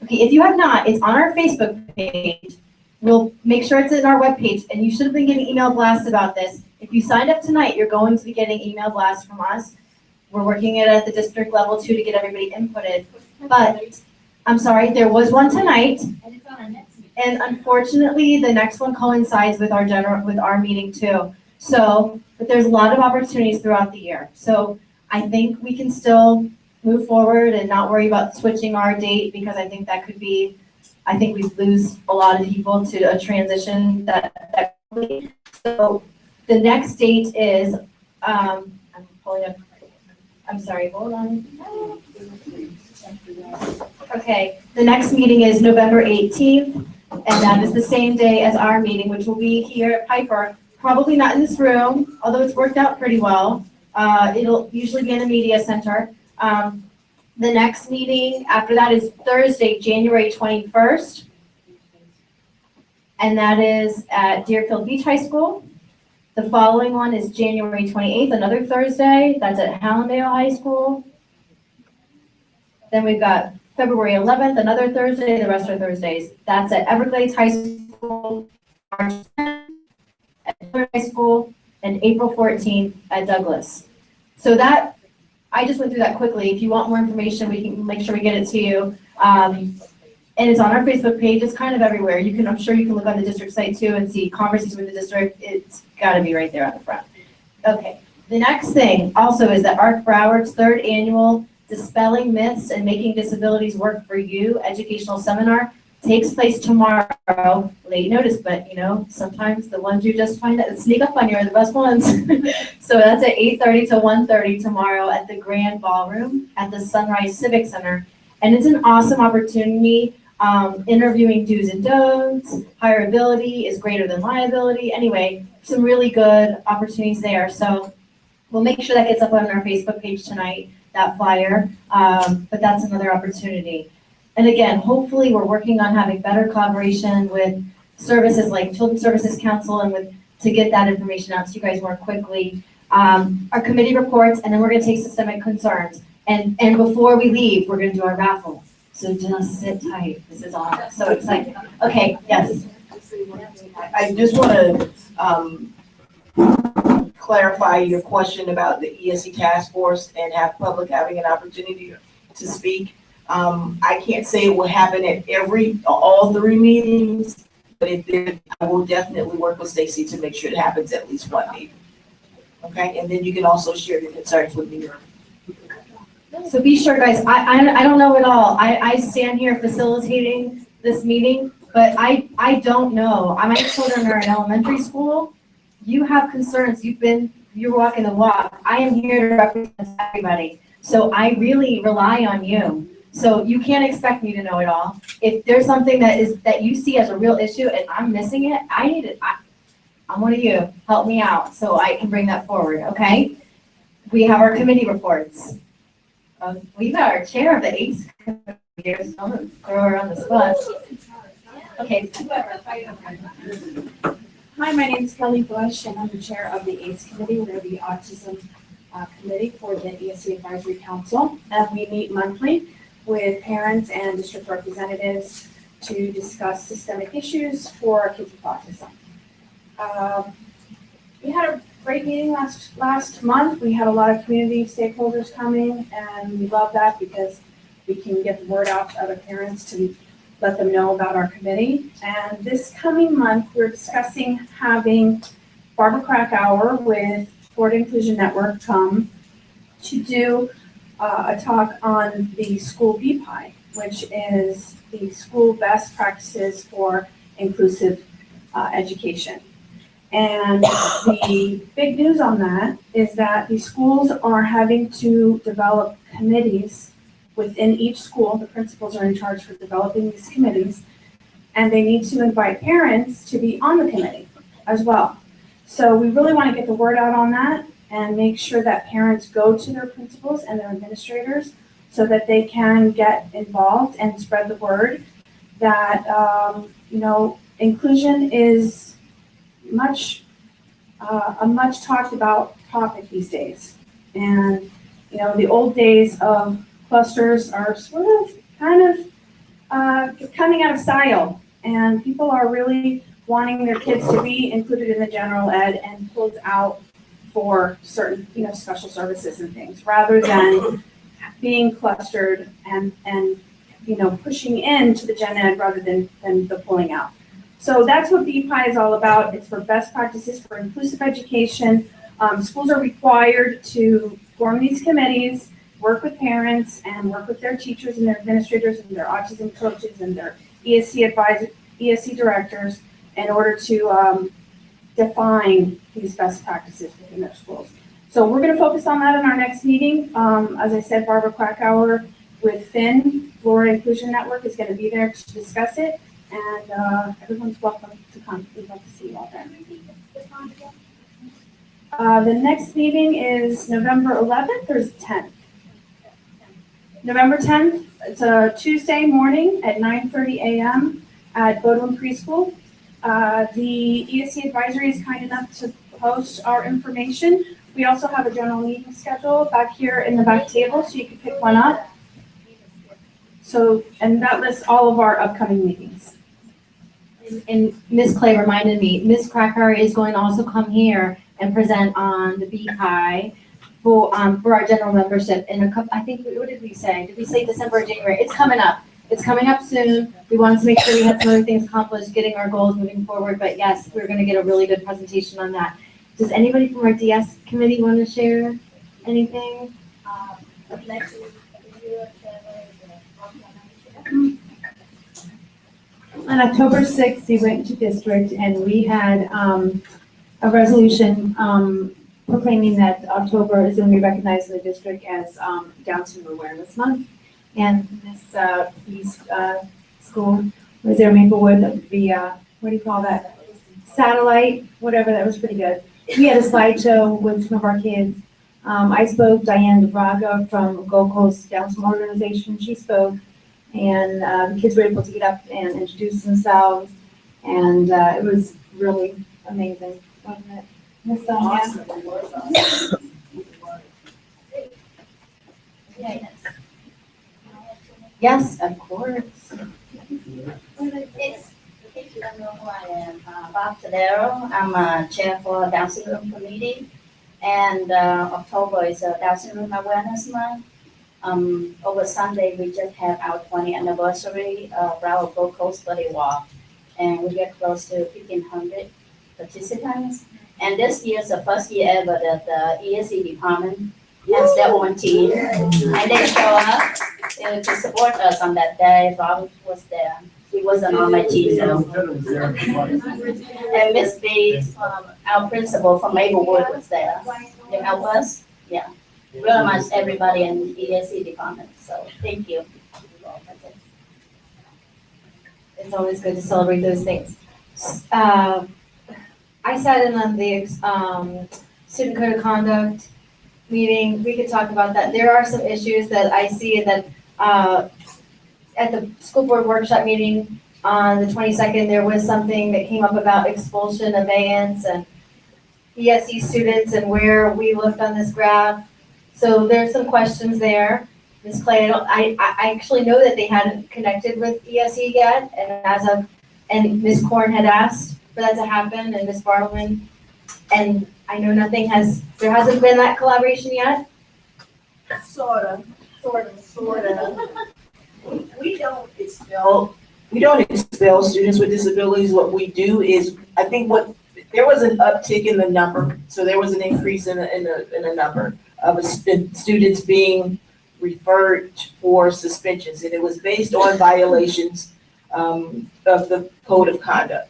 Okay, if you have not, it's on our Facebook page. We'll make sure it's in our webpage, and you should have been getting email blasts about this. If you signed up tonight, you're going to be getting email blasts from us. We're working it at the district level too to get everybody inputted. But, I'm sorry, there was one tonight. And it's on our next meeting. And unfortunately, the next one coincides with our meeting too. So, but there's a lot of opportunities throughout the year. So I think we can still move forward and not worry about switching our date, because I think that could be, I think we lose a lot of people to a transition that so the next date is, I'm pulling up, I'm sorry, hold on. Okay, the next meeting is November 18th, and that is the same day as our meeting, which will be here at Piper. Probably not in this room, although it's worked out pretty well. It'll usually be in the media center. The next meeting after that is Thursday, January 21st. And that is at Deerfield Beach High School. The following one is January 28th, another Thursday. That's at Hallandale High School. Then we've got February 11th, another Thursday. The rest are Thursdays. That's at Everglades High School, March 10th at Hillard High School, and April 14th at Douglas. So that, I just went through that quickly. If you want more information, we can make sure we get it to you. And it's on our Facebook page. It's kind of everywhere. You can, I'm sure you can look on the district site too and see conversations with the district. It's got to be right there on the front. Okay. The next thing also is that Art Broward's 3rd annual Dispelling Myths and Making Disabilities Work for You educational seminar takes place tomorrow. Late notice, but you know, sometimes the ones you just find out sneak up on you are the best ones. So that's at 8:30 to 1:30 tomorrow at the Grand Ballroom at the Sunrise Civic Center. And it's an awesome opportunity. Interviewing do's and don'ts, hireability is greater than liability. Anyway, some really good opportunities there. So we'll make sure that gets up on our Facebook page tonight, that flyer. But that's another opportunity. And again, hopefully we're working on having better collaboration with services like Children's Services Council and with to get that information out to you guys more quickly. Our committee reports, and then we're gonna take systemic concerns. And before we leave, we're gonna do our raffle. So just sit tight. This is all so exciting. Okay, yes. I just want to clarify your question about the ESE task force and have public having an opportunity to speak. I can't say it will happen at all 3 meetings, but if there, I will definitely work with Stacy to make sure it happens at least 1 meeting. Okay, and then you can also share your concerns with me. So be sure, guys, I don't know it all. I stand here facilitating this meeting, but I don't know. My children are in elementary school. You have concerns. You're walking the walk. I am here to represent everybody. So I really rely on you. So you can't expect me to know it all. If there's something that you see as a real issue and I'm missing it, I'm one of you. Help me out so I can bring that forward, okay? We have our committee reports. We've got our chair of the ACE committee here, so I'm going to throw her on the spot. Okay. Hi, my name is Kelly Bush, and I'm the chair of the ACE committee. We're the autism committee for the ESE Advisory Council. We meet monthly with parents and district representatives to discuss systemic issues for kids with autism. We had a great meeting last month. We had a lot of community stakeholders coming, and we love that because we can get the word out to other parents to let them know about our committee. And this coming month, we're discussing having Barbara Krakauer with Florida Inclusion Network come to do a talk on the school BPI. which is the school best practices for inclusive education. And the big news on that is that the schools are having to develop committees within each school. The principals are in charge for developing these committees, and they need to invite parents to be on the committee as well. So we really want to get the word out on that and make sure that parents go to their principals and their administrators so that they can get involved and spread the word that, inclusion is a much talked about topic these days. And, the old days of clusters are sort of kind of coming out of style. And people are really wanting their kids to be included in the general ed and pulled out for certain, special services and things, rather than being clustered and pushing into the gen ed rather than the pulling out. So that's what BPI is all about. It's for best practices for inclusive education. Schools are required to form these committees, work with parents, and work with their teachers and their administrators and their autism coaches and their ESE advisors, ESE directors, in order to define these best practices within their schools. So we're going to focus on that in our next meeting. As I said, Barbara Krakauer with FIN, Florida Inclusion Network, is going to be there to discuss it. And everyone's welcome to come. We'd love to see you all there. The next meeting is November 11th or 10th? November 10th. It's a Tuesday morning at 9:30 a.m. at Bodwin Preschool. The ESE advisory is kind enough to post our information. We also have a general meeting schedule back here in the back table, so you can pick one up. So, and that lists all of our upcoming meetings. And Ms. Clay reminded me, Ms. Cracker is going to also come here and present on the BPI for our general membership in a couple, I think, what did we say? Did we say December or January? It's coming up. It's coming up soon. We wanted to make sure we had some other things accomplished, getting our goals moving forward. But yes, we're going to get a really good presentation on that. Does anybody from our DS committee want to share anything? On October 6th, we went to district and we had a resolution proclaiming that October is when we recognize the district as Down Syndrome Awareness Month. And this East school was there, Maplewood, the, what do you call that? Satellite, whatever, that was pretty good. We had a slideshow with some of our kids. I spoke, Diane DeBraga from Gold Coast Down Syndrome Organization, she spoke. And the kids were able to get up and introduce themselves. And it was really amazing, wasn't it? Miss Sonia? Yes, of course. If you don't know who I am, Bob Tadero. I'm a chair for Down Syndrome Committee. And October is a Down Syndrome Awareness Month. Over Sunday, we just had our 20th anniversary Broward Gold Coast Buddy Walk, and we get close to 1,500 participants. And this year is the first year ever that the ESE department has their own team, and they show up to support us on that day. Bob was there. He wasn't on my team though. And Miss B, our principal from Maplewood, was there. You help us? Yeah. Really much everybody in the ESE department, so thank you. That's it. It's always good to celebrate those things. I sat in on the student code of conduct meeting. We could talk about that. There are some issues that I see that at the school board workshop meeting on the 22nd, there was something that came up about expulsion, abeyance, and ESE students and where we looked on this graph. So there's some questions there. Ms. Clay, I actually know that they hadn't connected with ESE yet, and Ms. Korn had asked for that to happen, and Ms. Bartleman, and I know there hasn't been that collaboration yet? Sort of. We don't expel students with disabilities. What we do is, I think there was an uptick in the number, so there was an increase in the number of students being referred for suspensions, and it was based on violations of the code of conduct.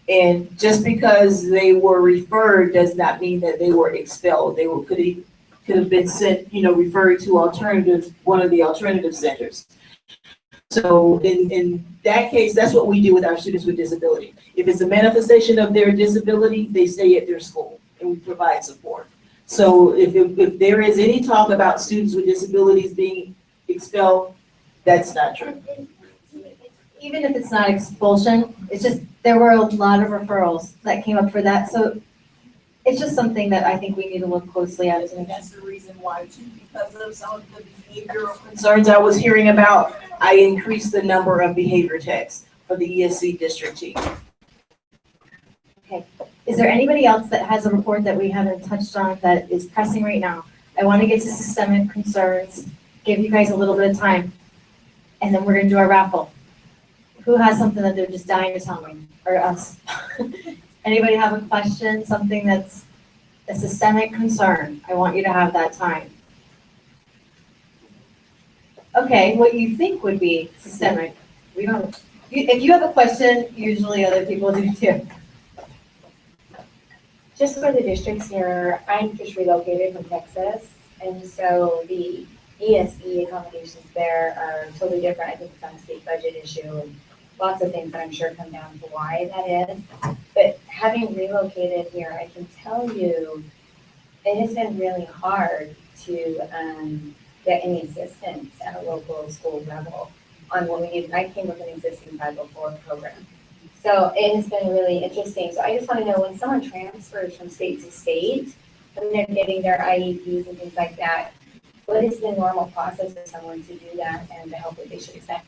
And just because they were referred does not mean that they were expelled. They could have been sent, referred to one of the alternative centers. So in that case, that's what we do with our students with disability. If it's a manifestation of their disability, they stay at their school and we provide support. So if there is any talk about students with disabilities being expelled, that's not true. Even if it's not expulsion, it's just, there were a lot of referrals that came up for that. So it's just something that I think we need to look closely at. And that's the reason why too, because of some of the behavioral concerns I was hearing about, I increased the number of behavior techs for the ESE district team. Okay. Is there anybody else that has a report that we haven't touched on that is pressing right now? I want to get to systemic concerns, give you guys a little bit of time, and then we're going to do our raffle. Who has something that they're just dying to tell me, or us? Anybody have a question, something that's a systemic concern? I want you to have that time. Okay, what you think would be systemic. We don't, if you have a question, usually other people do too. Just for the districts here, I'm just relocated from Texas, and so the ESE accommodations there are totally different. I think it's on a state budget issue and lots of things that I'm sure come down to why that is. But having relocated here, I can tell you it has been really hard to get any assistance at a local school level on what we need. I came with an existing 504 program. So it has been really interesting. So I just want to know, when someone transfers from state to state, when they're getting their IEPs and things like that, what is the normal process for someone to do that and the help that they should expect?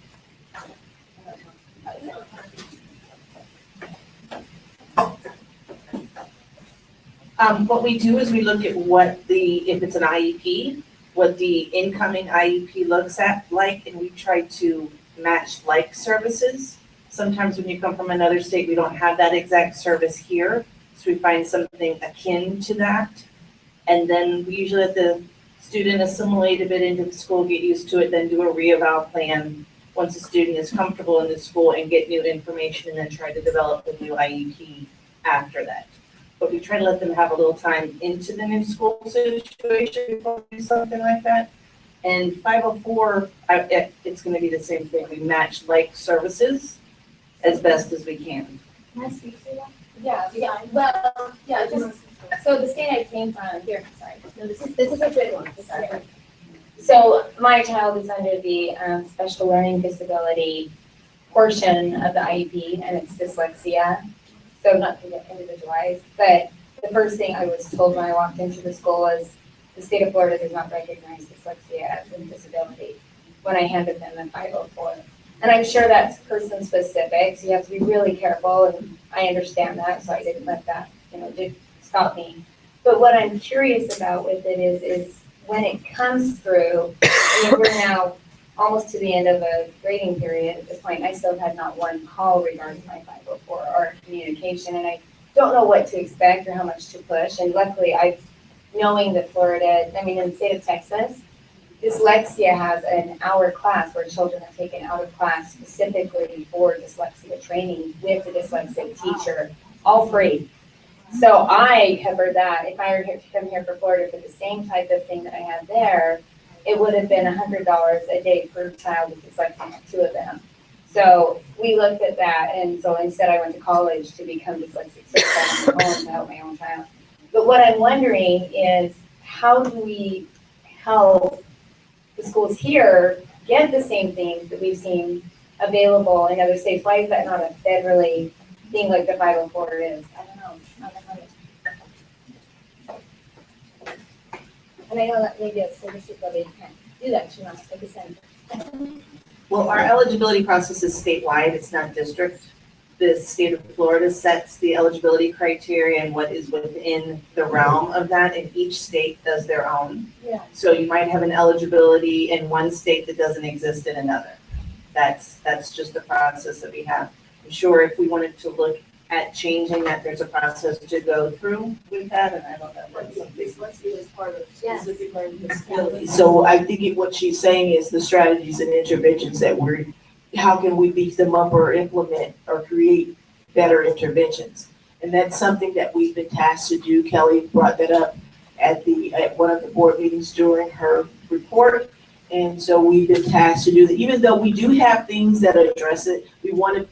What we do is we look at if it's an IEP, what the incoming IEP looks like, and we try to match like services. Sometimes when you come from another state, we don't have that exact service here, so we find something akin to that. And then we usually let the student assimilate a bit into the school, get used to it, then do a re-eval plan once the student is comfortable in the school and get new information, and then try to develop a new IEP after that. But we try to let them have a little time into the new school situation before we do something like that. And 504, it's going to be the same thing. We match like services as best as we can. Can I speak to that? Yeah, just, so the state I came from, here, sorry, no, this is a good one, sorry. So my child is under the special learning disability portion of the IEP, and it's dyslexia. So not to get individualized, but the first thing I was told when I walked into the school was the state of Florida does not recognize dyslexia as a disability when I handed them the 504. And I'm sure that's person specific, so you have to be really careful, and I understand that, so I didn't let that, did stop me. But what I'm curious about with it is when it comes through, we're now almost to the end of a grading period at this point. I still had not one call regarding my 504 or communication, and I don't know what to expect or how much to push. And luckily, knowing that Florida, in the state of Texas, dyslexia has an hour class where children are taken out of class specifically for dyslexia training with a dyslexic teacher, all free. So I covered that. If I were to come here for Florida for the same type of thing that I had there, it would have been $100 a day per child with dyslexia, 2 of them. So we looked at that, and so instead I went to college to become dyslexic certified on my own to help my own child. But what I'm wondering is, how do we help the schools here get the same things that we've seen available in other states? Why is that not a federally thing like the 504 is? I don't know. And I know that maybe a school district probably can't do that, like a center. Well, our eligibility process is statewide, it's not district. The state of Florida sets the eligibility criteria and what is within the realm of that, and each state does their own. Yeah. So you might have an eligibility in one state that doesn't exist in another. That's just the process that we have. I'm sure if we wanted to look at changing, that there's a process to go through with that, and I don't know if that's something. Let's be as part of Yes. specific learning disabilities. So I think what she's saying is the strategies and interventions that how can we beef them up or implement or create better interventions? And that's something that we've been tasked to do. Kelly brought that up at one of the board meetings during her report. And so we've been tasked to do that. Even though we do have things that address it, we want to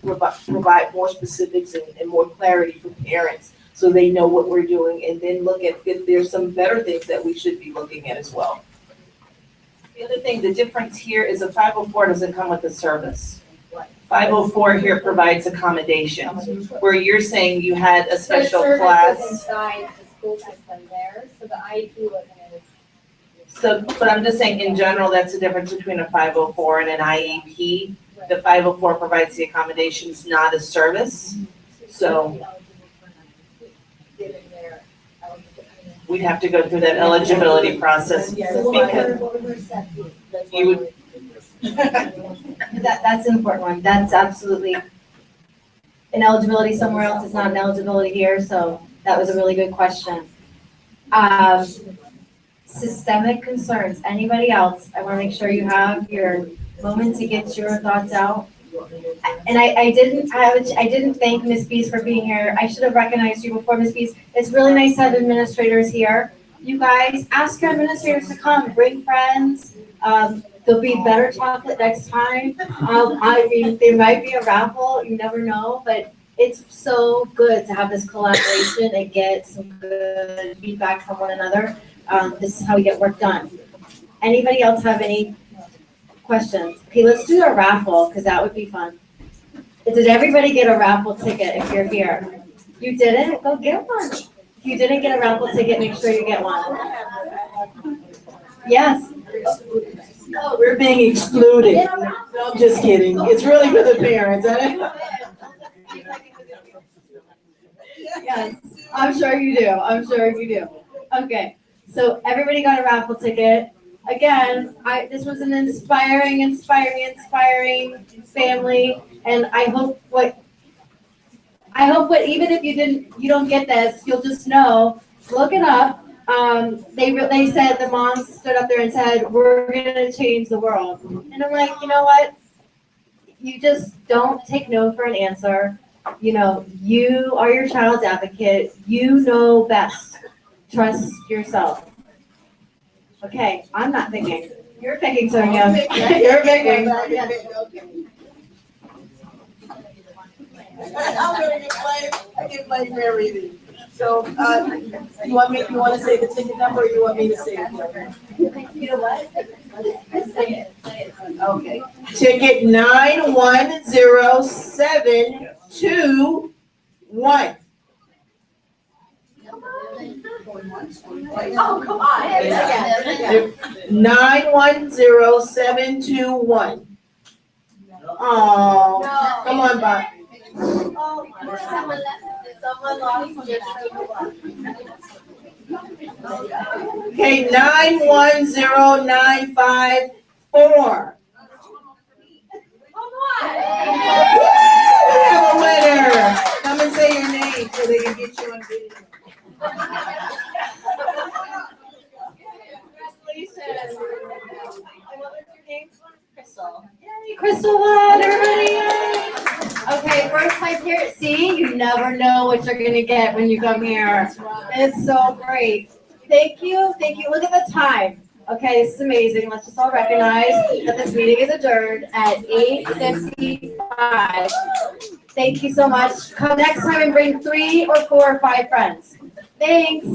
provide more specifics and more clarity for parents so they know what we're doing, and then look at if there's some better things that we should be looking at as well. The other thing, the difference here is a 504 doesn't come with a service. 504 here provides accommodations, where you're saying you had a special class. The service is inside the school system there, so the IEP wasn't in. So, but I'm just saying in general, that's the difference between a 504 and an IEP. The 504 provides the accommodations, not a service. So we'd have to go through that eligibility process. Because you would. That's an important one. That's absolutely an eligibility somewhere else. It's not an eligibility here, so that was a really good question. Systemic concerns. Anybody else? I want to make sure you have your moment to get your thoughts out. And I didn't thank Ms. Bees for being here. I should have recognized you before, Ms. Bees. It's really nice to have administrators here. You guys, ask your administrators to come. Bring friends. There'll be better chocolate next time. I mean, there might be a raffle. You never know, but it's so good to have this collaboration and get some good feedback from one another. This is how we get work done. Anybody else have any questions? Okay, let's do a raffle, because that would be fun. Did everybody get a raffle ticket if you're here? You didn't? Go get one. If you didn't get a raffle ticket, make sure you get one. Yes. No, we're being excluded. No, I'm just kidding. It's really for the parents. Yes, I'm sure you do. I'm sure you do. Okay, so everybody got a raffle ticket. Again, this was an inspiring family, and I hope even if you don't get this, you'll just know. Look it up. They said, the moms stood up there and said, "We're gonna change the world," and I'm like, you know what? You just don't take no for an answer. You know, you are your child's advocate. You know best. Trust yourself. Okay, I'm not thinking. You're picking, Sonia. You're picking. I'm gonna get blamed. I get blamed for everything. So, you want to say the ticket number, or you want me to say it? You know what? Say it. Okay. Ticket 91071. Oh, come on. 910721. Oh, come on, Bob. Someone lost just Okay, 910954. We have a winner. Come and say your name so they can get you on video. Congratulations. What was your name? Crystal. Yay, Crystal won, everybody. Okay, first time here. See, you never know what you're gonna get when you come here. It's so great. Thank you. Look at the time. Okay, this is amazing. Let's just all recognize that this meeting is adjourned at 8:55. Thank you so much. Come next time and bring 3 or 4 or 5 friends. Thanks.